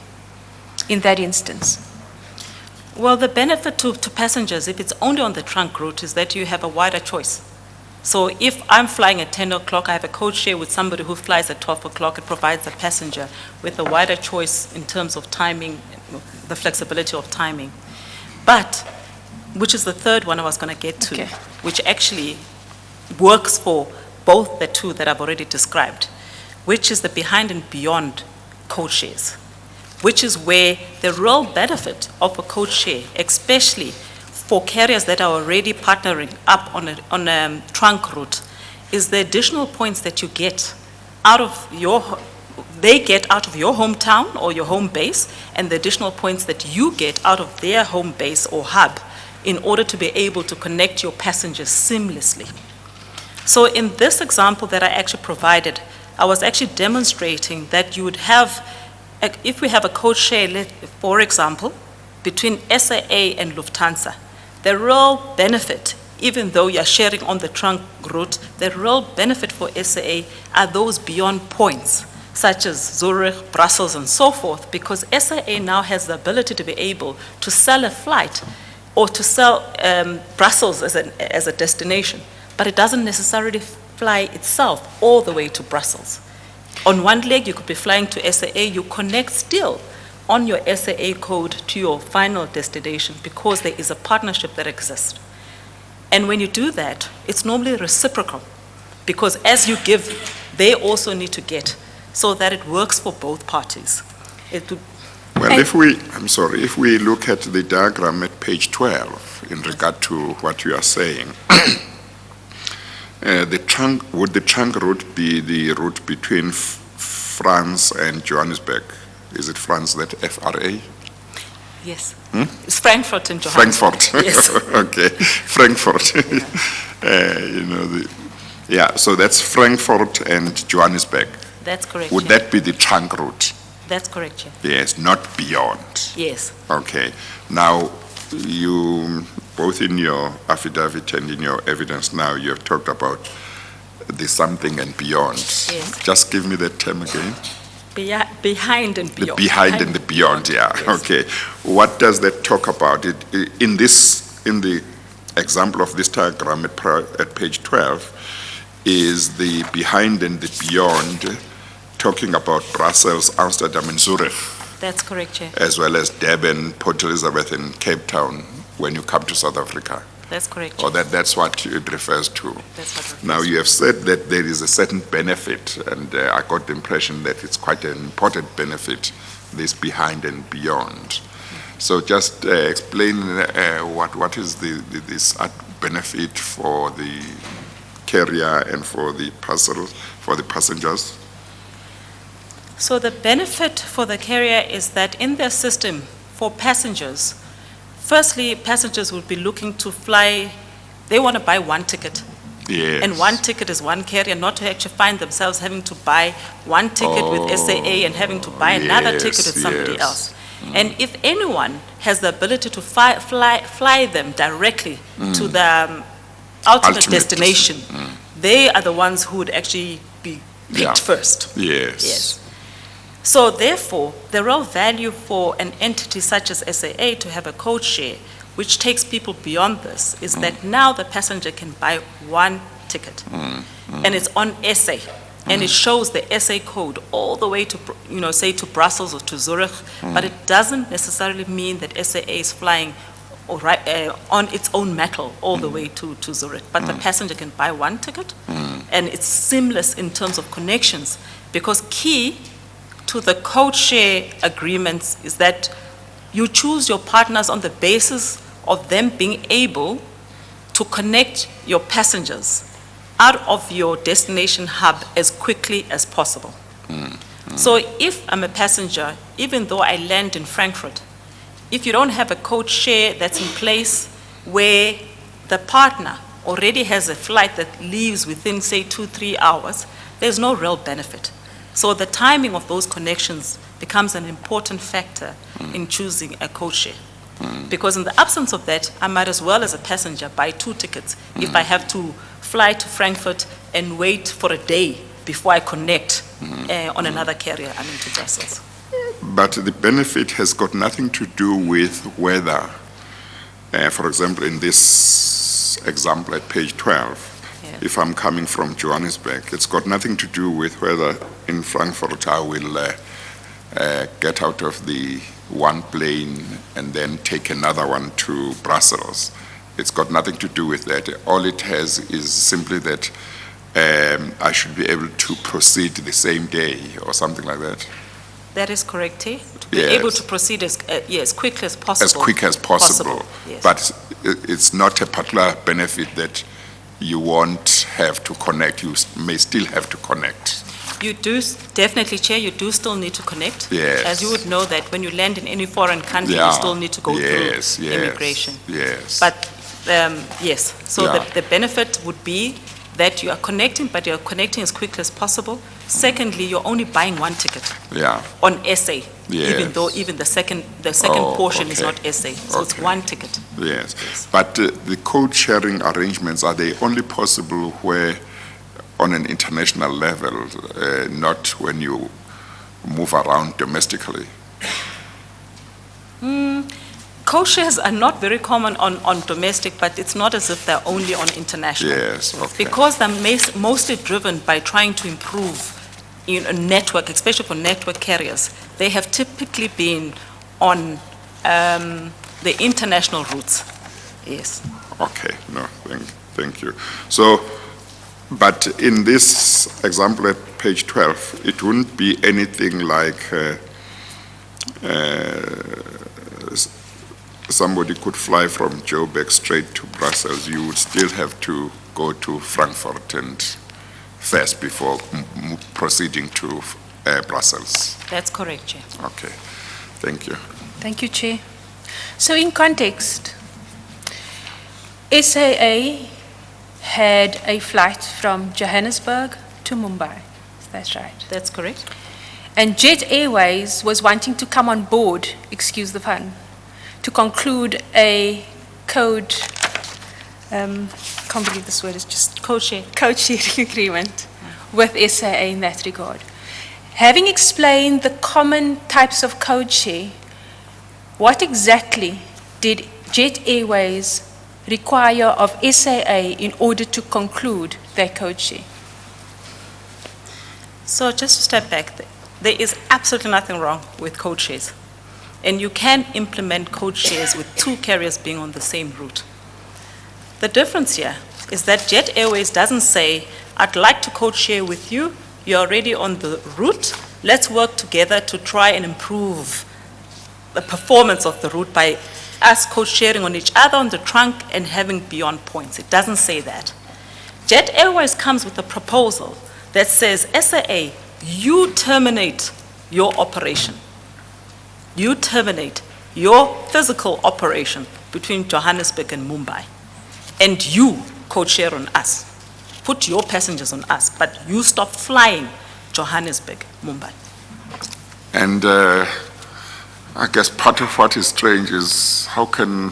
B: in that instance?
F: Well, the benefit to passengers, if it's only on the trunk route, is that you have a wider choice. So if I'm flying at 10 o'clock, I have a code share with somebody who flies at 12 o'clock, it provides the passenger with a wider choice in terms of timing, the flexibility of timing. But, which is the third one I was going to get to,
B: Okay.
F: which actually works for both the two that I've already described, which is the behind and beyond code shares, which is where the real benefit of a code share, especially for carriers that are already partnering up on a trunk route, is the additional points that you get out of they get out of your hometown or your home base, and the additional points that you get out of their home base or hub in order to be able to connect your passengers seamlessly. So in this example that I actually provided, I was actually demonstrating that you would have, if we have a code share, for example, between SAA and Lufthansa, the real benefit, even though you're sharing on the trunk route, the real benefit for SAA are those beyond points, such as Zurich, Brussels, and so forth, because SAA now has the ability to be able to sell a flight or to sell Brussels as a destination, but it doesn't necessarily fly itself all the way to Brussels. On one leg, you could be flying to SAA, you connect still on your SAA code to your final destination because there is a partnership that exists. And when you do that, it's normally reciprocal because as you give, they also need to get so that it works for both parties.
A: Well, if we look at the diagram at page 12 in regard to what you are saying, would the trunk route be the route between France and Johannesburg? Is it France, that FRA?
F: Yes. It's Frankfurt and Johannesburg.
A: Frankfurt.
F: Yes.
A: Okay, Frankfurt. So that's Frankfurt and Johannesburg.
F: That's correct.
A: Would
F: Chair.
A: that be the trunk route?
F: That's correct, Chair.
A: Yes, not beyond.
F: Yes.
A: Okay. Now, you, both in your affidavit and in your evidence now, you have talked about the something and beyond.
F: Yes.
A: Just give me that term again.
F: Behind and
A: The
F: beyond.
A: behind and the beyond, yeah.
F: Yes.
A: Okay. What does that talk about? In the example of this diagram at page 12, is the behind and the beyond talking about Brussels, Amsterdam, and Zurich,
F: That's correct, Chair.
A: as well as Durban, Port Elizabeth, and Cape Town when you come to South Africa?
F: That's correct,
A: Or
F: Chair.
A: that's what it refers to?
F: That's what it
A: Now,
F: refers
A: you have said that there is a certain benefit, and I got the impression that it's quite an important benefit, this behind and beyond. So just explain what is this benefit for the carrier and for the passengers?
F: So the benefit for the carrier is that in their system, for passengers, firstly, passengers will be looking to fly, they want to buy one ticket.
A: Yes.
F: And one ticket is one carrier, not to actually find themselves having to buy one ticket with SAA and having to buy another
A: yes,
F: ticket with somebody
A: yes.
F: else. And if anyone has the ability to fly them directly to the ultimate
A: Ultimate
F: destination, they are the ones who would actually be picked
A: Yeah.
F: first.
A: Yes.
F: Yes. So therefore, the real value for an entity such as SAA to have a code share, which takes people beyond this, is that now the passenger can buy one ticket. And it's on SA. And it shows the SA code all the way to, say to Brussels or to Zurich, but it doesn't necessarily mean that SAA is flying on its own metal all the way to Zurich. But the passenger can buy one ticket, and it's seamless in terms of connections, because key to the code share agreements is that you choose your partners on the basis of them being able to connect your passengers out of your destination hub as quickly as possible. So if I'm a passenger, even though I land in Frankfurt, if you don't have a code share that's in place where the partner already has a flight that leaves within, say, 2-3 hours, there's no real benefit. So the timing of those connections becomes an important factor in choosing a code share. Because in the absence of that, I might as well, as a passenger, buy 2 tickets if I have to fly to Frankfurt and wait for a day before I connect on another carrier, to Brussels.
A: But the benefit has got nothing to do with whether, for example, in this example at page 12,
F: Yeah.
A: if I'm coming from Johannesburg, it's got nothing to do with whether in Frankfurt I will get out of the one plane and then take another one to Brussels. It's got nothing to do with that. All it has is simply that I should be able to proceed the same day or something like that.
F: That is correct, eh? To be
A: Yes.
F: able to proceed as quickly as possible.
A: As quick as possible.
F: Yes.
A: But it's not a particular benefit that you won't have to connect. You may still have to connect.
F: You do, definitely, Chair, you do still need to connect.
A: Yes.
F: As you would know that when you land in any foreign country,
A: Yeah.
F: you still need to go
A: Yes,
F: through
A: yes,
F: immigration.
A: Yes.
F: But, yes, so
A: Yeah.
F: the benefit would be that you are connecting, but you're connecting as quickly as possible. Secondly, you're only buying one ticket
A: Yeah.
F: on SA, even
A: Yes.
F: though even the second
A: Oh,
F: portion is
A: okay.
F: not SA. So it's
A: Okay.
F: one ticket.
A: Yes, but the code sharing arrangements, are they only possible where, on an international level, not when you move around domestically?
F: Co-shares are not very common on domestic, but it's not as if they're only on international.
A: Yes, okay.
F: Because they're mostly driven by trying to improve a network, especially for network carriers. They have typically been on the international routes. Yes.
A: Okay, no, thank you. So, but in this example at page 12, it wouldn't be anything like somebody could fly from Joburg straight to Brussels. You would still have to go to Frankfurt and first before proceeding to Brussels.
F: That's correct, Chair.
A: Okay, thank you.
B: Thank you, Chair. So in context, SAA had a flight from Johannesburg to Mumbai. That's right.
F: That's correct.
B: And Jet Airways was wanting to come on board, excuse the pun, to conclude a code can't believe this word is just
F: Co-chair.
B: co-sharing agreement with SAA in that regard. Having explained the common types of code-share, what exactly did Jet Airways require of SAA in order to conclude their code-share?
F: So just to step back, there is absolutely nothing wrong with code shares. And you can implement code shares with two carriers being on the same route. The difference here is that Jet Airways doesn't say, I'd like to code share with you, you're already on the route, let's work together to try and improve the performance of the route by us code sharing on each other on the trunk and having beyond points. It doesn't say that. Jet Airways comes with a proposal that says, SAA, you terminate your operation. You terminate your physical operation between Johannesburg and Mumbai, and you co-share on us. Put your passengers on us, but you stop flying Johannesburg, Mumbai.
A: And I guess part of what is strange is how can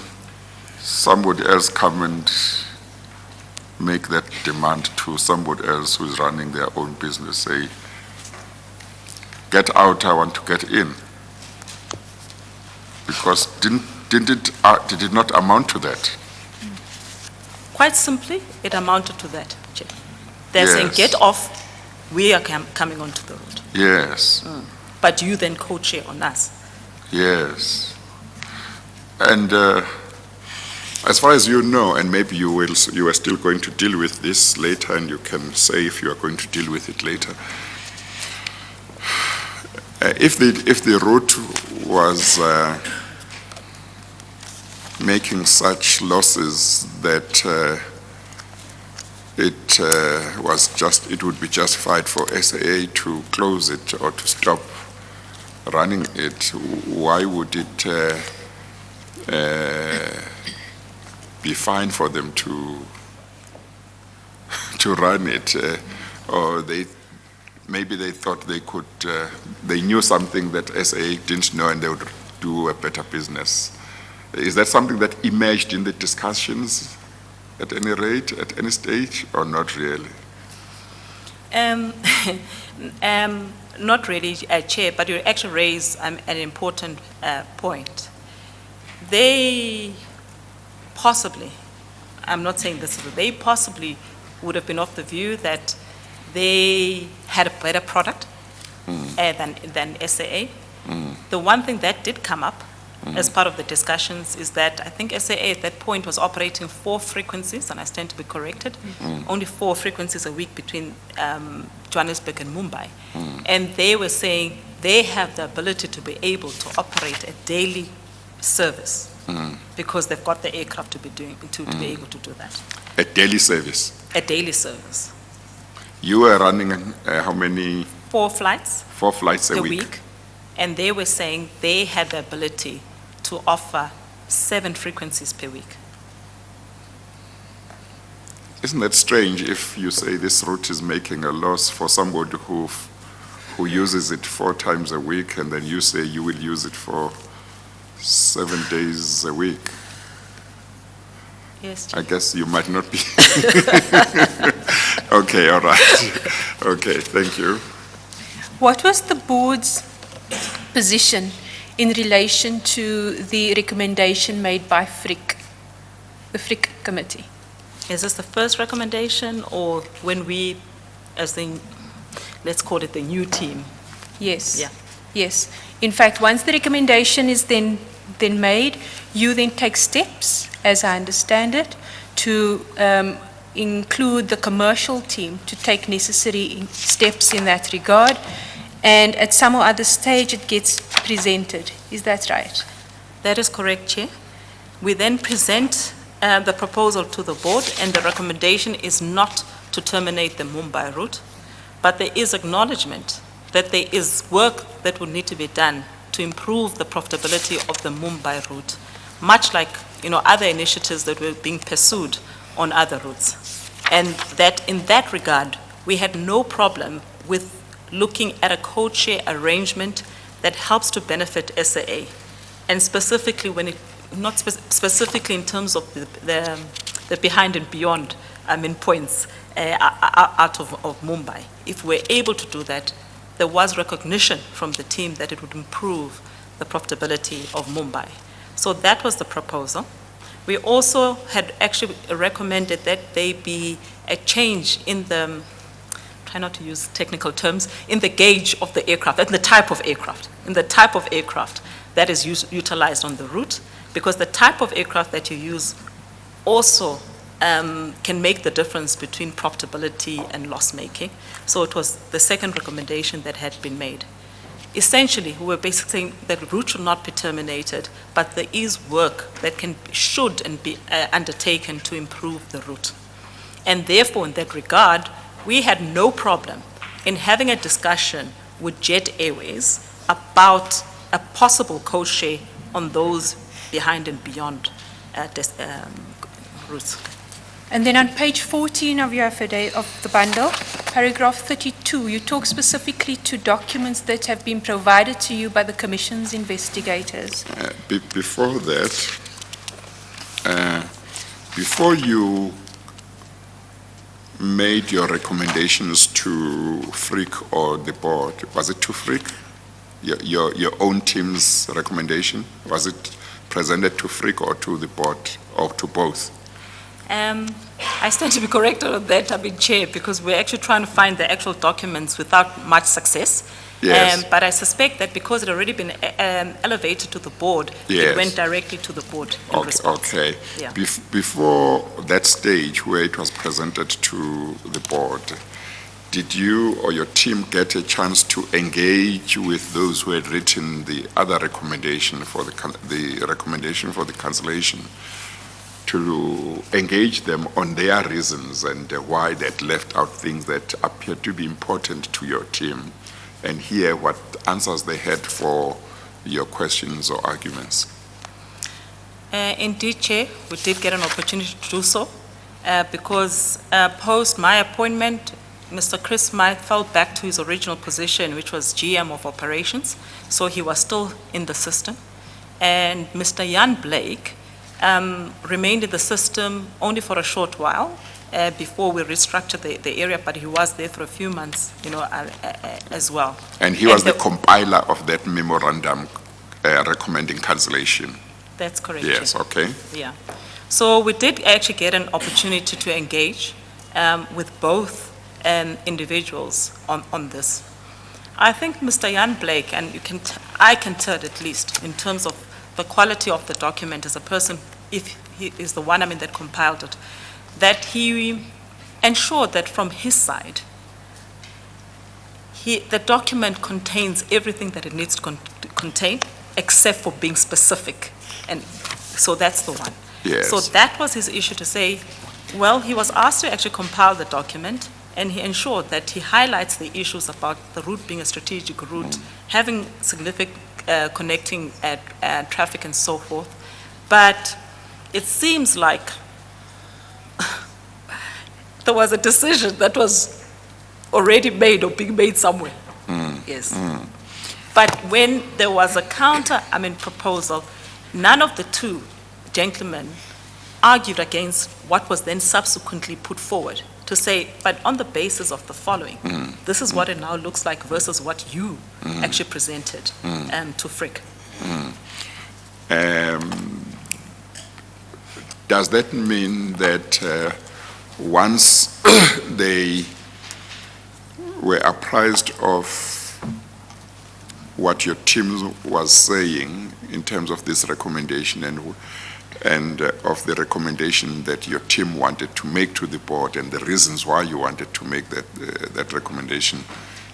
A: somebody else come and make that demand to somebody else who's running their own business, say, get out, I want to get in. Because did it not amount to that?
F: Quite simply, it amounted to that, Chair. They're saying,
A: Yes.
F: get off, we are coming onto the road.
A: Yes,
F: But you then co-chair on us.
A: yes. And as far as you know, and maybe you are still going to deal with this later, and you can say if you are going to deal with it later. If the route was making such losses that it would be justified for SAA to close it or to stop running it, why would it be fine for them to run it? Or maybe they thought they could, they knew something that SAA didn't know and they would do a better business. Is that something that emerged in the discussions at any rate, at any stage, or not really?
F: Not really, Chair, but you actually raise an important point. They possibly, I'm not saying this, they possibly would have been of the view that they had a better product than SAA. The one thing that did come up as part of the discussions is that I think SAA at that point was operating 4 frequencies, and I stand to be corrected, only 4 frequencies a week between Johannesburg and Mumbai. And they were saying they have the ability to be able to operate a daily service because they've got the aircraft to be able to do that.
A: A daily service?
F: A daily service.
A: You were running how many?
F: 4 flights
A: 4 flights a week.
F: And they were saying they had the ability to offer 7 frequencies per week.
A: Isn't that strange if you say this route is making a loss for somebody who uses it 4 times a week, and then you say you will use it for 7 days a week?
F: Yes,
A: I guess you might not be. Okay, all right. Okay, thank you.
B: What was the board's position in relation to the recommendation made by FRIC, the FRIC committee?
F: Is this the first recommendation, or when we, as the, let's call it the new team?
B: Yes.
F: Yeah.
B: Yes. In fact, once the recommendation is then made, you then take steps, as I understand it, to include the commercial team to take necessary steps in that regard, and at some or other stage it gets presented. Is that right?
F: That is correct, Chair. We then present the proposal to the board, and the recommendation is not to terminate the Mumbai route, but there is acknowledgement that there is work that would need to be done to improve the profitability of the Mumbai route, much like other initiatives that were being pursued on other routes. And that in that regard, we had no problem with looking at a code-share arrangement that helps to benefit SAA, and specifically when it, not specifically in terms of the the behind and beyond points out of Mumbai. If we're able to do that, there was recognition from the team that it would improve the profitability of Mumbai. So that was the proposal. We also had actually recommended that there be a change in the, try not to use technical terms, in the gauge of the aircraft, and the type of aircraft, that is utilized on the route, because the type of aircraft that you use also can make the difference between profitability and loss-making. So it was the second recommendation that had been made. Essentially, we were basically saying that the route should not be terminated, but there is work that should be undertaken to improve the route. And therefore, in that regard, we had no problem in having a discussion with Jet Airways about a possible codeshare on those behind and beyond routes.
B: And then on page 14 of your affidavit of the bundle, paragraph 32, you talk specifically to documents that have been provided to you by the Commission's investigators.
A: Before that, before you made your recommendations to Frick or the board, was it to Frick? Your own team's recommendation? Was it presented to Frick or to the board or to both?
F: I stand to be corrected on that, Chair, because we're actually trying to find the actual documents without much success.
A: Yes.
F: But I suspect that because it had already been elevated to the board,
A: Yes.
F: it went directly to the board in response.
A: Okay.
F: Yeah.
A: Before that stage where it was presented to the board, did you or your team get a chance to engage with those who had written the other recommendation for the recommendation for the cancellation, to engage them on their reasons and why they'd left out things that appeared to be important to your team, and hear what answers they had for your questions or arguments?
F: Indeed, Chair, we did get an opportunity to do so because post my appointment, Mr. Chris Smythe fell back to his original position, which was GM of operations, so he was still in the system. And Mr. Jan Blake remained in the system only for a short while before we restructured the area, but he was there for a few months, as well.
A: And he was the compiler of that memorandum recommending cancellation.
F: That's correct.
A: Yes,
F: Chair.
A: okay.
F: Yeah. So we did actually get an opportunity to engage with both individuals on this. I think Mr. Jan Blake, and I can tell at least in terms of the quality of the document as a person, if he is the one that compiled it, that he ensured that from his side, the document contains everything that it needs to contain, except for being specific. And so that's the one.
A: Yes.
F: So that was his issue, to say, well, he was asked to actually compile the document, and he ensured that he highlights the issues about the route being a strategic route, having significant connecting traffic and so forth. But it seems like there was a decision that was already made or being made somewhere. Yes. But when there was a counter, proposal, none of the two gentlemen argued against what was then subsequently put forward, to say, but on the basis of the following, this is what it now looks like versus what you actually presented to Frick.
A: Does that mean that once they were apprised of what your team was saying in terms of this recommendation and of the recommendation that your team wanted to make to the board and the reasons why you wanted to make that recommendation,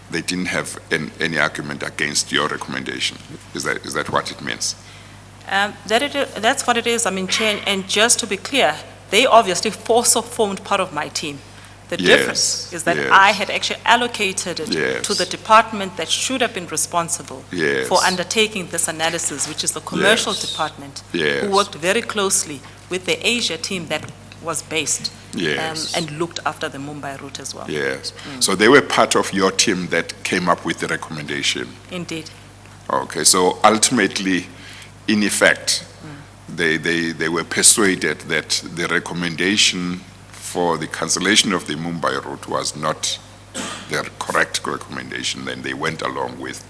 A: they didn't have any argument against your recommendation? Is that what it means?
F: That's what it is, Chair, and just to be clear, they obviously also formed part of my team. The difference is that I had actually allocated it to the department that should have been responsible for undertaking this analysis, which is the commercial department, who worked very closely with the Asia team that was based and looked after the Mumbai route as well.
A: Yes. So they were part of your team that came up with the recommendation?
F: Indeed.
A: Okay, so ultimately, in effect, they were persuaded that the recommendation for the cancellation of the Mumbai route was not the correct recommendation, then they went along with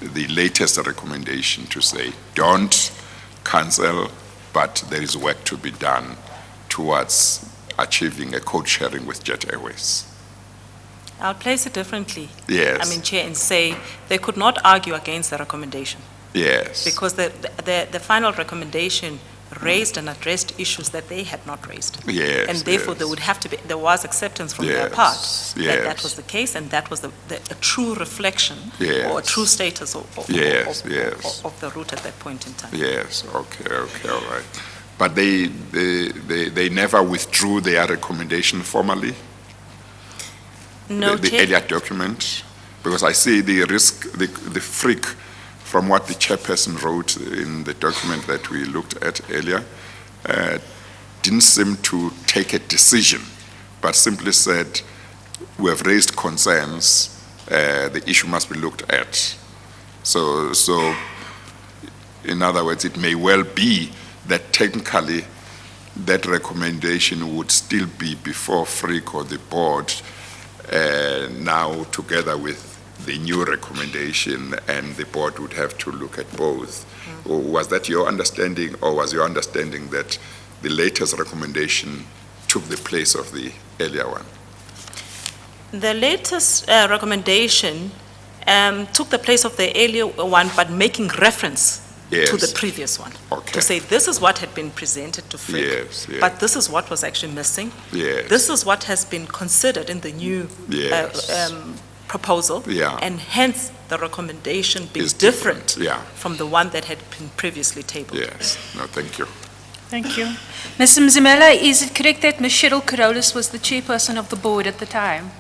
A: the latest recommendation to say, don't cancel, but there is work to be done towards achieving a code sharing with Jet Airways.
F: I'll place it differently.
A: Yes.
F: I mean, Chair, and say they could not argue against the recommendation
A: Yes.
F: because the final recommendation raised and addressed issues that they had not raised.
A: Yes.
F: And therefore,
A: yes.
F: there would have to be, there was acceptance from their
A: Yes,
F: part that
A: yes.
F: was the case, and that was a true reflection or a
A: Yes.
F: true status of
A: Yes, yes.
F: of the route at that point in time.
A: Yes, okay, all right. But they never withdrew their recommendation formally?
F: No,
A: the
F: Chair.
A: earlier document? Because I see the risk, the freak from what the chairperson wrote in the document that we looked at earlier, didn't seem to take a decision, but simply said, we have raised concerns, the issue must be looked at. So in other words, it may well be that technically that recommendation would still be before FRIC or the board now together with the new recommendation, and the board would have to look at both. Or was that your understanding, or was your understanding that the latest recommendation took the place of the earlier one?
F: The latest recommendation took the place of the earlier one, but making reference
A: Yes.
F: to the previous one.
A: Okay.
F: To say this is what had been presented to FRIC,
A: Yes, yes.
F: but this is what was actually missing.
A: Yes.
F: This is what has been considered in the new
A: Yes.
F: proposal.
A: Yeah.
F: And hence, the recommendation being
A: Is
F: different
A: yeah.
F: from the one that had been previously tabled.
A: Yes, no, thank you.
B: Thank you. Ms. Mzimela, is it correct that Ms. Cheryl Carolus was the chairperson of the board at the time?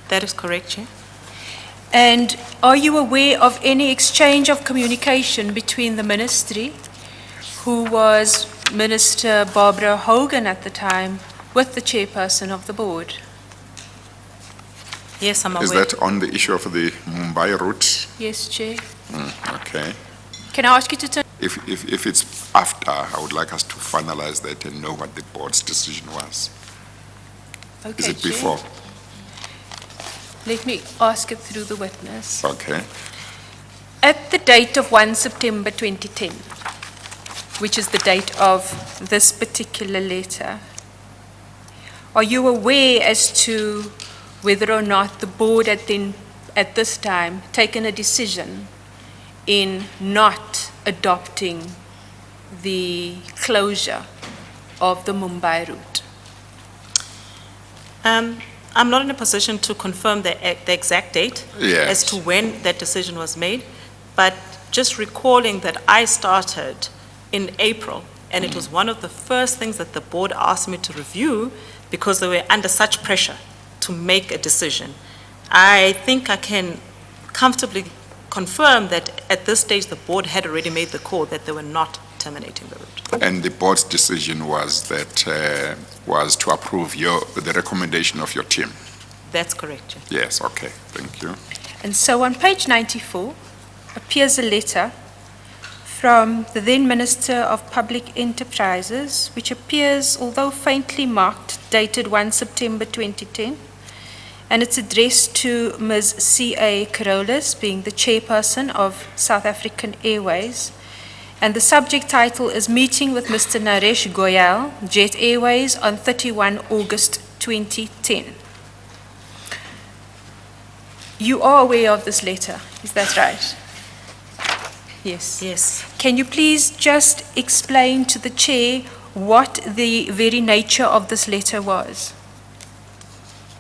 F: That is correct, Chair.
B: And are you aware of any exchange of communication between the ministry, who was Minister Barbara Hogan at the time, with the chairperson of the board?
F: Yes, I'm
A: Is
F: aware.
A: that on the issue of the Mumbai route?
B: Yes, Chair.
A: Okay.
B: Can I ask you to turn?
A: If it's after, I would like us to finalize that and know what the board's decision was.
B: Okay,
A: Is it
B: Chair.
A: before?
B: Let me ask it through the witness.
A: Okay.
B: At the date of 1 September 2010, which is the date of this particular letter, are you aware as to whether or not the board had then, at this time, taken a decision in not adopting the closure of the Mumbai route?
F: I'm not in a position to confirm the exact date
A: Yes.
F: as to when that decision was made, but just recalling that I started in April, and it was one of the first things that the board asked me to review because they were under such pressure to make a decision. I think I can comfortably confirm that at this stage, the board had already made the call that they were not terminating the route.
A: And the board's decision was that, was to approve the recommendation of your team?
F: That's correct, Chair.
A: Yes, okay, thank you.
B: And so on page 94 appears a letter from the then Minister of Public Enterprises, which appears, although faintly marked, dated 1 September 2010, and it's addressed to Ms. C.A. Carolus, being the chairperson of South African Airways, and the subject title is Meeting with Mr. Naresh Goyal, Jet Airways, on 31 August 2010. You are aware of this letter, is that right? Yes.
F: Yes.
B: Can you please just explain to the chair what the very nature of this letter was?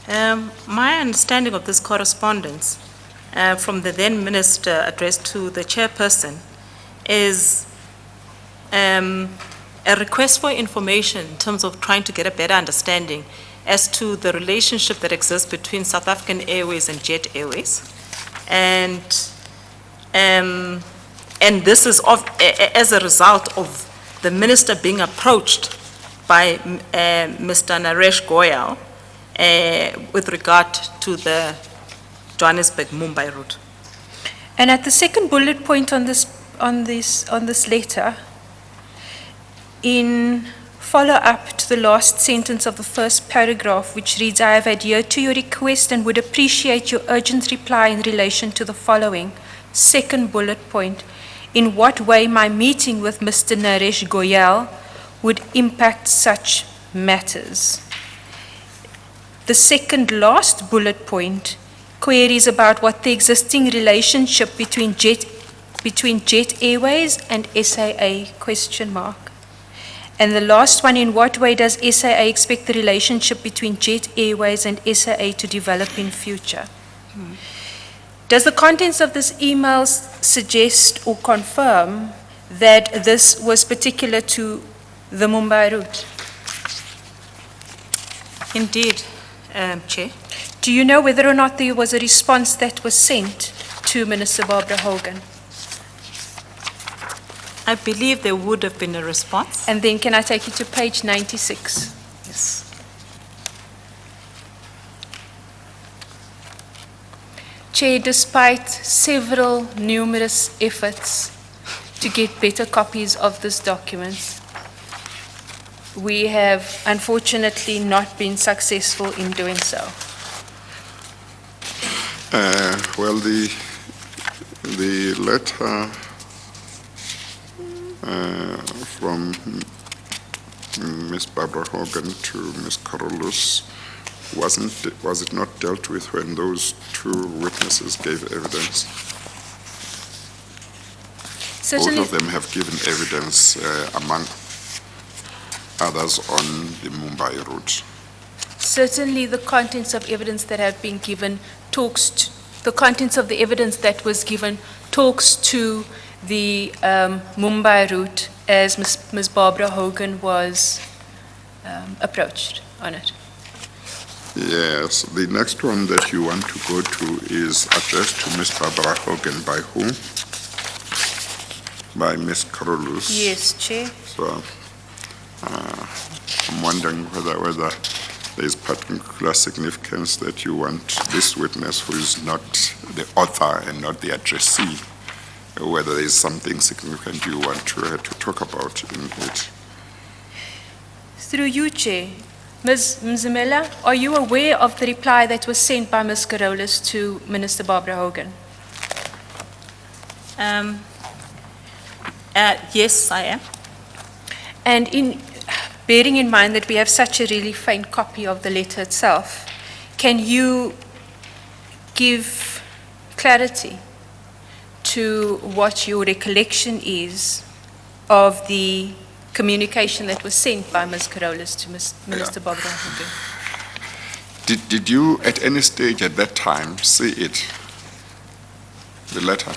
F: My understanding of this correspondence from the then minister addressed to the chairperson is a request for information in terms of trying to get a better understanding as to the relationship that exists between South African Airways and Jet Airways. And this is as a result of the minister being approached by Mr. Naresh Goyal with regard to the Johannesburg-Mumbai route.
B: And at the second bullet point on this letter, in follow-up to the last sentence of the first paragraph, which reads, I have adhered to your request and would appreciate your urgent reply in relation to the following. Second bullet point, in what way my meeting with Mr. Naresh Goyal would impact such matters. The second last bullet point queries about what the existing relationship between Jet Airways and SAA question mark. And the last one, in what way does SAA expect the relationship between Jet Airways and SAA to develop in future? Does the contents of this email suggest or confirm that this was particular to the Mumbai route?
F: Indeed, Chair.
B: Do you know whether or not there was a response that was sent to Minister Barbara Hogan?
F: I believe there would have been a response.
B: And then can I take you to page 96?
F: Yes.
B: Chair, despite several numerous efforts to get better copies of this document, we have unfortunately not been successful in doing so.
A: Well, the letter from Ms. Barbara Hogan to Ms. Carolus, was it not dealt with when those two witnesses gave evidence?
B: Certainly,
A: Both of them have given evidence, among others, on the Mumbai route.
B: certainly the contents of evidence that have been given the contents of the evidence that was given talks to the Mumbai route as Ms. Barbara Hogan was approached on it.
A: Yes, the next one that you want to go to is addressed to Ms. Barbara Hogan by whom? By Ms. Carolus.
B: Yes, Chair.
A: So I'm wondering whether there is particular significance that you want this witness, who is not the author and not the addressee, whether there is something significant you want to talk about in it.
B: Through you, Chair, Ms. Mzimela, are you aware of the reply that was sent by Ms. Carolus to Minister Barbara Hogan?
F: Yes, I am.
B: And in bearing in mind that we have such a really faint copy of the letter itself, can you give clarity to what your recollection is of the communication that was sent by Ms. Carolus to Minister Barbara Hogan?
A: Did you at any stage at that time see it, the letter?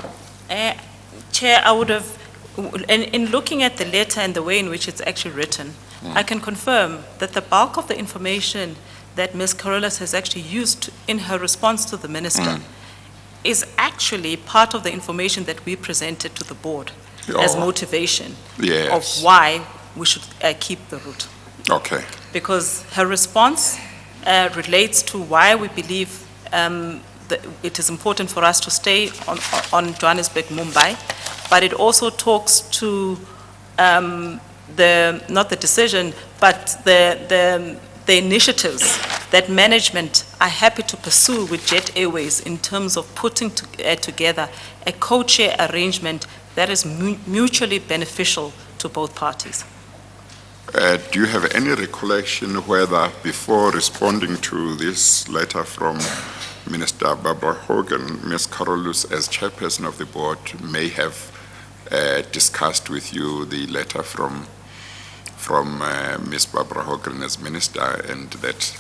F: Chair, I would have, in looking at the letter and the way in which it's actually written, I can confirm that the bulk of the information that Ms. Carolus has actually used in her response to the minister is actually part of the information that we presented to the board as motivation of why we should keep the route.
A: Okay.
F: Because her response relates to why we believe that it is important for us to stay on Johannesburg, Mumbai, but it also talks to not the decision, but the initiatives that management are happy to pursue with Jet Airways in terms of putting together a co-chair arrangement that is mutually beneficial to both parties.
A: Do you have any recollection whether before responding to this letter from Minister Barbara Hogan, Ms. Carolus, as chairperson of the board, may have discussed with you the letter from Ms. Barbara Hogan as minister, and that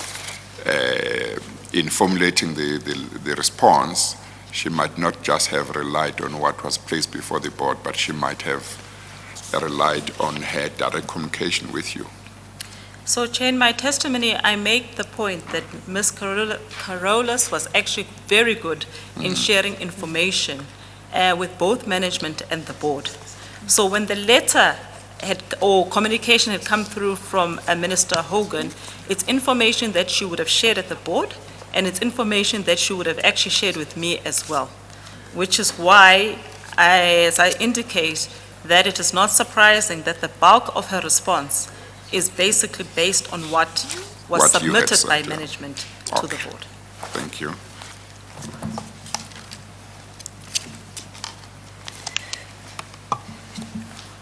A: in formulating the response, she might not just have relied on what was placed before the board, but she might have relied on her direct communication with you?
F: So, Chair, in my testimony, I make the point that Ms. Carolus was actually very good in sharing information with both management and the board. So when the letter or communication had come through from Minister Hogan, it's information that she would have shared at the board, and it's information that she would have actually shared with me as well, which is why, as I indicate, that it is not surprising that the bulk of her response is basically based on what was
A: What you had
F: submitted by
A: said, yeah.
F: management to the
A: Okay.
F: board.
A: Thank you.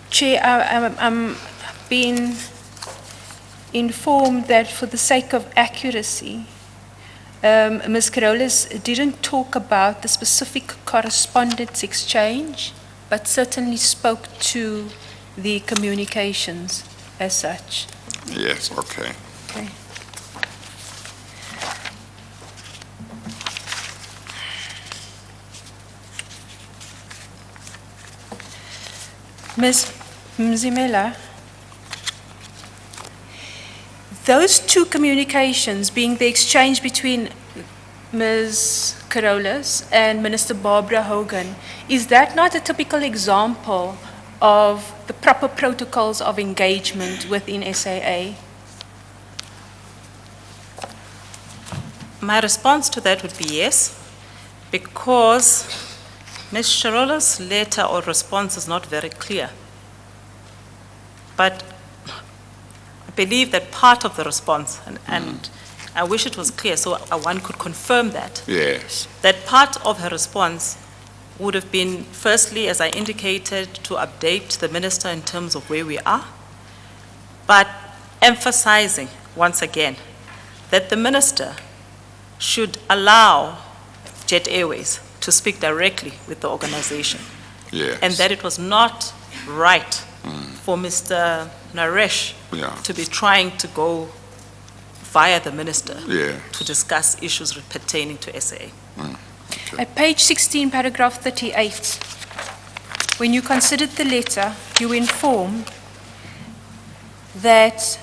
B: Chair, I'm being informed that for the sake of accuracy, Ms. Carolus didn't talk about the specific correspondence exchange, but certainly spoke to the communications as such.
A: Yes, okay.
B: Okay. Ms. Mzimela, those two communications being the exchange between Ms. Carolus and Minister Barbara Hogan, is that not a typical example of the proper protocols of engagement within SAA?
F: My response to that would be yes, because Ms. Sharola's letter or response is not very clear. But I believe that part of the response, and I wish it was clear so one could confirm that,
A: Yes.
F: that part of her response would have been, firstly, as I indicated, to update the minister in terms of where we are, but emphasizing, once again, that the minister should allow Jet Airways to speak directly with the organization,
A: Yes.
F: and that it was not right for Mr. Naresh
A: Yeah.
F: to be trying to go via the minister
A: Yeah.
F: to discuss issues pertaining to SAA.
B: At page 16, paragraph 38, when you considered the letter, you informed that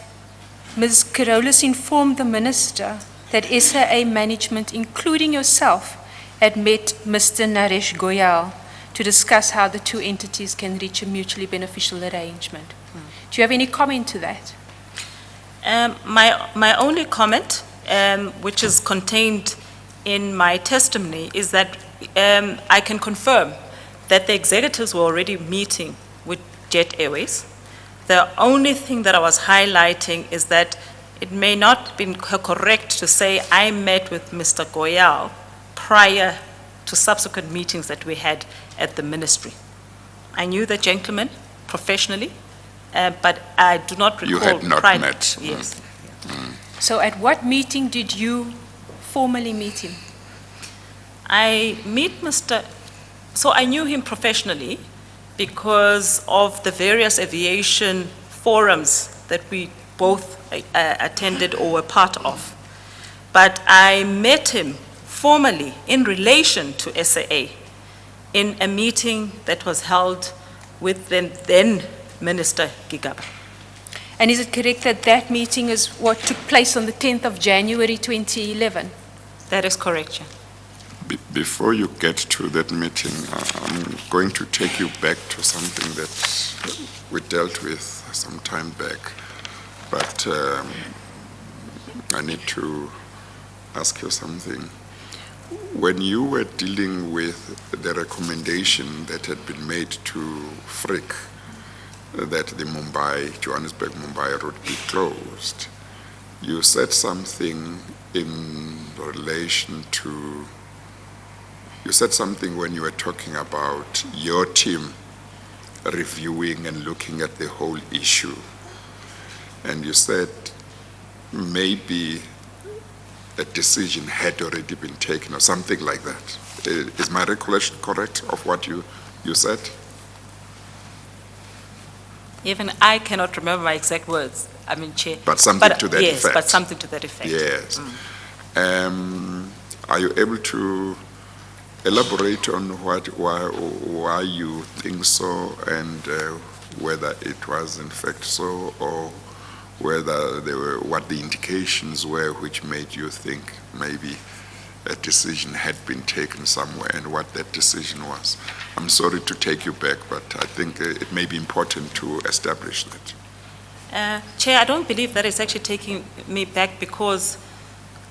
B: Ms. Carolus informed the minister that SAA management, including yourself, had met Mr. Naresh Goyal to discuss how the two entities can reach a mutually beneficial arrangement. Do you have any comment to that?
F: My only comment, which is contained in my testimony, is that I can confirm that the executives were already meeting with Jet Airways. The only thing that I was highlighting is that it may not have been correct to say I met with Mr. Goyal prior to subsequent meetings that we had at the ministry. I knew the gentleman professionally, but I do not recall.
A: You had not
F: prior-
A: met.
F: Yes.
B: So at what meeting did you formally meet him?
F: So I knew him professionally because of the various aviation forums that we both attended or were part of. But I met him formally in relation to SAA in a meeting that was held with then Minister Gigaba.
B: And is it correct that that meeting is what took place on the 10th of January 2011?
F: That is correct, Chair.
A: Before you get to that meeting, I'm going to take you back to something that we dealt with some time back. But I need to ask you something. When you were dealing with the recommendation that had been made to Frick that the Johannesburg-Mumbai route be closed, you said something in relation to, you said something when you were talking about your team reviewing and looking at the whole issue. And you said maybe a decision had already been taken or something like that. Is my recollection correct of what you said?
F: Even I cannot remember my exact words, Chair.
A: But something to that
F: yes,
A: effect.
F: but something to that effect.
A: Yes. Are you able to elaborate on why you think so and whether it was in fact so, or whether there were, what the indications were which made you think maybe a decision had been taken somewhere and what that decision was? I'm sorry to take you back, but I think it may be important to establish that.
F: Chair, I don't believe that is actually taking me back because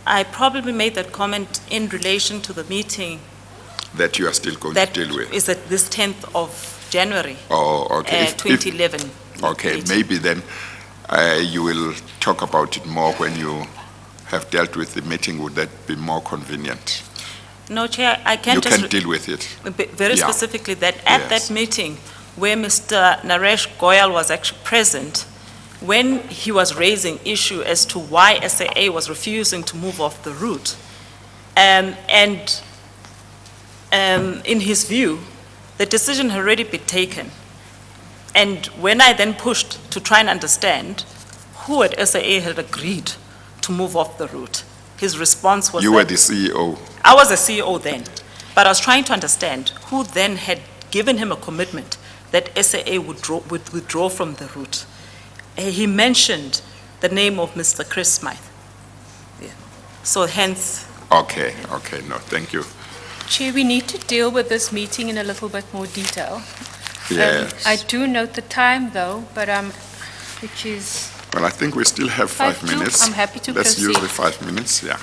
F: I probably made that comment in relation to the meeting
A: that you are still going to
F: That
A: deal with?
F: is at this 10th of January,
A: Oh, okay. If-
F: 2011.
A: Okay,
F: meeting.
A: maybe then you will talk about it more when you have dealt with the meeting. Would that be more convenient?
F: No, Chair, I
A: You
F: can just...
A: can deal with it.
F: Very
A: Yeah.
F: specifically, that at
A: Yes.
F: that meeting where Mr. Naresh Goyal was actually present, when he was raising issue as to why SAA was refusing to move off the route, in his view, the decision had already been taken. And when I then pushed to try and understand who at SAA had agreed to move off the route, his response was
A: You were
F: that-
A: the CEO.
F: I was a CEO then, but I was trying to understand who then had given him a commitment that SAA would withdraw from the route. He mentioned the name of Mr. Chris Smythe. Yeah. So hence,
A: Okay, no, thank you.
B: Chair, we need to deal with this meeting in a little bit more detail.
A: Yes.
B: I do note the time, though, but, which is,
A: Well, I think we still have 5
B: 5 to-
A: minutes.
B: I'm happy to
A: Let's use
B: proceed.
A: the 5 minutes, yeah.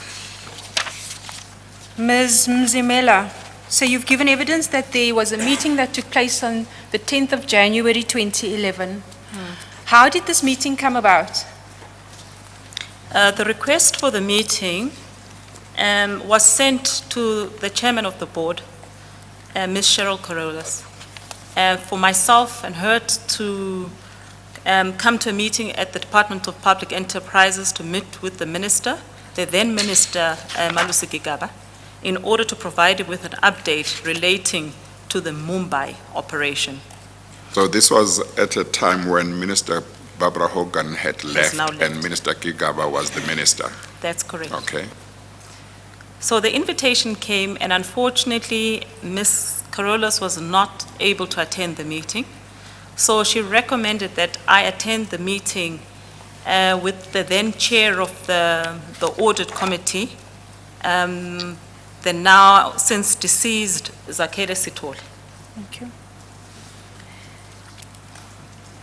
B: Ms. Mzimela, so you've given evidence that there was a meeting that took place on the 10th of January 2011. How did this meeting come about?
F: the request for the meeting was sent to the chairman of the board, Ms. Cheryl Corollas, for myself and her to come to a meeting at the Department of Public Enterprises to meet with the minister, the then minister, Malusi Gigaba, in order to provide him with an update relating to the Mumbai operation.
A: So this was at a time when Minister Barbara Hogan had left
F: now left.
A: and Minister Gigaba was the minister.
F: That's correct.
A: Okay.
F: So the invitation came, and unfortunately, Ms. Carolus was not able to attend the meeting. So she recommended that I attend the meeting with the then chair of the audit committee, the now since deceased Sizakele Mzimela.
B: Thank you.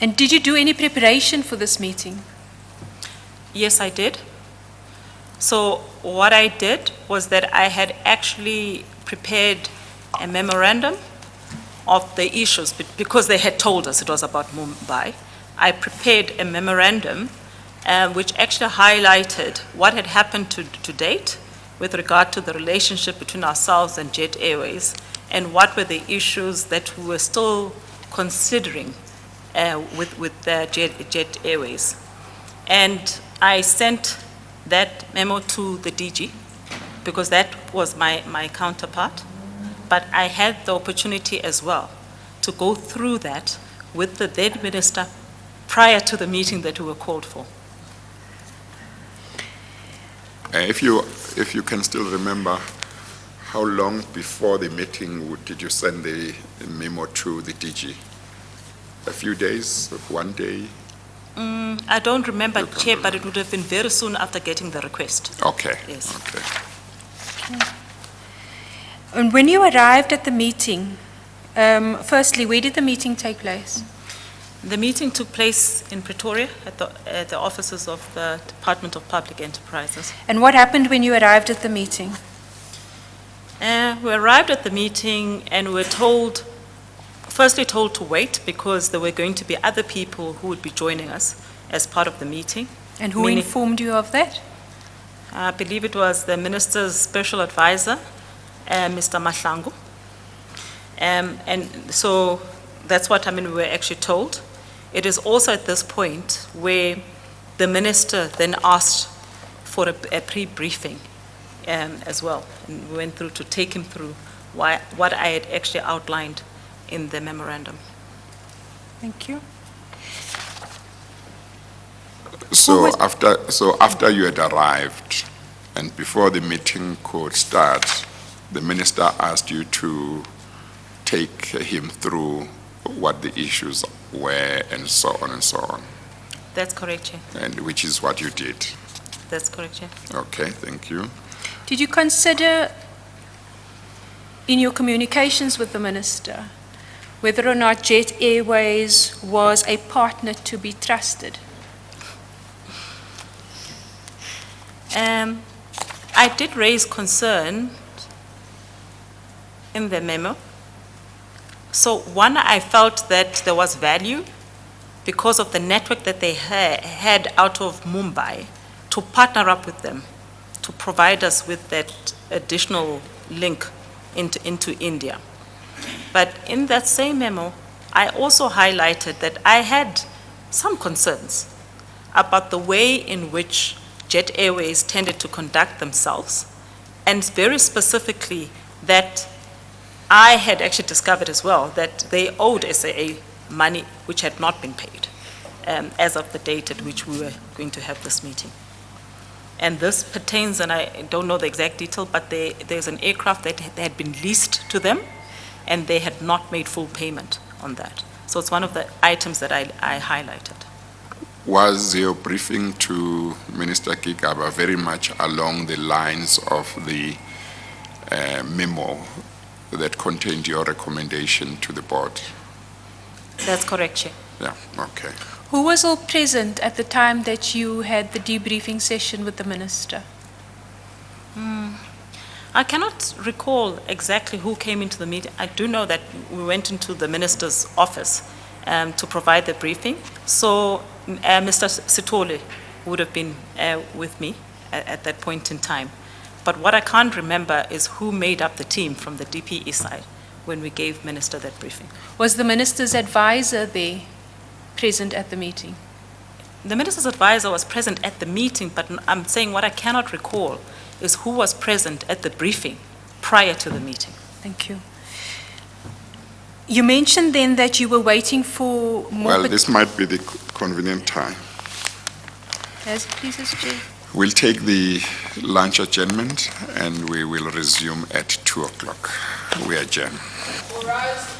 B: And did you do any preparation for this meeting?
F: Yes, I did. So what I did was that I had actually prepared a memorandum of the issues, because they had told us it was about Mumbai. I prepared a memorandum which actually highlighted what had happened to date with regard to the relationship between ourselves and Jet Airways, and what were the issues that we were still considering with Jet Airways. And I sent that memo to the DG, because that was my counterpart. But I had the opportunity as well to go through that with the then minister prior to the meeting that we were called for.
A: If you can still remember, how long before the meeting did you send the memo to the DG? A few days, 1 day?
F: I don't remember,
A: You can't
F: Chair, but it would have been very soon after getting the request.
A: Okay.
F: Yes.
A: Okay.
B: And when you arrived at the meeting, firstly, where did the meeting take place?
F: The meeting took place in Pretoria at the offices of the Department of Public Enterprises.
B: And what happened when you arrived at the meeting?
F: We arrived at the meeting and were firstly told to wait, because there were going to be other people who would be joining us as part of the meeting.
B: And who
F: Meaning-
B: informed you of that?
F: I believe it was the minister's special advisor, Mr. Mahlangu. And so that's what we were actually told. It is also at this point where the minister then asked for a pre-briefing as well. And we went through to take him through what I had actually outlined in the memorandum.
B: Thank you.
A: So after you had arrived and before the meeting could start, the minister asked you to take him through what the issues were and so on and so on,
F: That's correct, Chair.
A: and which is what you did.
F: That's correct, Chair.
A: Okay, thank you.
B: Did you consider in your communications with the minister whether or not Jet Airways was a partner to be trusted?
F: I did raise concern in the memo. So one, I felt that there was value because of the network that they had out of Mumbai to partner up with them to provide us with that additional link into India. But in that same memo, I also highlighted that I had some concerns about the way in which Jet Airways tended to conduct themselves, and very specifically that I had actually discovered as well that they owed SAA money which had not been paid as of the date at which we were going to have this meeting. And this pertains, and I don't know the exact detail, but there's an aircraft that had been leased to them, and they had not made full payment on that. So it's one of the items that I highlighted.
A: Was your briefing to Minister Kigaba very much along the lines of the memo that contained your recommendation to the board?
F: That's correct, Chair.
A: Yeah, okay.
B: Who was all present at the time that you had the debriefing session with the minister?
F: I cannot recall exactly who came into the meeting. I do know that we went into the minister's office to provide the briefing. So Mr. Sitole would have been with me at that point in time. But what I can't remember is who made up the team from the DPE side when we gave Minister that briefing.
B: Was the minister's advisor there present at the meeting?
F: The minister's advisor was present at the meeting, but I'm saying what I cannot recall is who was present at the briefing prior to the meeting.
B: Thank you. You mentioned then that you were waiting for more...
A: Well, this might be the convenient time.
B: As it pleases, Chair.
A: We'll take the lunch adjournment and we will resume at 2 o'clock. We adjourn.
G: All rise.